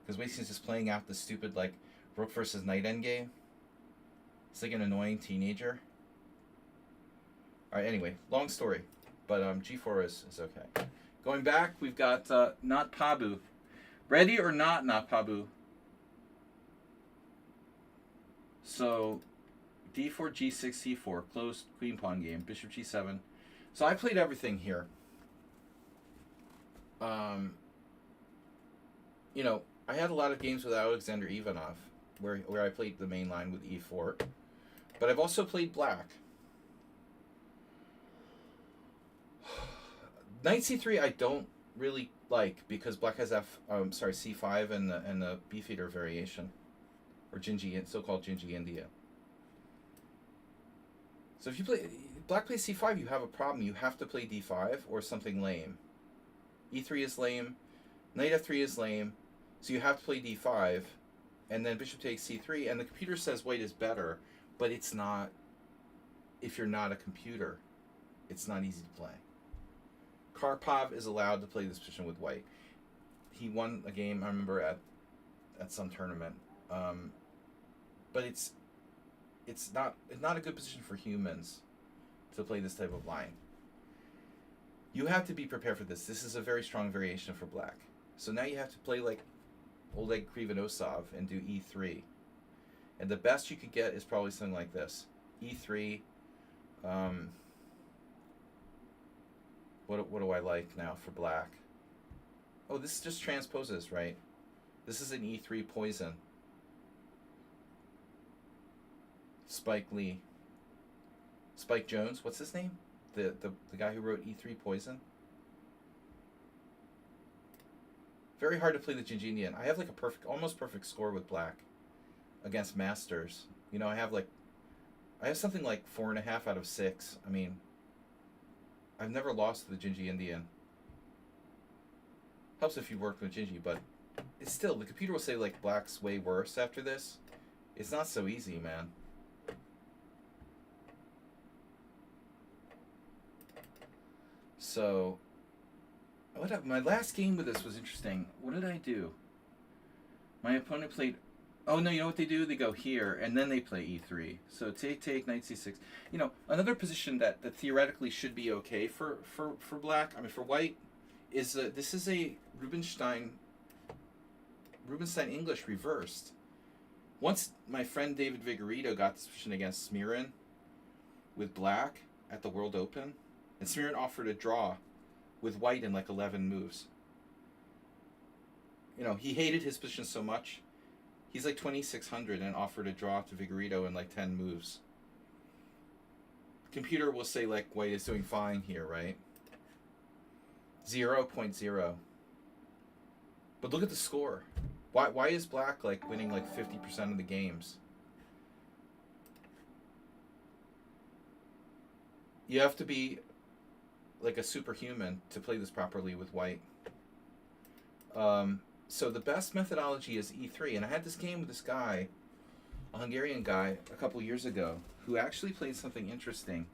because Waitskin's just playing out the stupid like rook versus knight endgame. It's like an annoying teenager. All right. Anyway, long story, but g4 is okay. Going back, we've got not Pabu. Ready or not Pabu. So d4, g6, c4, closed queen pawn game, bishop g7. So I played everything here. You know, I had a lot of games with Alexander Ivanov where I played the main line with e4. But I've also played black. Knight c3 I don't really like because black has c5 and the beefeater variation, or Jinji, so-called Jinji India. So if you play black plays c5, you have a problem. You have to play d5 or something lame. e3 is lame, knight f3 is lame, so you have to play d5, and then bishop takes c3, and the computer says white is better, but it's not. If you're not a computer, it's not easy to play. Karpov is allowed to play this position with white. He won a game, I remember, at some tournament. But it's not a good position for humans to play this type of line. You have to be prepared for this. This is a very strong variation for black. So now you have to play like Oleg Krivonosov and do e3. And the best you could get is probably something like this. e3. What do I like now for black? Oh, this just transposes, right? This is an e3 poison. Spike Lee. Spike Jones, what's his name? The guy who wrote E3 Poison. Very hard to play the Jinjinian. I have like a almost perfect score with black against masters. You know, I have something like 4.5 out of 6. I mean, I've never lost to the Jinji Indian. Helps if you work with Jinji, but it's still, the computer will say like black's way worse after this. It's not so easy, man. So, my last game with this was interesting. What did I do? My opponent played... Oh, no, you know what they do? They go here, and then they play e3. So take, knight c6. You know, another position that theoretically should be okay for black, I mean for white, is this is a Rubinstein English reversed. Once my friend David Vigorito got this position against Smirin with black at the World Open, and Smirin offered a draw with white in like 11 moves. You know, he hated his position so much. He's like 2,600 and offered a draw to Vigorito in like 10 moves. Computer will say like white is doing fine here, right? 0.0. But look at the score. Why is black like winning like 50% of the games? You have to be like a superhuman to play this properly with white. So the best methodology is e3. And I had this game with this guy, a Hungarian guy, a couple years ago, who actually played something interesting.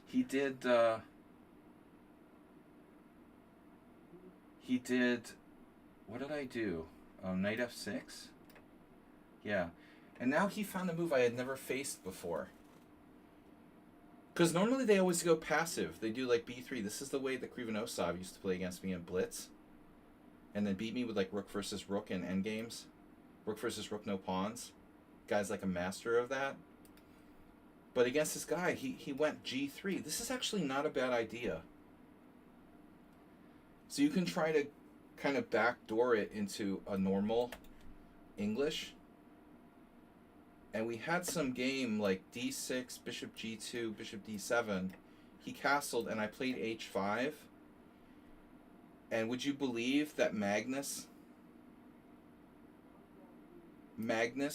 He did, what did I do? Knight f6? Yeah. And now he found a move I had never faced before. Because normally they always go passive. They do like b3. This is the way that Krivonosov used to play against me in Blitz. And then beat me with like rook versus rook in endgames. Rook versus rook, no pawns. Guy's like a master of that. But against this guy, he went g3. This is actually not a bad idea. So you can try to kind of backdoor it into a normal English. And we had some game like d6, bishop g2, bishop d7. He castled and I played h5. And would you believe that Magnus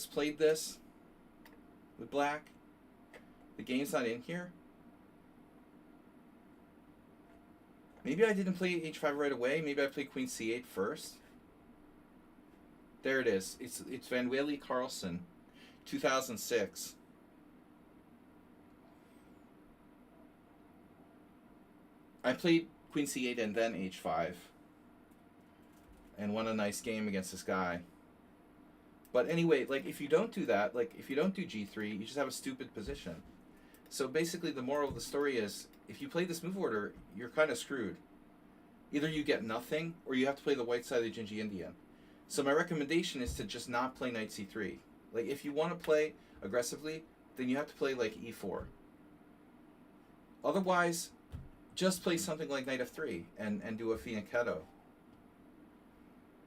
played this with black? The game's not in here. Maybe I didn't play h5 right away. Maybe I played queen c8 first. There it is. It's Van Wely Carlson, 2006. I played queen c8 and then h5, and won a nice game against this guy. But anyway, like if you don't do that, like if you don't do g3, you just have a stupid position. So basically the moral of the story is, if you play this move order, you're kind of screwed. Either you get nothing, or you have to play the white side of the Gingy Indian. So my recommendation is to just not play knight c3. Like if you want to play aggressively, then you have to play like e4. Otherwise, just play something like knight f3 and do a fianchetto.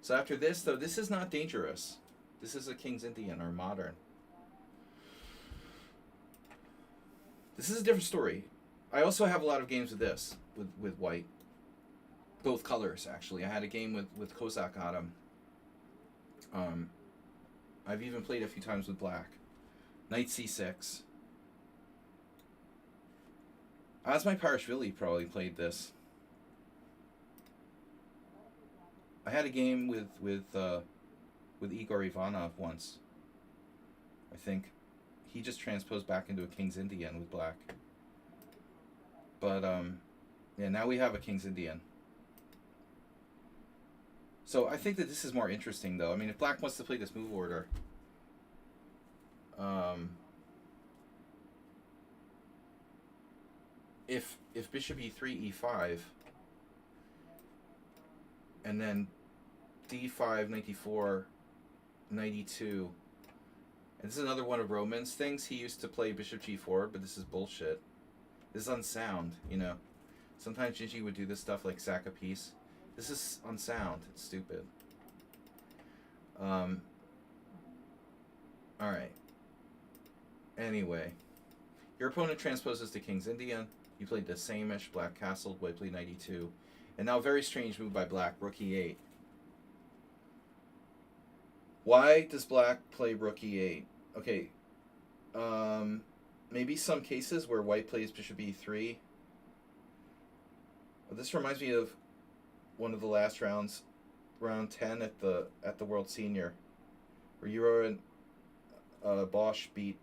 So after this, though, this is not dangerous. This is a King's Indian or modern. This is a different story. I also have a lot of games with this, with white. Both colors, actually. I had a game with Kozak Adam. I've even played a few times with black. Knight c6. Asmai Parashvili probably played this. I had a game with Igor Ivanov once. I think he just transposed back into a King's Indian with black. But yeah, now we have a King's Indian. So I think that this is more interesting, though. I mean, if black wants to play this move order, if bishop e3, e5, and then d5, knight d4, knight e2, and this is another one of Roman's things. He used to play bishop g4, but this is bullshit. This is unsound, you know. Sometimes Gingy would do this stuff like sack a piece. This is unsound. It's stupid. Alright. Anyway. Your opponent transposes to King's Indian. You played the same-ish. Black castled. White played knight e2. And now a very strange move by black. Rook e8. Why does black play rook e8? Okay. Maybe some cases where white plays bishop e3. This reminds me of one of the last rounds, round 10 at the World Senior, where Euro and Bosch beat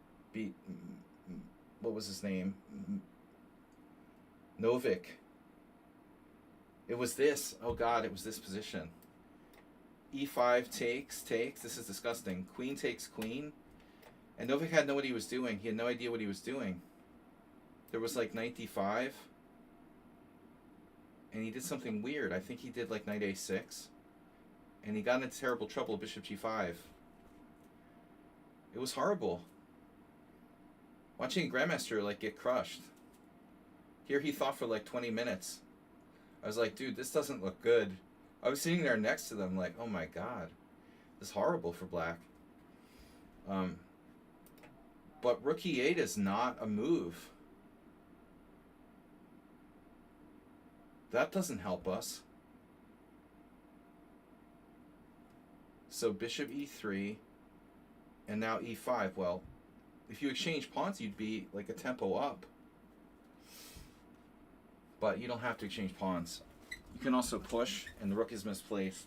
what was his name? Novik. It was this. Oh God, it was this position. E5 takes. This is disgusting. Queen takes queen. And Novik had no idea what he was doing. He had no idea what he was doing. There was like knight d5. And he did something weird. I think he did like knight a6. And he got into terrible trouble, bishop g5. It was horrible. Watching Grandmaster like get crushed. Here he thought for like 20 minutes. I was like, dude, this doesn't look good. I was sitting there next to them like, oh my God. This is horrible for black. But rook e8 is not a move. That doesn't help us. So bishop e3 and now e5. Well, if you exchange pawns, you'd be like a tempo up. But you don't have to exchange pawns. You can also push, and the rook is misplaced.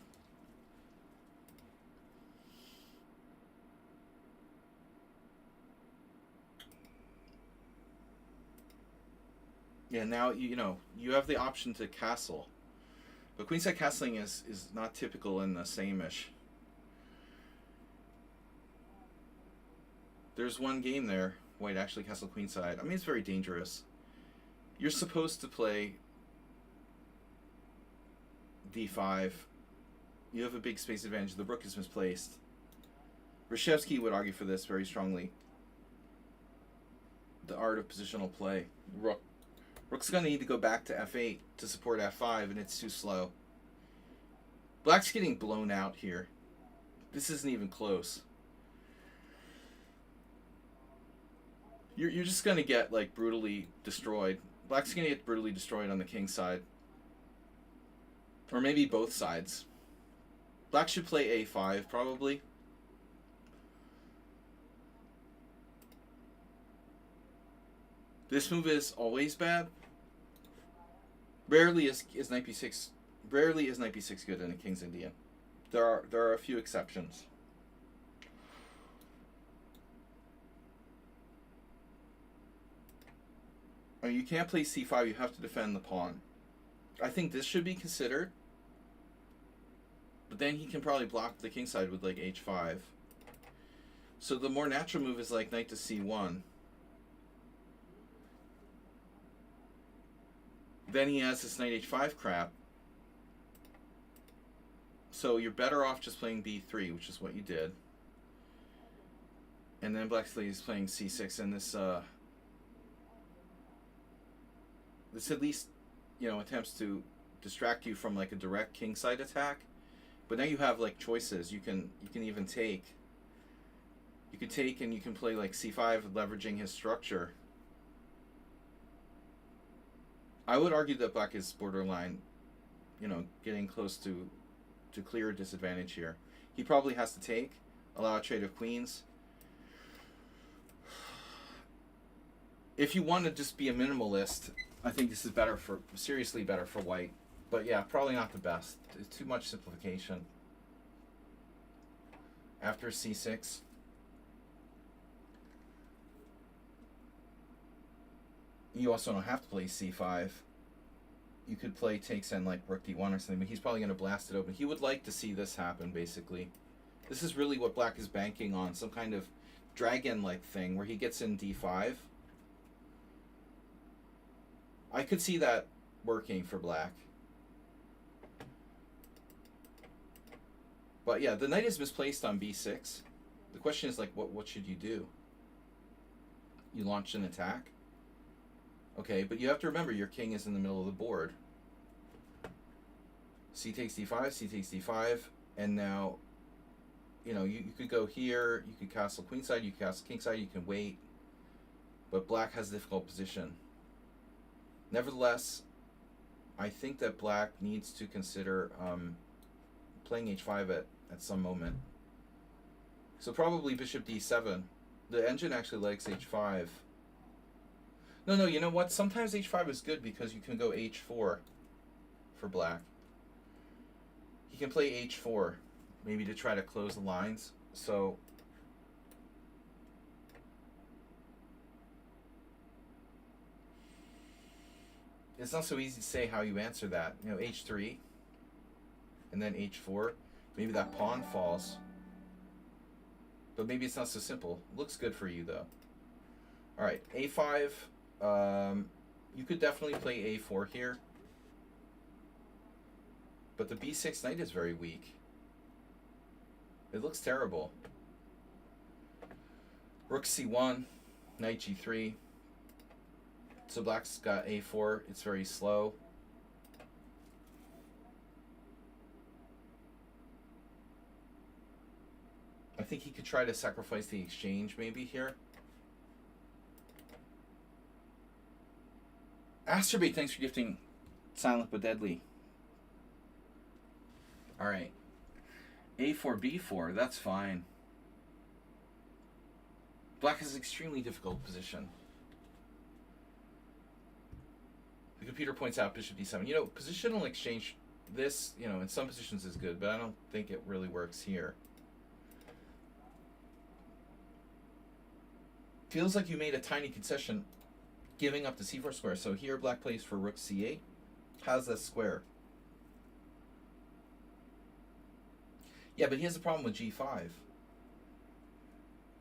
Yeah, now you know you have the option to castle, but queenside castling is not typical in the same-ish. There's one game there, white actually castled queenside. I mean, it's very dangerous. You're supposed to play d5. You have a big space advantage. The rook is misplaced. Reshevsky would argue for this very strongly. The art of positional play. Rook's going to need to go back to f8 to support f5, and it's too slow. Black's getting blown out here. This isn't even close. You're just going to get like brutally destroyed. Black's going to get brutally destroyed on the king side. Or maybe both sides. Black should play a5 probably. This move is always bad. Rarely is knight b6. Rarely is knight b6 good in a King's Indian. There are a few exceptions. I mean, you can't play c5. You have to defend the pawn. I think this should be considered. But then he can probably block the kingside with like h5. So the more natural move is like knight to c1. Then he has this knight h5 crap. So you're better off just playing b3, which is what you did. And then black is playing c6, and this at least, attempts to distract you from like a direct kingside attack. But now you have like choices. You can even take. You can take and you can play like c5, leveraging his structure. I would argue that black is borderline, getting close to clear disadvantage here. He probably has to take, allow a trade of queens. If you want to just be a minimalist, I think this is seriously better for white. But yeah, probably not the best. It's too much simplification. After c6. You also don't have to play c5. You could play takes and like rook d1 or something, but he's probably going to blast it open. He would like to see this happen, basically. This is really what black is banking on, some kind of dragon-like thing where he gets in d5. I could see that working for black. But yeah, the knight is misplaced on b6. The question is like, what should you do? You launch an attack? Okay, but you have to remember your king is in the middle of the board. C takes d5, c takes d5, and now, you could go here, you could castle queenside, you could castle kingside, you can wait, but black has a difficult position. Nevertheless, I think that black needs to consider playing h5 at some moment. So probably bishop d7. The engine actually likes h5. No, you know what? Sometimes h5 is good because you can go h4 for black. He can play h4, maybe to try to close the lines. So it's not so easy to say how you answer that. H3 and then h4. Maybe that pawn falls. But maybe it's not so simple. Looks good for you though. All right, a5. You could definitely play a4 here. But the b6 knight is very weak. It looks terrible. Rook c1, knight g3. So black's got a4. It's very slow. I think he could try to sacrifice the exchange maybe here. Asterbate, thanks for gifting Silent but Deadly. Alright. A4, B4, that's fine. Black has an extremely difficult position. The computer points out bishop d7. Positional exchange, this, in some positions is good, but I don't think it really works here. Feels like you made a tiny concession giving up the c4 square. So here black plays for rook c8. How's that square? Yeah, but he has a problem with g5.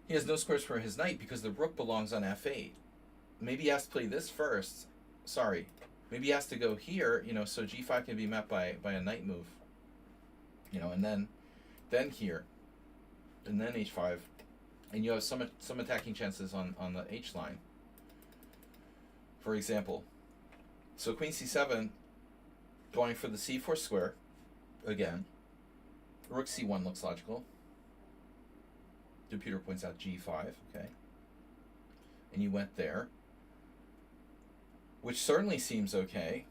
He has no squares for his knight because the rook belongs on f8. Maybe he has to play this first. Sorry. Maybe he has to go here, so g5 can be met by a knight move. And then here. And then h5. And you have some attacking chances on the h line. For example. So queen c7, going for the c4 square again. Rook c1 looks logical. The computer points out g5, okay. And you went there, which certainly seems okay.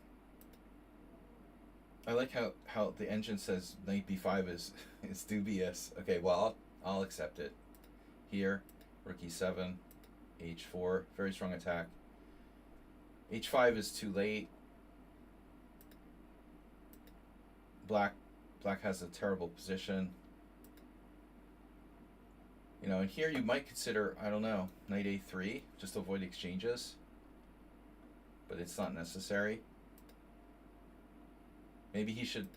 I like how the engine says knight b5 is dubious. Okay, well, I'll accept it. Here, rook e7, h4, very strong attack. h5 is too late. Black has a terrible position. And here you might consider, I don't know, knight a3, just to avoid exchanges. But it's not necessary. Maybe he should.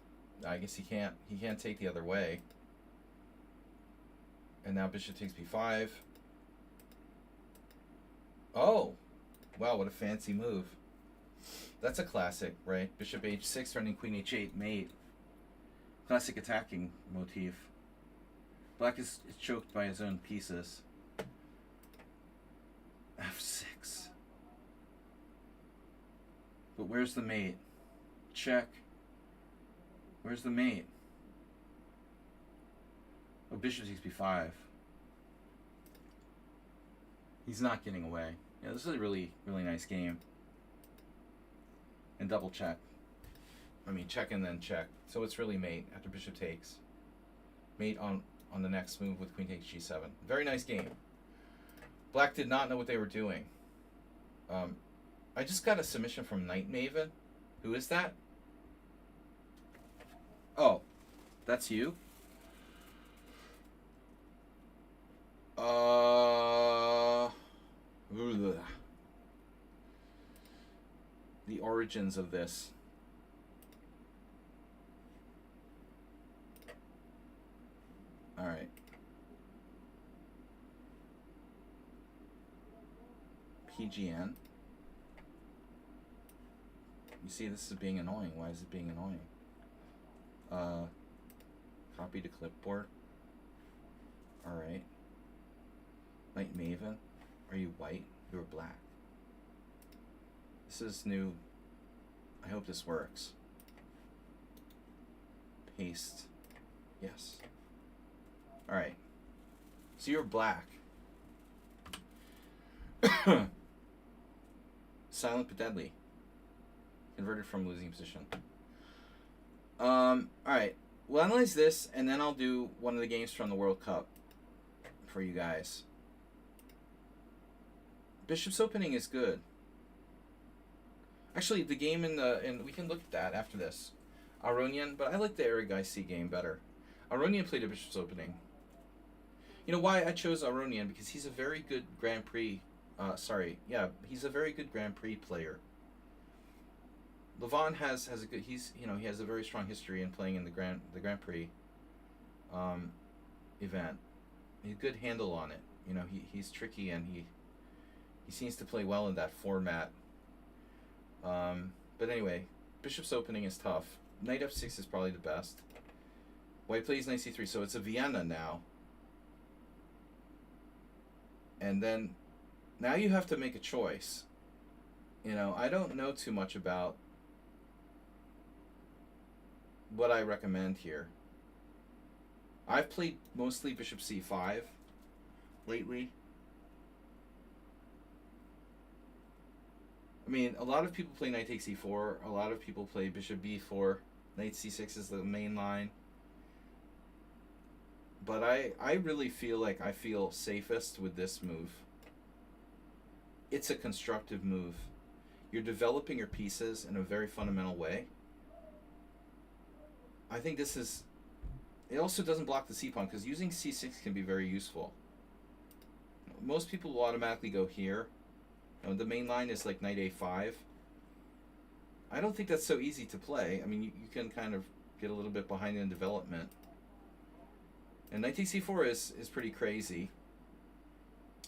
I guess he can't. He can't take the other way. And now bishop takes b5. Oh, wow! What a fancy move. That's a classic, right? Bishop h6, threatening queen h8, mate. Classic attacking motif. Black is choked by his own pieces. f6. But where's the mate? Check. Where's the mate? Oh, bishop takes b5. He's not getting away. Yeah, this is a really, really nice game. And double check. I mean, check and then check. So it's really mate after bishop takes. Mate on the next move with queen takes g7. Very nice game. Black did not know what they were doing. I just got a submission from Knight Maven. Who is that? Oh, that's you? The origins of this. All right. PGN. You see, this is being annoying. Why is it being annoying? Copy to clipboard. All right. Knight Maven. Are you white? You're black. This is new. I hope this works. Paste. Yes. All right. So you're black. Silent but deadly. Converted from losing position. Alright. We'll analyze this, and then I'll do one of the games from the World Cup for you guys. Bishop's opening is good. Actually, the game in we can look at that after this. Aronian, but I like the Aragaisi game better. Aronian played a Bishop's opening. You know why I chose Aronian? Because he's a very good Grand Prix. He's a very good Grand Prix player. Levon has a good. He has a very strong history in playing in the Grand Prix event. He's a good handle on it. You know, he's tricky, and he seems to play well in that format. But anyway, Bishop's opening is tough. Knight f6 is probably the best. White plays knight c3, so it's a Vienna now. And then now you have to make a choice. You know, I don't know too much about what I recommend here. I've played mostly bishop c5 lately. I mean, a lot of people play knight takes e4. A lot of people play bishop b4. Knight c6 is the main line. But I really feel like I feel safest with this move. It's a constructive move. You're developing your pieces in a very fundamental way. I think this is... It also doesn't block the c-pawn, because using c6 can be very useful. Most people will automatically go here. The main line is like knight a5. I don't think that's so easy to play. I mean, you can kind of get a little bit behind in development. And knight takes c4 is pretty crazy.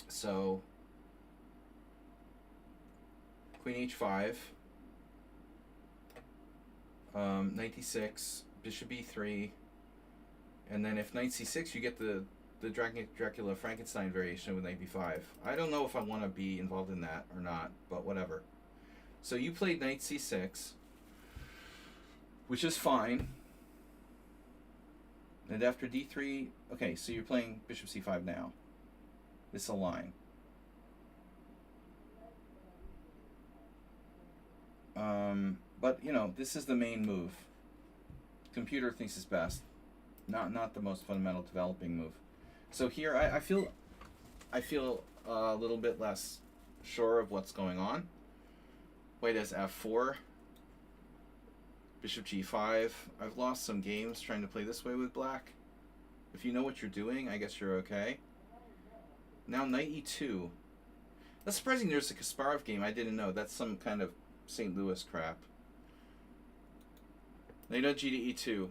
So, queen h5, knight d6, bishop e3, and then if knight c6, you get the Dracula Frankenstein variation with knight b5. I don't know if I want to be involved in that or not, but whatever. So you played knight c6, which is fine. And after d3, okay, so you're playing bishop c5 now. This is a line. But you know, this is the main move. Computer thinks it's best, not the most fundamental developing move. So here, I feel a little bit less sure of what's going on. White has f4, bishop g5. I've lost some games trying to play this way with black. If you know what you're doing, I guess you're okay. Now knight e2. That's surprising. There's a Kasparov game I didn't know. That's some kind of St. Louis crap. Knight on G to E2.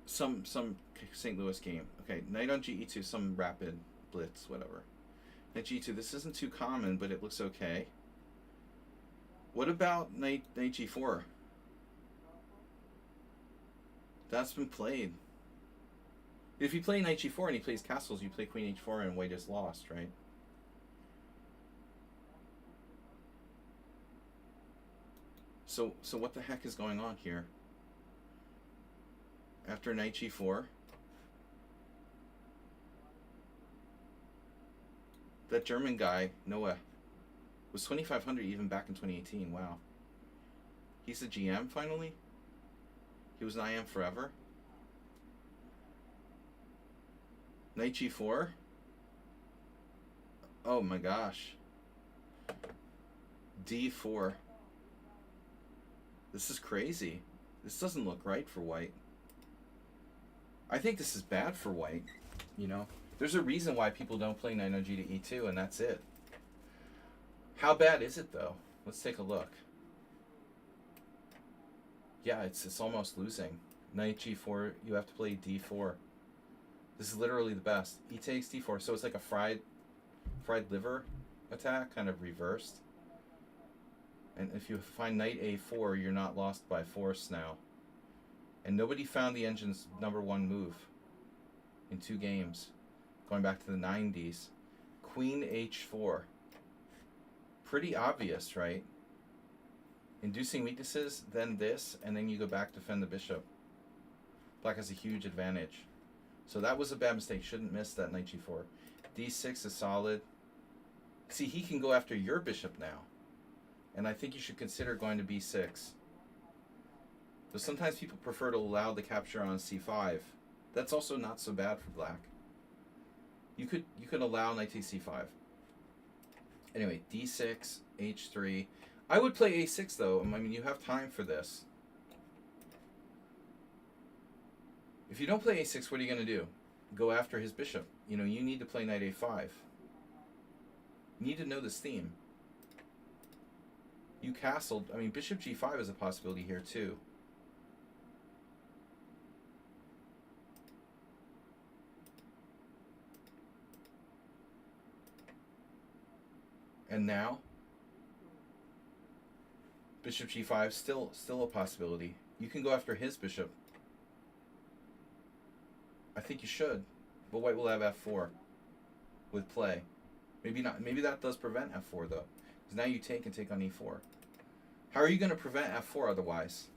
Some St. Louis game. Okay, Knight on G2, some rapid blitz, whatever. Knight G2. This isn't too common, but it looks okay. What about Knight G4? That's been played. If you play Knight G4 and he plays castles, you play Queen H4 and white is lost, right? So what the heck is going on here? After Knight G4, that German guy, Noah, was 2,500 even back in 2018. Wow. He's a GM finally? He was an IM forever? Knight G4? Oh my gosh. D4. This is crazy. This doesn't look right for white. I think this is bad for white, you know. There's a reason why people don't play Knight on G to E2, and that's it. How bad is it, though? Let's take a look. Yeah, it's almost losing. Knight G4, you have to play D4. This is literally the best. E takes D4, so it's like a fried liver attack, kind of reversed. And if you find Knight A4, you're not lost by force now. And nobody found the engine's #1 move in 2 games, going back to the 90s. Queen H4. Pretty obvious, right? Inducing weaknesses, then this, and then you go back to defend the bishop. Black has a huge advantage. So that was a bad mistake. Shouldn't miss that Knight G4. D6 is solid. See, he can go after your bishop now. And I think you should consider going to B6. But sometimes people prefer to allow the capture on C5. That's also not so bad for black. You could allow Knight takes C5. Anyway, D6, H3. I would play A6 though. I mean, you have time for this. If you don't play A6, what are you going to do? Go after his bishop. You know, you need to play Knight A5. You need to know this theme. You castled. I mean, Bishop G5 is a possibility here too. And now, Bishop G5 still a possibility. You can go after his bishop. I think you should, but white will have F4 with play. Maybe not. Maybe that does prevent F4 though, because now you take and take on E4. How are you going to prevent F4 otherwise?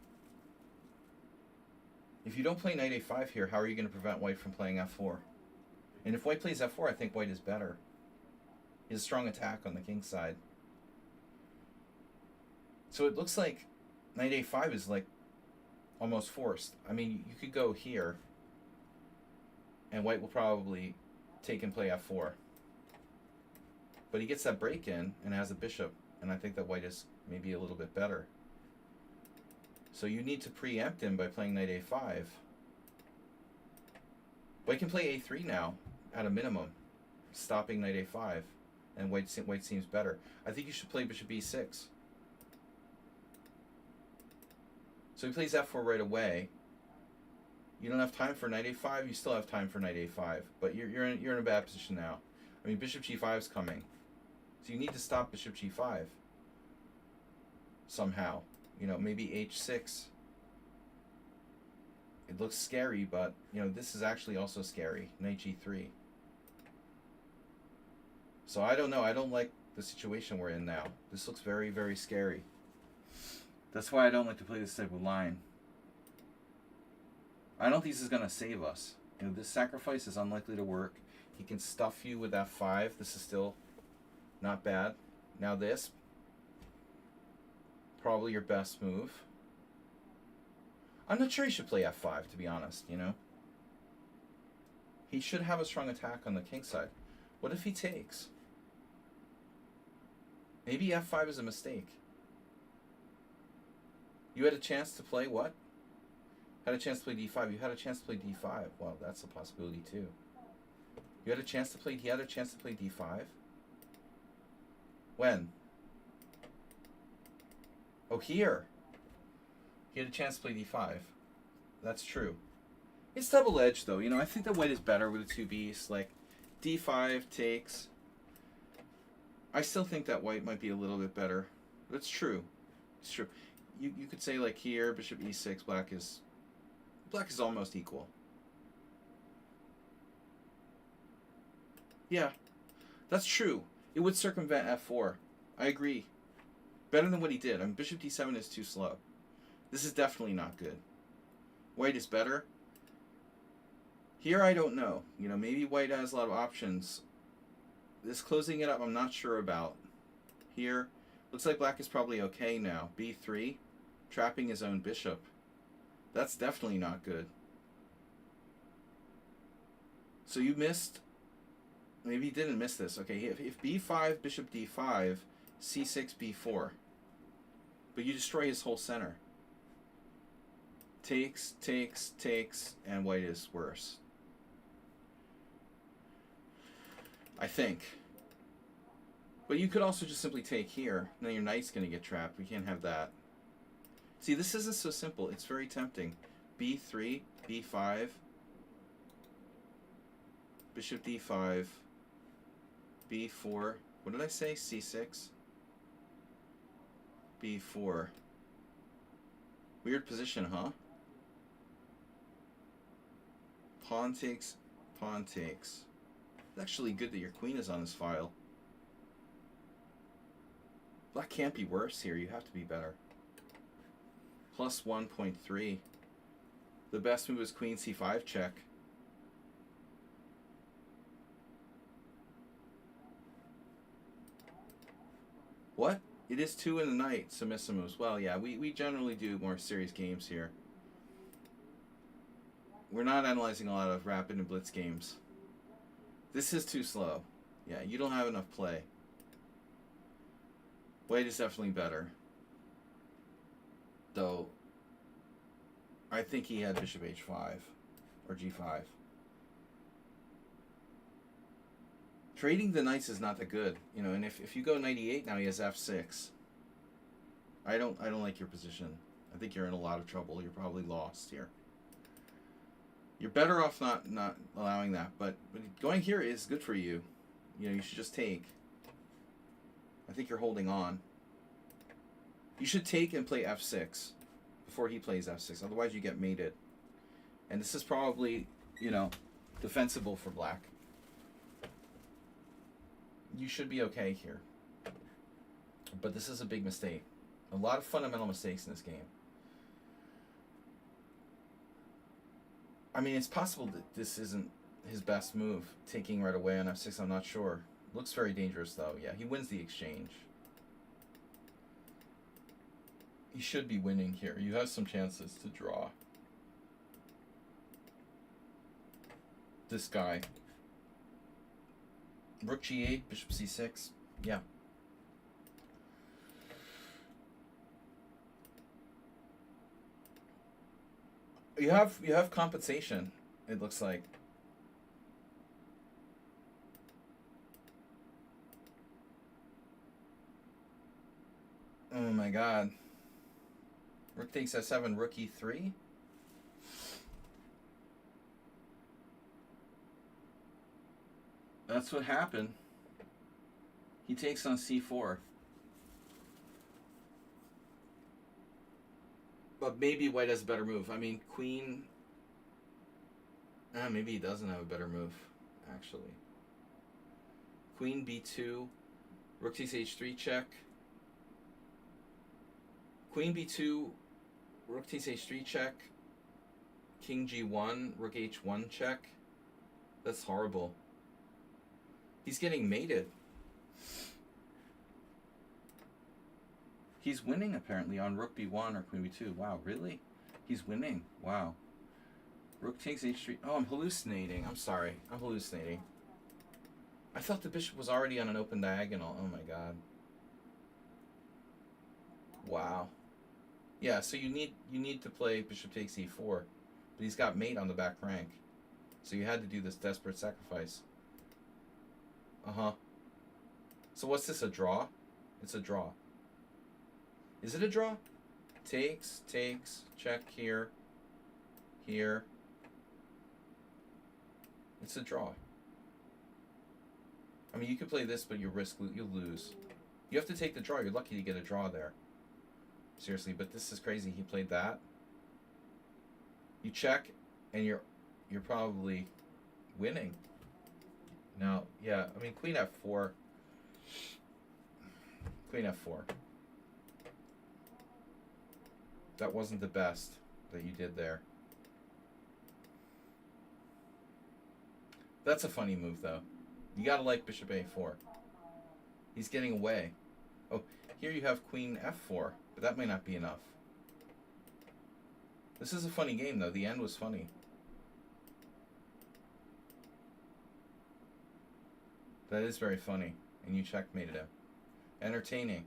If you don't play Knight A5 here, how are you going to prevent white from playing F4? And if white plays F4, I think white is better. He has a strong attack on the king side. So it looks like Knight A5 is like almost forced. I mean, you could go here, and white will probably take and play F4. But he gets that break in and has a bishop, and I think that white is maybe a little bit better. So you need to preempt him by playing Knight A5. White can play A3 now, at a minimum, stopping Knight A5, and white seems better. I think you should play Bishop E6. So he plays F4 right away. You don't have time for Knight A5. You still have time for Knight A5, but you're in a bad position now. I mean, Bishop G5 is coming, so you need to stop Bishop G5 somehow. You know, maybe H6. It looks scary, but you know this is actually also scary. Knight G3. So I don't know. I don't like the situation we're in now. This looks very, very scary. That's why I don't like to play this type of line. I don't think this is going to save us. You know, this sacrifice is unlikely to work. He can stuff you with F5. This is still not bad. Now this, probably your best move. I'm not sure he should play F5, to be honest, you know. He should have a strong attack on the king side. What if he takes? Maybe F5 is a mistake. You had a chance to play what? Had a chance to play D5. You had a chance to play D5. Well, that's a possibility too. You had a chance to play. He had a chance to play D5. When? Oh, here. He had a chance to play d5. That's true. It's double-edged, though. You know, I think that white is better with the two beasts. Like, d5 takes. I still think that white might be a little bit better. But it's true. It's true. You could say, like, here, bishop e6, black is almost equal. Yeah, that's true. It would circumvent f4. I agree. Better than what he did. I mean, bishop d7 is too slow. This is definitely not good. White is better. Here, I don't know. You know, maybe white has a lot of options. This closing it up, I'm not sure about. Here, looks like black is probably okay now. b3, trapping his own bishop. That's definitely not good. So you missed... Maybe you didn't miss this. Okay, if b5, bishop d5, c6, b4. But you destroy his whole center. Takes, takes, takes, and white is worse. I think. But you could also just simply take here. Now your knight's going to get trapped. We can't have that. See, this isn't so simple. It's very tempting. b3, b5, bishop d5, b4. What did I say? c6, b4. Weird position, huh? Pawn takes, pawn takes. It's actually good that your queen is on this file. Black can't be worse here. You have to be better. Plus 1.3. The best move is queen c5 check. What? It is 2 in the knight, submissive moves. Well, yeah, we generally do more serious games here. We're not analyzing a lot of rapid and blitz games. This is too slow. Yeah, you don't have enough play. White is definitely better. Though, I think he had bishop h5 or g5. Trading the knights is not that good, you know. And if you go knight e8 now, he has f6. I don't like your position. I think you're in a lot of trouble. You're probably lost here. You're better off not allowing that, but going here is good for you. You know, you should just take. I think you're holding on. You should take and play f6 before he plays f6. Otherwise, you get mated. And this is probably, you know, defensible for black. You should be okay here. But this is a big mistake. A lot of fundamental mistakes in this game. I mean, it's possible that this isn't his best move. Taking right away on f6, I'm not sure. Looks very dangerous, though. Yeah, he wins the exchange. He should be winning here. You have some chances to draw. This guy. Rook g8, bishop c6. Yeah. You have compensation, it looks like. Oh my god. Rook takes f7, rook e3. That's what happened. He takes on c4. But maybe white has a better move. I mean, queen... maybe he doesn't have a better move, actually. Queen b2. Rook takes h3 check. Queen b2. Rook takes h3 check. King g1. Rook h1 check. That's horrible. He's getting mated. He's winning, apparently, on rook b1 or queen b2. Wow, really? He's winning. Wow. Rook takes h3. Oh, I'm hallucinating. I'm sorry. I'm hallucinating. I thought the bishop was already on an open diagonal. Oh, my God. Wow. Yeah, so you need to play bishop takes e4. But he's got mate on the back rank. So you had to do this desperate sacrifice. Uh-huh. So what's this, a draw? It's a draw. Is it a draw? Takes, check here, here. It's a draw. I mean, you could play this, but you'll lose. You have to take the draw. You're lucky to get a draw there. Seriously, but this is crazy. He played that. You check, and you're probably winning. Now, yeah, I mean, Queen F4. Queen F4. That wasn't the best that you did there. That's a funny move, though. You gotta like Bishop A4. He's getting away. Oh, here you have Queen F4, but that might not be enough. This is a funny game, though. The end was funny. That is very funny. And you checkmated him. Entertaining.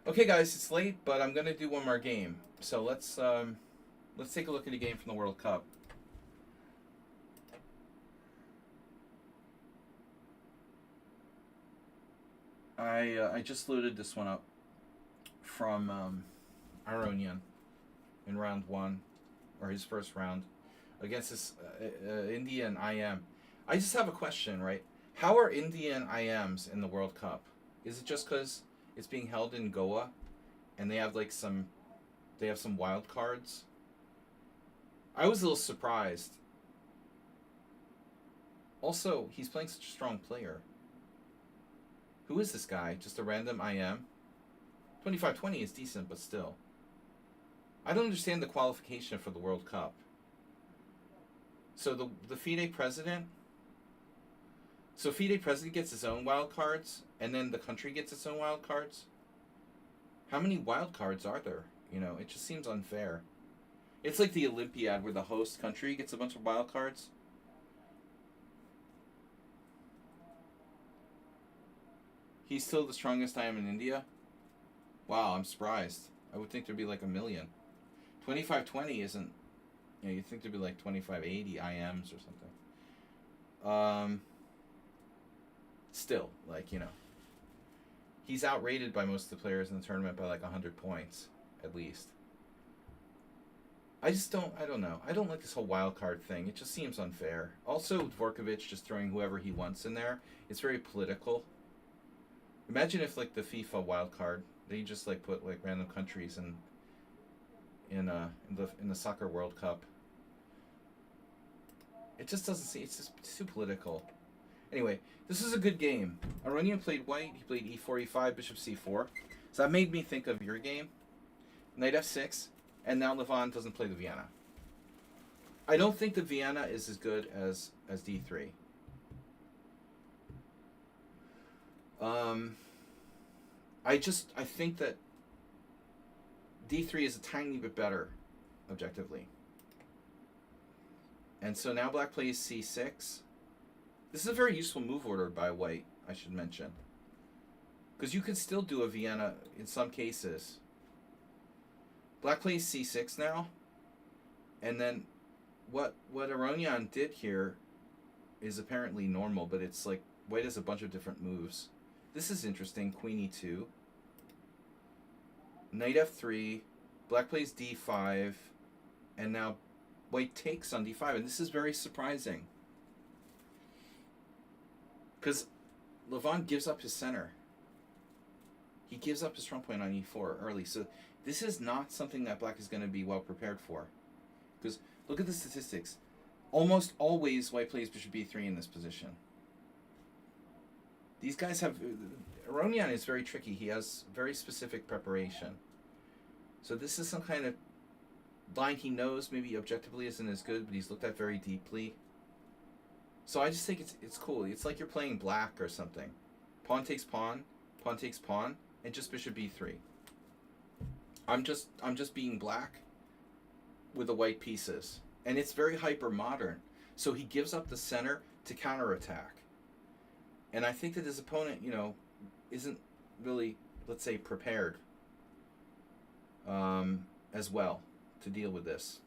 Okay, guys, it's late, but I'm gonna do one more game. So let's take a look at a game from the World Cup. I just loaded this one up from Aronian in round 1, or his first round, against this Indian IM. I just have a question, right? How are Indian IMs in the World Cup? Is it just because it's being held in Goa, and they have some wild cards? I was a little surprised. Also, he's playing such a strong player. Who is this guy? Just a random IM? 25-20 is decent, but still. I don't understand the qualification for the World Cup. So the FIDE president... So FIDE president gets his own wild cards, and then the country gets its own wild cards? How many wild cards are there? You know, it just seems unfair. It's like the Olympiad where the host country gets a bunch of wild cards. He's still the strongest IM in India? Wow, I'm surprised. I would think there'd be like a million. 25-20 isn't... You know, you'd think there'd be like 25-80 IMs or something. Still, like, you know. He's outrated by most of the players in the tournament by like 100 points, at least. I don't know. I don't like this whole wild card thing. It just seems unfair. Also, Dvorkovich just throwing whoever he wants in there. It's very political. Imagine if, like, the FIFA wild card, they just, like, put, like, random countries in the Soccer World Cup. It just doesn't seem... It's just too political. Anyway, this is a good game. Aronian played white. He played e4, e5, bishop c4. So that made me think of your game. Knight f6. And now Levon doesn't play the Vienna. I don't think the Vienna is as good as d3. I think that d3 is a tiny bit better, objectively. And so now black plays c6. This is a very useful move order by white, I should mention. Because you could still do a Vienna in some cases. Black plays c6 now. And then what Aronian did here is apparently normal, but it's like white has a bunch of different moves. This is interesting. Queen e2. Knight f3. Black plays d5. And now white takes on d5. And this is very surprising. Because Levon gives up his center. He gives up his strong point on e4 early. So this is not something that black is going to be well prepared for. Because look at the statistics. Almost always white plays bishop b3 in this position. These guys have... Aronian is very tricky. He has very specific preparation. So this is some kind of line he knows maybe objectively isn't as good, but he's looked at very deeply. So I just think it's cool. It's like you're playing black or something. Pawn takes pawn, and just bishop b3. I'm just being black with the white pieces. And it's very hyper modern. So he gives up the center to counterattack. And I think that his opponent, you know, isn't really, let's say, prepared as well to deal with this.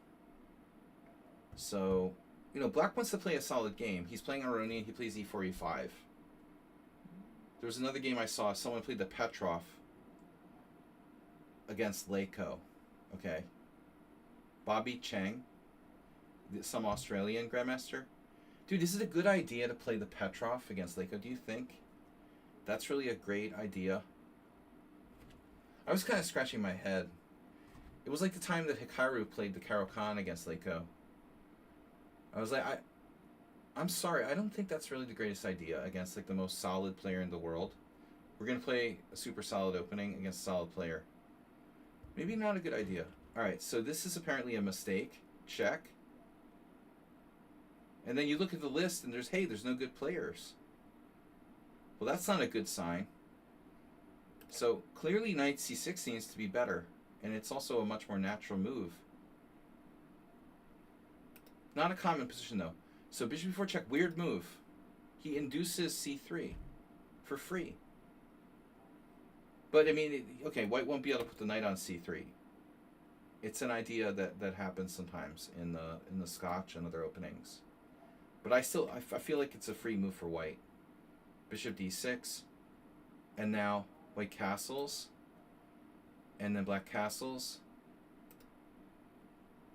So, you know, black wants to play a solid game. He's playing Aronian, he plays e4, e5. There was another game I saw, someone played the Petrov against Leko. Okay. Bobby Cheng, some Australian grandmaster. Dude, is it a good idea to play the Petrov against Leko, do you think? That's really a great idea. I was kind of scratching my head. It was like the time that Hikaru played the Caro-Kann against Leko. I was like, I'm sorry, I don't think that's really the greatest idea against like the most solid player in the world. We're going to play a super solid opening against a solid player. Maybe not a good idea. Alright, so this is apparently a mistake. Check. And then you look at the list and there's no good players. Well, that's not a good sign. So clearly knight c6 needs to be better. And it's also a much more natural move. Not a common position though. So bishop before check, weird move. He induces c3 for free. But I mean, okay, white won't be able to put the knight on c3. It's an idea that happens sometimes in the Scotch and other openings. But I feel like it's a free move for white. Bishop d6, and now white castles, and then black castles.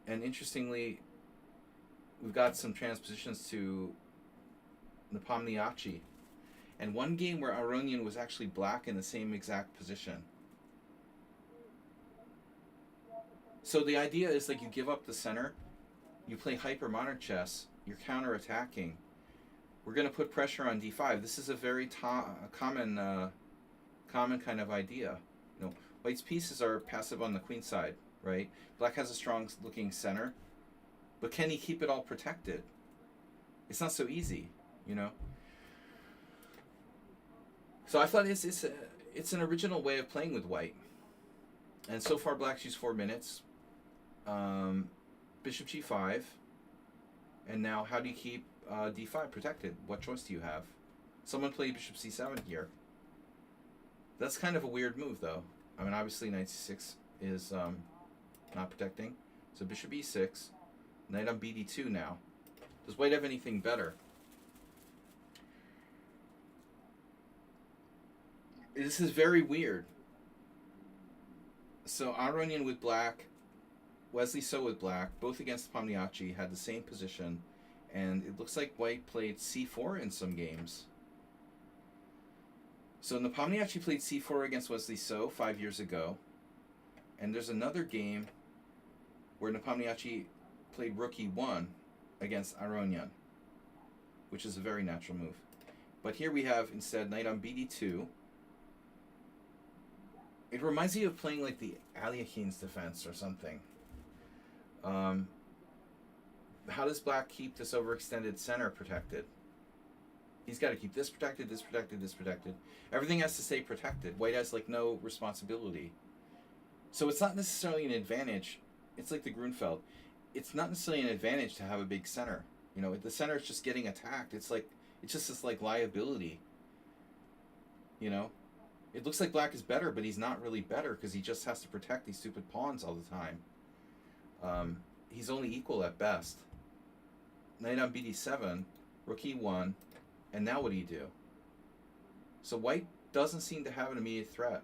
And interestingly, we've got some transpositions to Nepomniachtchi. And one game where Aronian was actually black in the same exact position. So the idea is like you give up the center, you play hyper-modern chess, you're counter-attacking. We're going to put pressure on d5. This is a very common kind of idea. You know, white's pieces are passive on the queen side, right? Black has a strong-looking center, but can he keep it all protected? It's not so easy, you know. So I thought it's an original way of playing with white. And so far, black's used 4 minutes. Bishop g5. And now, how do you keep d5 protected? What choice do you have? Someone played bishop c7 here. That's kind of a weird move, though. I mean, obviously, knight c6 is not protecting. So bishop e6. Knight on bd2 now. Does white have anything better? This is very weird. So Aronian with black, Wesley So with black, both against Nepomniachtchi, had the same position, and it looks like white played c4 in some games. So Nepomniachtchi played c4 against Wesley So 5 years ago, and there's another game where Nepomniachtchi played rook e1 against Aronian, which is a very natural move. But here we have instead knight on bd2. It reminds me of playing like the Aliakhin's defense or something. How does black keep this overextended center protected? He's got to keep this protected, this protected, this protected. Everything has to stay protected. White has like no responsibility. So it's not necessarily an advantage. It's like the Grunfeld. It's not necessarily an advantage to have a big center. You know, if the center is just getting attacked, it's just this like liability. You know? It looks like black is better, but he's not really better because he just has to protect these stupid pawns all the time. He's only equal at best. Knight on bd7, rook e1, and now what do you do? So white doesn't seem to have an immediate threat.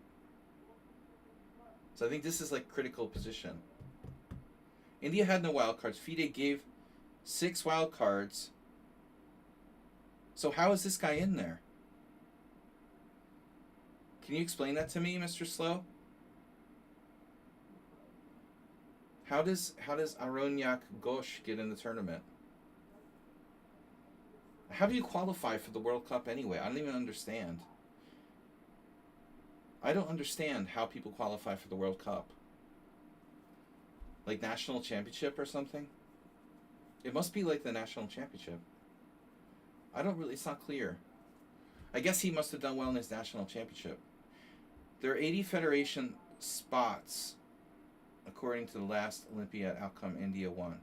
So I think this is like critical position. India had no wildcards. FIDE gave 6 wildcards. So how is this guy in there? Can you explain that to me, Mr. Slow? How does Aroniak Ghosh get in the tournament? How do you qualify for the World Cup anyway? I don't even understand. I don't understand how people qualify for the World Cup. Like national championship or something? It must be like the national championship. It's not clear. I guess he must have done well in his national championship. There are 80 federation spots, according to the last Olympiad outcome. India won.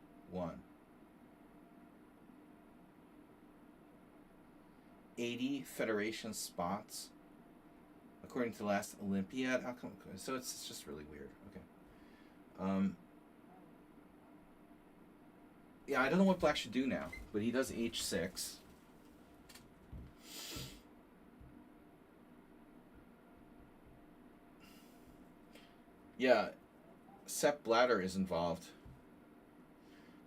80 federation spots, according to the last Olympiad outcome. So it's just really weird. Okay. Yeah, I don't know what black should do now, but he does h6. Yeah, Sepp Blatter is involved.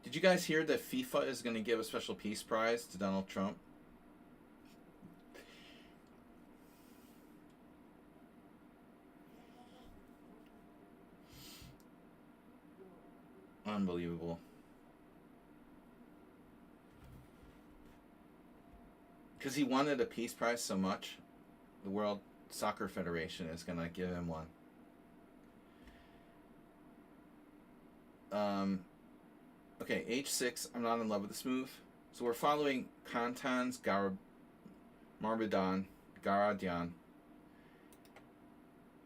Did you guys hear that FIFA is going to give a special peace prize to Donald Trump? Unbelievable. Because he wanted a peace prize so much, the World Soccer Federation is going to give him one. Okay, H6, I'm not in love with this move. So we're following Kantan's Marbadan, Garadian.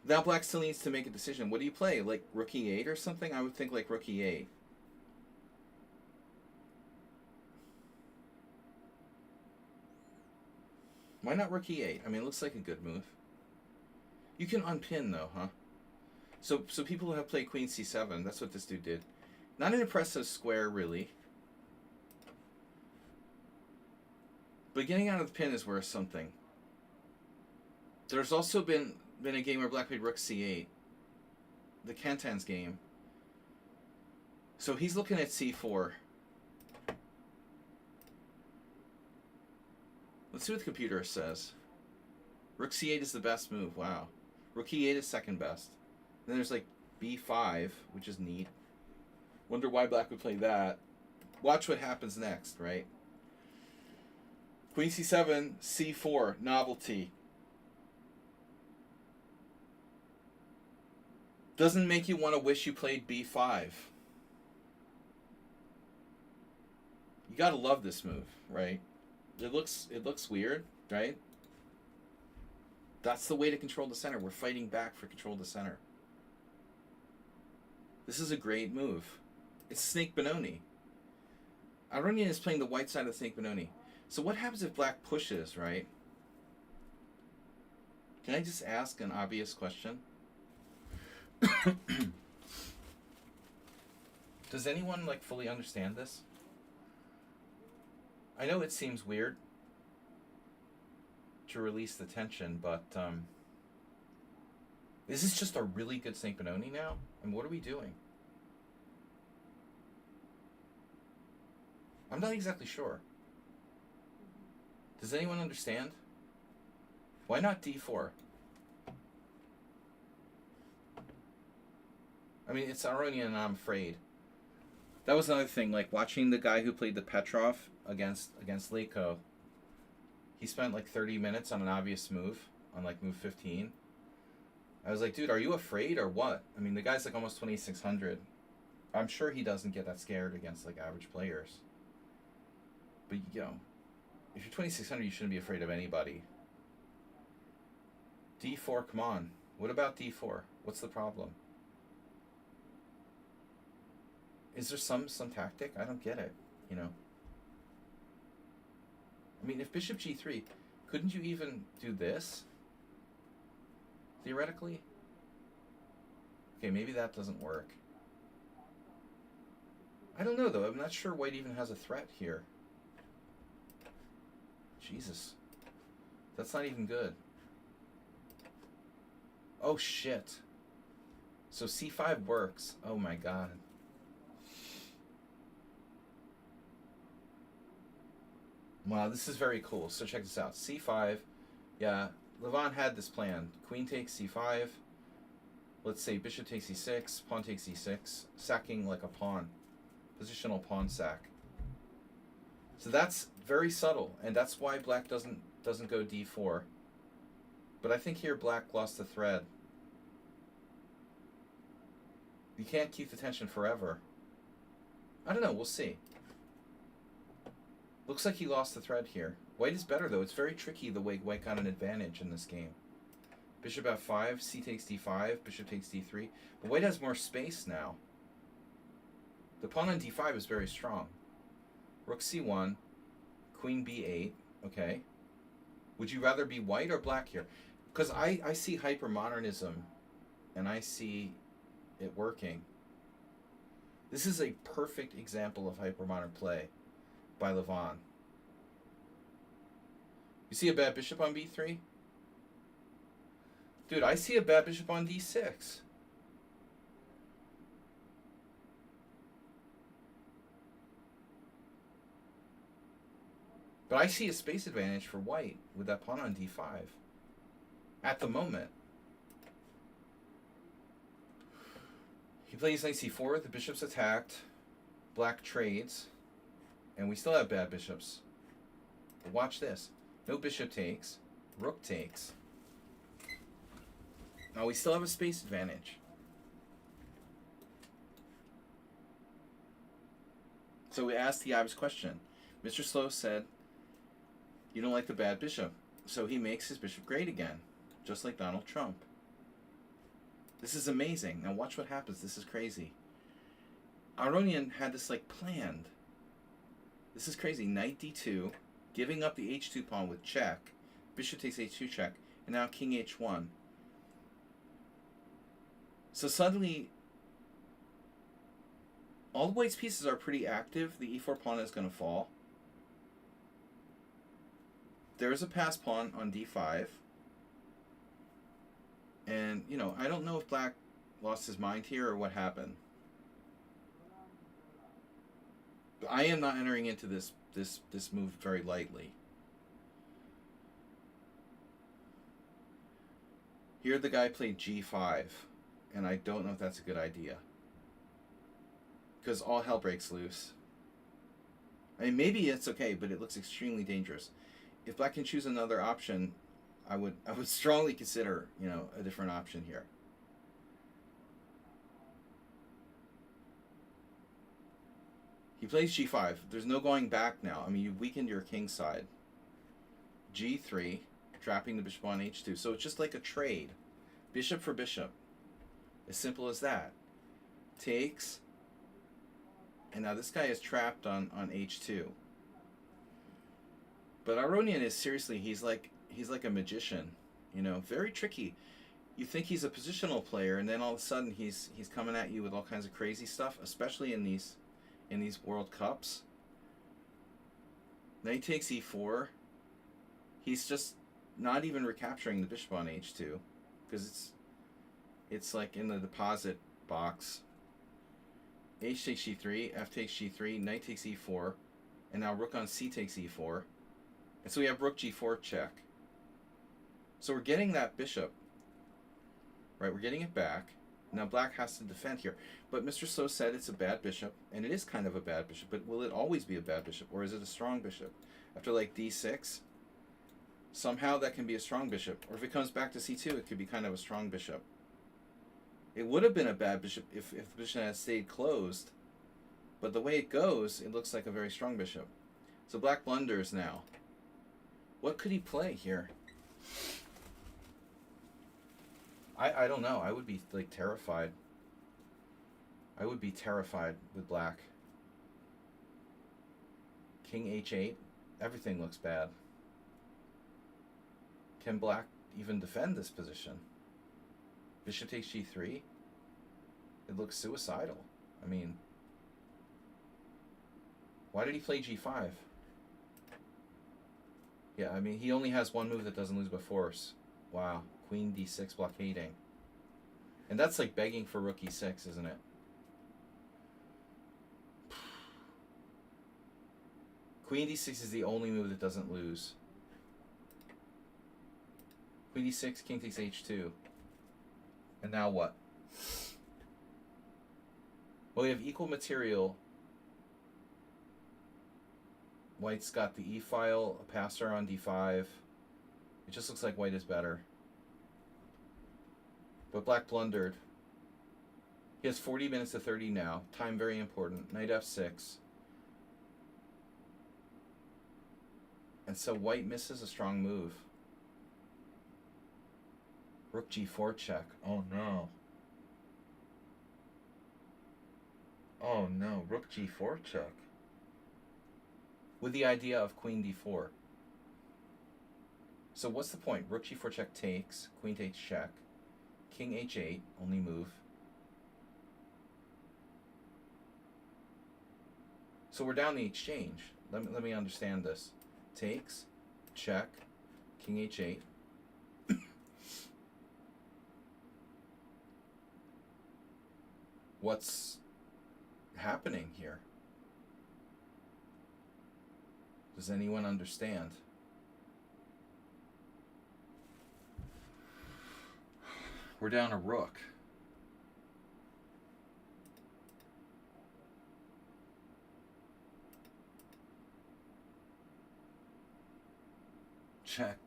Now black still needs to make a decision. What do you play? Like rook e8 or something? I would think like rook e8. Why not rook e8? I mean, it looks like a good move. You can unpin though, huh? So people who have played queen c7, that's what this dude did. Not an impressive square, really. But getting out of the pin is worth something. There's also been a game where black played rook c8. The Kantan's game. So he's looking at c4. Let's see what the computer says. Rook c8 is the best move. Wow. Rook e8 is second best. Then there's like b5, which is neat. Wonder why black would play that. Watch what happens next, right? Queen c7, c4, novelty. Doesn't make you want to wish you played b5. You gotta love this move, right? It looks weird, right? That's the way to control the center. We're fighting back for control of the center. This is a great move. It's Snake Benoni. Aronian is playing the white side of the Snake Benoni. So what happens if black pushes, right? Can I just ask an obvious question? Does anyone like fully understand this? I know it seems weird to release the tension, but is this just a really good Snake Benoni now? And what are we doing? I'm not exactly sure. Does anyone understand? Why not d4? I mean, it's Aronian and I'm afraid. That was another thing, like watching the guy who played the Petrov against Leiko. He spent like 30 minutes on an obvious move, on like move 15. I was like, dude, are you afraid or what? I mean, the guy's like almost 2,600. I'm sure he doesn't get that scared against like average players. But, you know, if you're 2,600, you shouldn't be afraid of anybody. d4, come on. What about d4? What's the problem? Is there some tactic? I don't get it, you know. I mean, if bishop g3, couldn't you even do this? Theoretically? Okay, maybe that doesn't work. I don't know, though. I'm not sure white even has a threat here. Jesus. That's not even good. Oh, shit. So c5 works. Oh, my God. Wow, this is very cool. So check this out. c5. Yeah, Levon had this plan. Queen takes c5. Let's say bishop takes e6, pawn takes e6, sacking like a pawn. Positional pawn sack. So that's very subtle, and that's why black doesn't go d4. But I think here black lost the thread. You can't keep the tension forever. I don't know, we'll see. Looks like he lost the thread here. White is better, though. It's very tricky the way white got an advantage in this game. Bishop f5, c takes d5, bishop takes d3. But white has more space now. The pawn on d5 is very strong. Rook c1, queen b8, okay. Would you rather be white or black here? Because I see hypermodernism, and I see it working. This is a perfect example of hypermodern play by Levon. You see a bad bishop on b3? Dude, I see a bad bishop on d6. But I see a space advantage for white with that pawn on d5 at the moment. He plays knight c4, the bishop's attacked, black trades, and we still have bad bishops. But watch this. No bishop takes, rook takes. Now we still have a space advantage. So we asked the obvious question. Mr. Slow said, you don't like the bad bishop. So he makes his bishop great again, just like Donald Trump. This is amazing. Now watch what happens. This is crazy. Aronian had this like planned. This is crazy. Knight d2, giving up the h2 pawn with check. Bishop takes h2 check, and now king h1. So suddenly, all the white's pieces are pretty active. The e4 pawn is going to fall. There's a pass pawn on d5. And, you know, I don't know if black lost his mind here or what happened. But I am not entering into this move very lightly. Here the guy played g5, and I don't know if that's a good idea. Because all hell breaks loose. I mean, maybe it's okay, but it looks extremely dangerous. If black can choose another option, I would strongly consider, you know, a different option here. He plays g5. There's no going back now. I mean, you've weakened your king side. g3, trapping the bishop on h2. So it's just like a trade. Bishop for bishop. As simple as that. Takes. And now this guy is trapped on h2. But Aronian is seriously, he's like a magician, you know, very tricky. You think he's a positional player, and then all of a sudden he's coming at you with all kinds of crazy stuff, especially in these World Cups. Knight takes e4. He's just not even recapturing the bishop on h2 because it's like in the deposit box. H takes g3, f takes g3, knight takes e4, and now rook on c takes e4. And so we have rook g4 check. So we're getting that bishop, right? We're getting it back. Now black has to defend here. But Mr. Slow said it's a bad bishop, and it is kind of a bad bishop, but will it always be a bad bishop, or is it a strong bishop? After like d6, somehow that can be a strong bishop. Or if it comes back to c2, it could be kind of a strong bishop. It would have been a bad bishop if the bishop had stayed closed, but the way it goes, it looks like a very strong bishop. So black blunders now. What could he play here? I don't know. I would be like terrified. I would be terrified with black. King h8. Everything looks bad. Can black even defend this position? Bishop takes g3. It looks suicidal. I mean, why did he play g5? Yeah, I mean, he only has one move that doesn't lose by force. Wow. Queen d6 blockading. And that's like begging for rook e6, isn't it? Queen d6 is the only move that doesn't lose. Queen d6, king takes h2. And now what? Well, we have equal material. White's got the e-file, a passer on d5. It just looks like white is better. But black blundered. He has 40 minutes to 30 now. Time very important. Knight f6. And so white misses a strong move. Rook g4 check. Oh no. Oh no, rook g4 check. With the idea of queen d4. So what's the point? Rook g4 check takes, queen takes check, king h8, only move. So we're down the exchange. Let me understand this. Takes, check, king h8. What's happening here? Does anyone understand? We're down a rook. Check.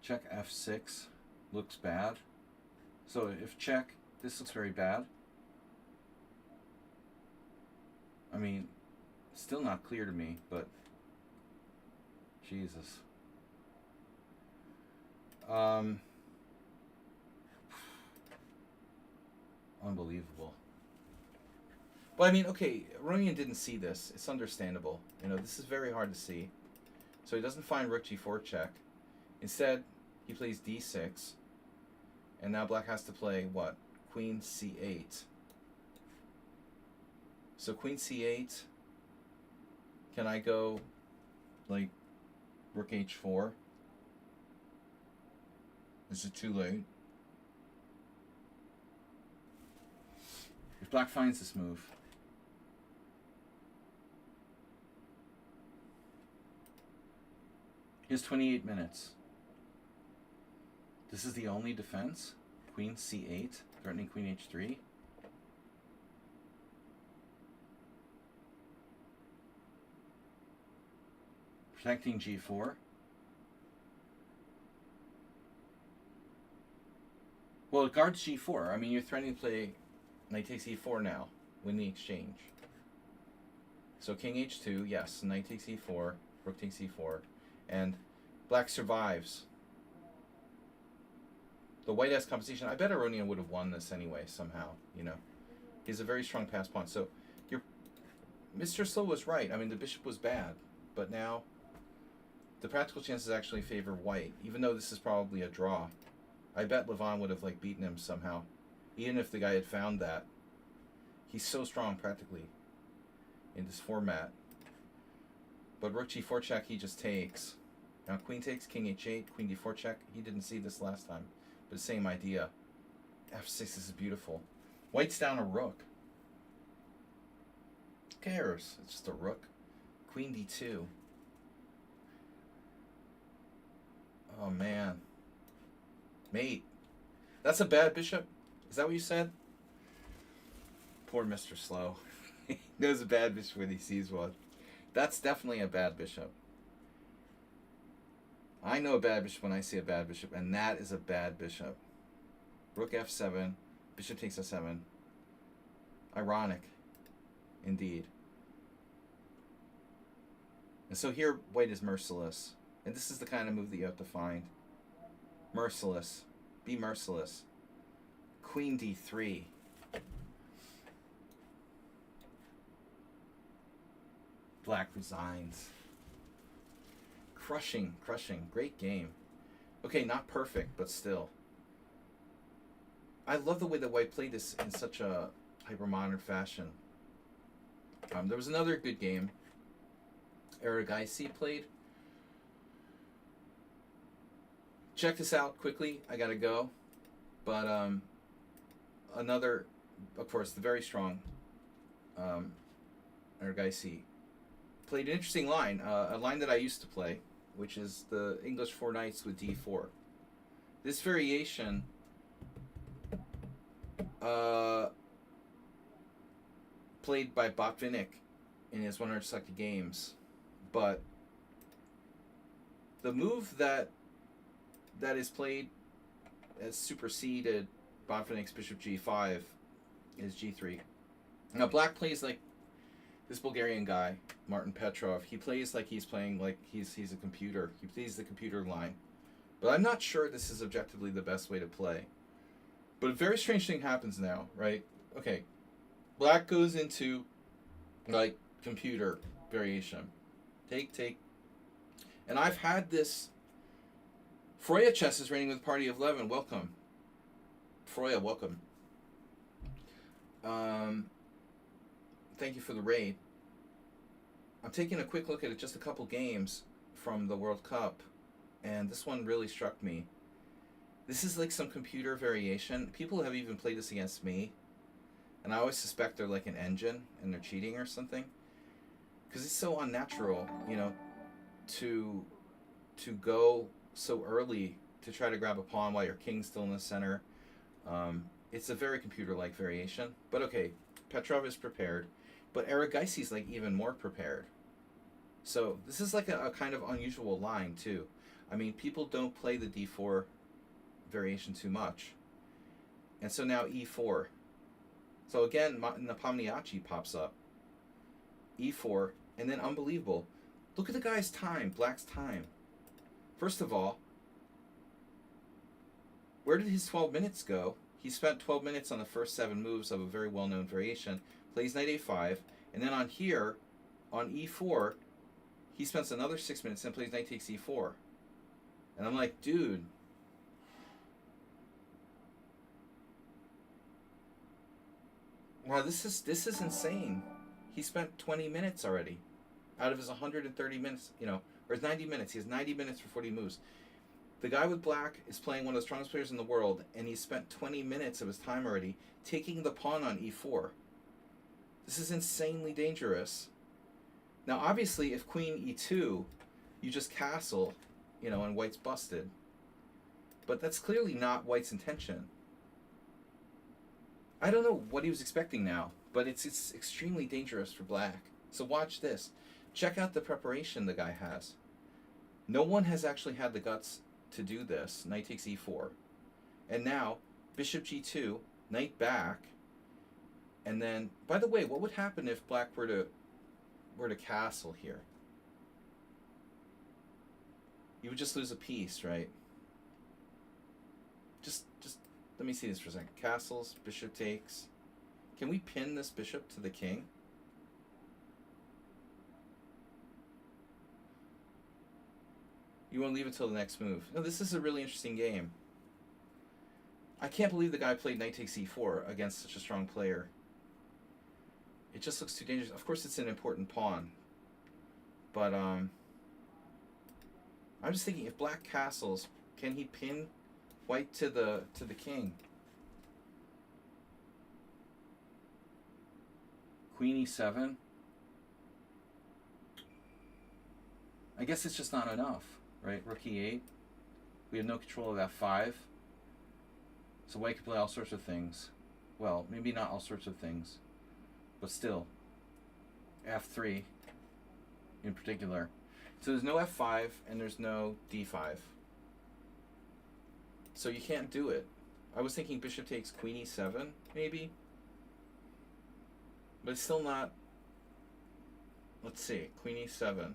Check f6 looks bad. So if check, this looks very bad. I mean, still not clear to me, but Jesus. Unbelievable. Well, I mean, okay, Ronian didn't see this. It's understandable. You know, this is very hard to see. So he doesn't find rook g4 check. Instead, he plays d6. And now black has to play what? Queen c8. So queen c8. Can I go like rook h4? Is it too late? If black finds this move, he has 28 minutes. This is the only defense. Queen c8, threatening queen h3. Protecting g4. Well, it guards g4. I mean, you're threatening to play knight takes e4 now. Win the exchange. So king h2, yes. Knight takes e4. Rook takes e4. And black survives. The white has compensation. I bet Aronian would have won this anyway, somehow. You know, he's a very strong pass pawn. So Mr. Slow was right. I mean, the bishop was bad. But now, the practical chances actually favor white. Even though this is probably a draw. I bet Levon would have like beaten him somehow, even if the guy had found that. He's so strong practically in this format. But rook g4 check, he just takes. Now queen takes, king h8, queen d4 check. He didn't see this last time, but same idea. f6 is beautiful. White's down a rook. Who cares? It's just a rook. Queen d2. Oh man. Mate, that's a bad bishop? Is that what you said? Poor Mr. Slow. He knows a bad bishop when he sees one. That's definitely a bad bishop. I know a bad bishop when I see a bad bishop, and that is a bad bishop. Rook f7, bishop takes f7. Ironic, indeed. And so here, white is merciless. And this is the kind of move that you have to find. Merciless. Be merciless. Queen d3. Black resigns. Crushing, crushing. Great game. Okay, not perfect, but still. I love the way that white played this in such a hyper-modern fashion. There was another good game. Aragaisi played. Check this out quickly. I gotta go. But another, of course, the very strong Aragaisi played an interesting line, a line that I used to play, which is the English 4 knights with d4. This variation played by Botvinnik in his 100 selected games, but the move that is played as superseded Botvinnik's bishop g5 is g3. Now black plays like this Bulgarian guy, Martin Petrov. He plays like he's playing like he's a computer. He plays the computer line. But I'm not sure this is objectively the best way to play. But a very strange thing happens now, right? Okay. Black goes into like computer variation. Take. And I've had this. Freya Chess is reigning with Party of 11. Welcome. Freya, welcome. Thank you for the raid. I'm taking a quick look at just a couple games from the World Cup, and this one really struck me. This is like some computer variation. People have even played this against me. And I always suspect they're like an engine and they're cheating or something. Because it's so unnatural, to go so early to try to grab a pawn while your king's still in the center. It's a very computer-like variation. But okay, Petrov is prepared. But Arageisi's like even more prepared. So this is like a kind of unusual line too. I mean, people don't play the d4 variation too much. And so now e4. So again, Nepomniachtchi pops up. e4, and then unbelievable. Look at the guy's time, Black's time. First of all, where did his 12 minutes go? He spent 12 minutes on the first 7 moves of a very well-known variation, plays knight a5, and then on here, on e4, he spends another 6 minutes and plays knight takes e4. And I'm like, dude. Wow, this is insane. He spent 20 minutes already out of his 130 minutes, or his 90 minutes. He has 90 minutes for 40 moves. The guy with Black is playing one of the strongest players in the world, and he spent 20 minutes of his time already taking the pawn on e4. This is insanely dangerous. Now, obviously, if queen e2, you just castle, and white's busted. But that's clearly not white's intention. I don't know what he was expecting now, but it's extremely dangerous for Black. So watch this. Check out the preparation the guy has. No one has actually had the guts to do this. Knight takes e4. And now, bishop g2, knight back. And then, by the way, what would happen if Black were to castle here? You would just lose a piece, right? Just let me see this for a second. Castles, bishop takes. Can we pin this bishop to the king? You want to leave it till the next move. No, this is a really interesting game. I can't believe the guy played knight takes e4 against such a strong player. It just looks too dangerous. Of course, it's an important pawn. But, I'm just thinking, if Black castles, can he pin white to the king? Queen e7. I guess it's just not enough, right? Rook e8. We have no control of f5. So white can play all sorts of things. Well, maybe not all sorts of things, but still. f3 in particular. So there's no f5 and there's no d5. So you can't do it. I was thinking bishop takes queen e7, maybe. But it's still not. Let's see, queen e7.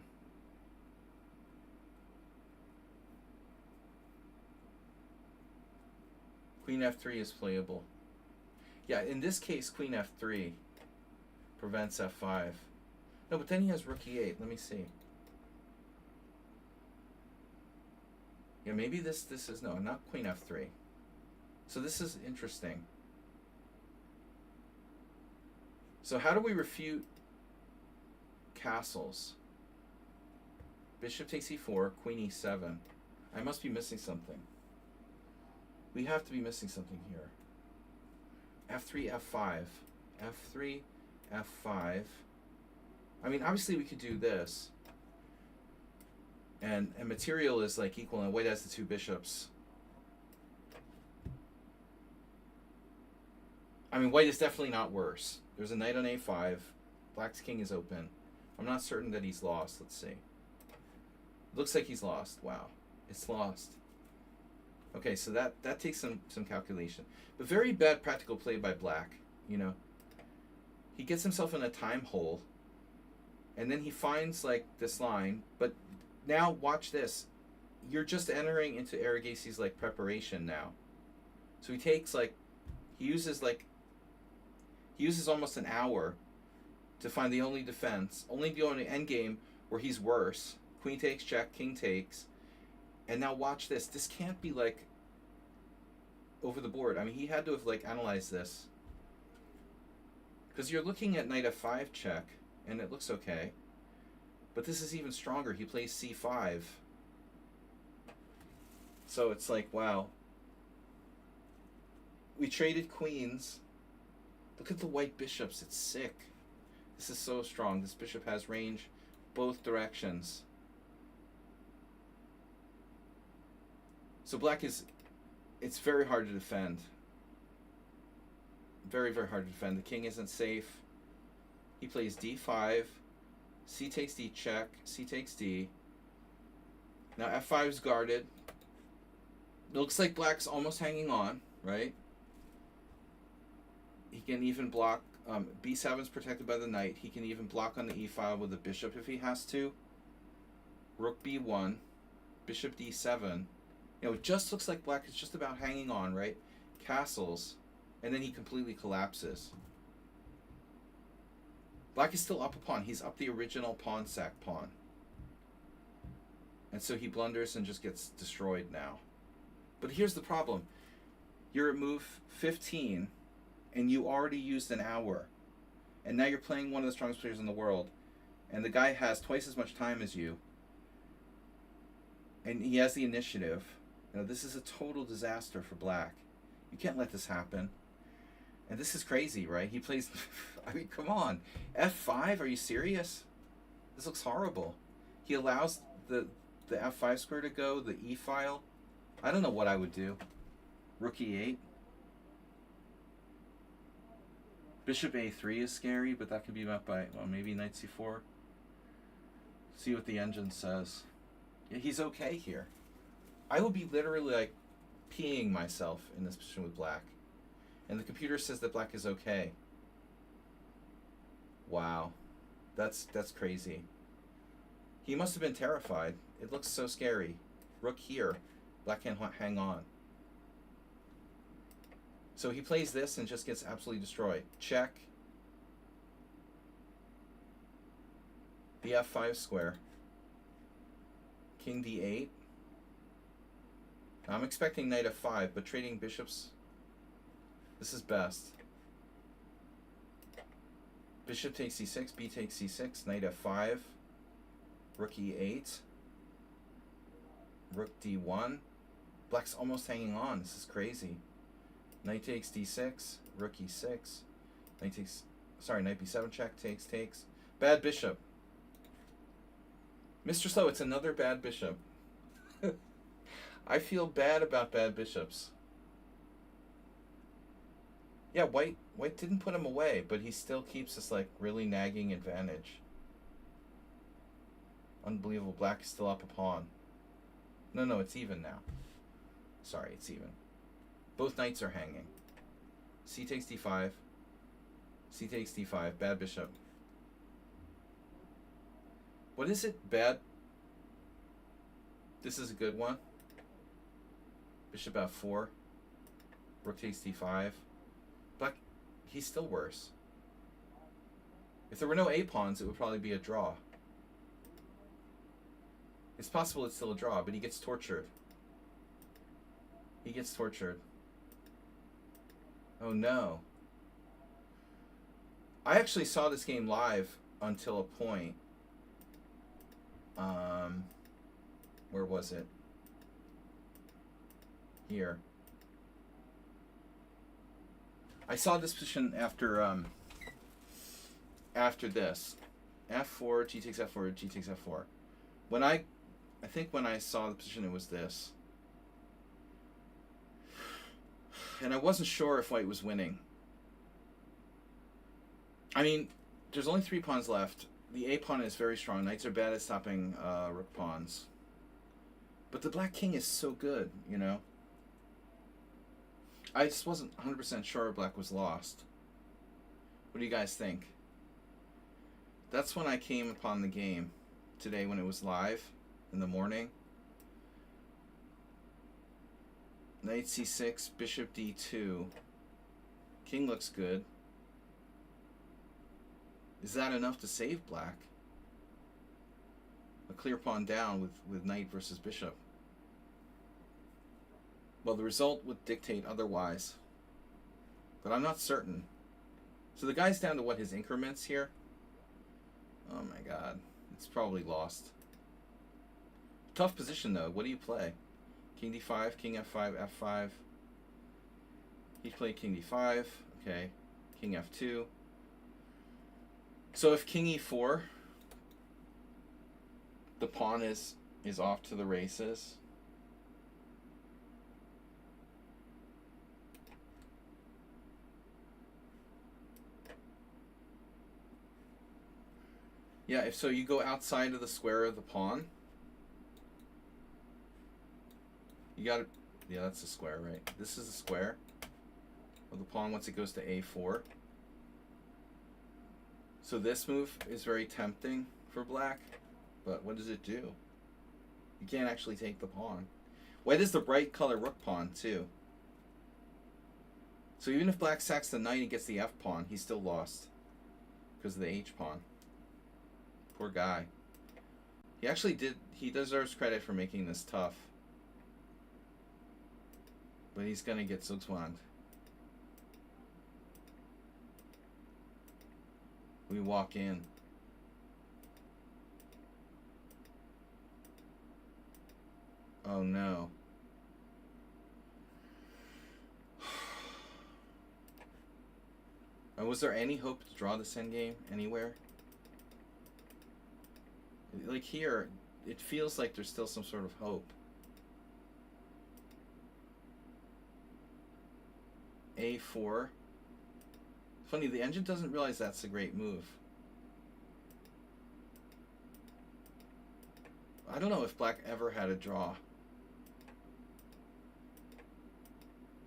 Queen f3 is playable. Yeah, in this case, queen f3 prevents f5. No, but then he has rook e8. Let me see. Yeah, maybe this is, no, not queen f3. So this is interesting. So how do we refute castles? Bishop takes e4, queen e7. I must be missing something. We have to be missing something here. f3, f5. f3, f5. I mean, obviously we could do this. And material is like equal, and white has the 2 bishops. I mean, white is definitely not worse. There's a knight on a5. Black's king is open. I'm not certain that he's lost. Let's see. Looks like he's lost. Wow. It's lost. Okay, so that takes some calculation. But very bad practical play by Black, He gets himself in a time hole, and then he finds, like, this line. But now, watch this. You're just entering into Arageisi's, like, preparation now. So he takes, like, he uses almost an hour to find the only defense, only the only endgame where he's worse. Queen takes, check, king takes. And now watch this. This can't be, like, over the board. I mean, he had to have, like, analyzed this. Because you're looking at knight f5 check, and it looks okay. But this is even stronger. He plays c5. So it's like, wow. We traded queens. Look at the white bishops. It's sick. This is so strong. This bishop has range both directions. So black is... It's very hard to defend. Very, very hard to defend. The king isn't safe. He plays d5. C takes d check. C takes d. Now f5 is guarded. It looks like black's almost hanging on, right? He can even block. B7 is protected by the knight. He can even block on the e file with the bishop if he has to. Rook b1. Bishop d7. You know, it just looks like black is just about hanging on, right? Castles. And then he completely collapses. Black is still up a pawn. He's up the original pawn sack pawn. And so he blunders and just gets destroyed now. But here's the problem. You're at move 15, and you already used an hour. And now you're playing one of the strongest players in the world. And the guy has twice as much time as you. And he has the initiative. You know, this is a total disaster for black. You can't let this happen. And this is crazy, right? He plays... I mean, come on. F5? Are you serious? This looks horrible. He allows the F5 square to go, the E file. I don't know what I would do. Rook E8. Bishop A3 is scary, but that could be met by, well, maybe knight C4. See what the engine says. Yeah, he's okay here. I would be literally like peeing myself in this position with black. And the computer says that black is okay. Wow. That's crazy. He must have been terrified. It looks so scary. Rook here. Black can't hang on. So he plays this and just gets absolutely destroyed. Check. The F5 square. King D8. I'm expecting knight F5, but trading bishops... This is best. Bishop takes c6, b takes c6, knight f5, rook e8, rook d1. Black's almost hanging on. This is crazy. Knight takes d6, rook e6, knight takes... Sorry, knight b7 check, takes. Bad bishop. Mr. Slow, it's another bad bishop. I feel bad about bad bishops. Yeah, white didn't put him away, but he still keeps this like really nagging advantage. Unbelievable. Black is still up a pawn. No, it's even now. Sorry, it's even. Both knights are hanging. C takes d5. C takes d5. Bad bishop. What is it? Bad. This is a good one. Bishop f4. Rook takes d5. Black, he's still worse. If there were no A pawns, it would probably be a draw. It's possible it's still a draw, but he gets tortured. He gets tortured. Oh no. I actually saw this game live until a point. Where was it? Here. I saw this position after this. F4, G takes F4, G takes F4. I think when I saw the position, it was this. And I wasn't sure if white was winning. I mean, there's only 3 pawns left. The A pawn is very strong. Knights are bad at stopping rook pawns. But the black king is so good, you know? I just wasn't 100% sure black was lost. What do you guys think? That's when I came upon the game today when it was live in the morning. Knight c6, bishop d2. King looks good. Is that enough to save black? A clear pawn down with knight versus bishop. Well, the result would dictate otherwise. But I'm not certain. So the guy's down to what, his increments here? Oh my god. It's probably lost. Tough position though. What do you play? King d5, king f5, f5. He played king d5. Okay. King F2. So if King E4, the pawn is off to the races. Yeah, if so, you go outside of the square of the pawn. You gotta, yeah, that's the square, right? This is the square of the pawn once it goes to A4. So this move is very tempting for black, but what does it do? You can't actually take the pawn. White is the bright color rook pawn too. So even if black sacks the knight and gets the F pawn, he's still lost because of the H pawn. Poor guy. He actually he deserves credit for making this tough. But he's gonna get zugzwanged. We walk in. Oh no. And was there any hope to draw this endgame anywhere? Like here, it feels like there's still some sort of hope. A4. Funny, the engine doesn't realize that's a great move. I don't know if black ever had a draw.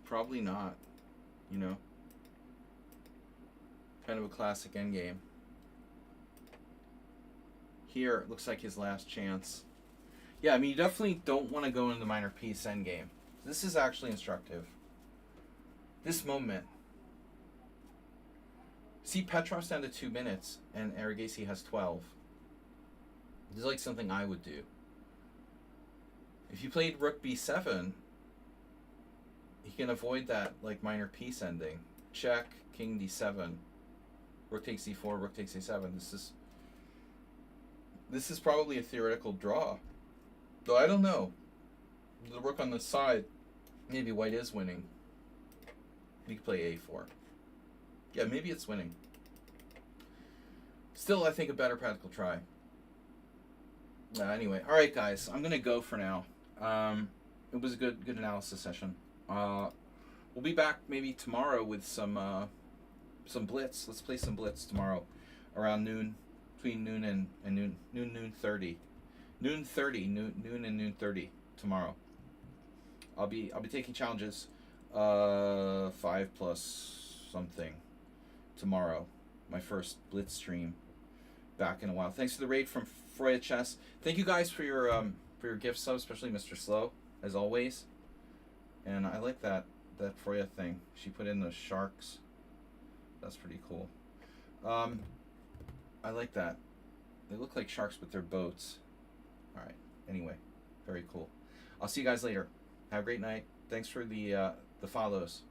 Probably not, you know. Kind of a classic endgame. Here, it looks like his last chance. Yeah, I mean, you definitely don't want to go into the minor piece endgame. This is actually instructive. This moment. See, Petrov's down to 2 minutes, and Arigasi has 12. This is like something I would do. If you played Rook B7, you can avoid that like minor piece ending. Check, King D7, Rook takes E4, Rook takes A7. This is probably a theoretical draw. Though I don't know. The rook on the side, maybe white is winning. We could play A4. Yeah, maybe it's winning. Still, I think a better practical try. Anyway, all right, guys, I'm gonna go for now. It was a good analysis session. We'll be back maybe tomorrow with some blitz. Let's play some blitz tomorrow, around noon, between noon and noon 30, noon and noon 30 tomorrow. I'll be taking challenges, 5 plus something tomorrow. My first blitz stream back in a while. Thanks for the raid from Freya Chess. Thank you guys for your gift sub, especially Mr. Slow, as always. And I like that Freya thing. She put in those sharks. That's pretty cool. I like that. They look like sharks, but they're boats. All right. Anyway, very cool. I'll see you guys later. Have a great night. Thanks for the follows.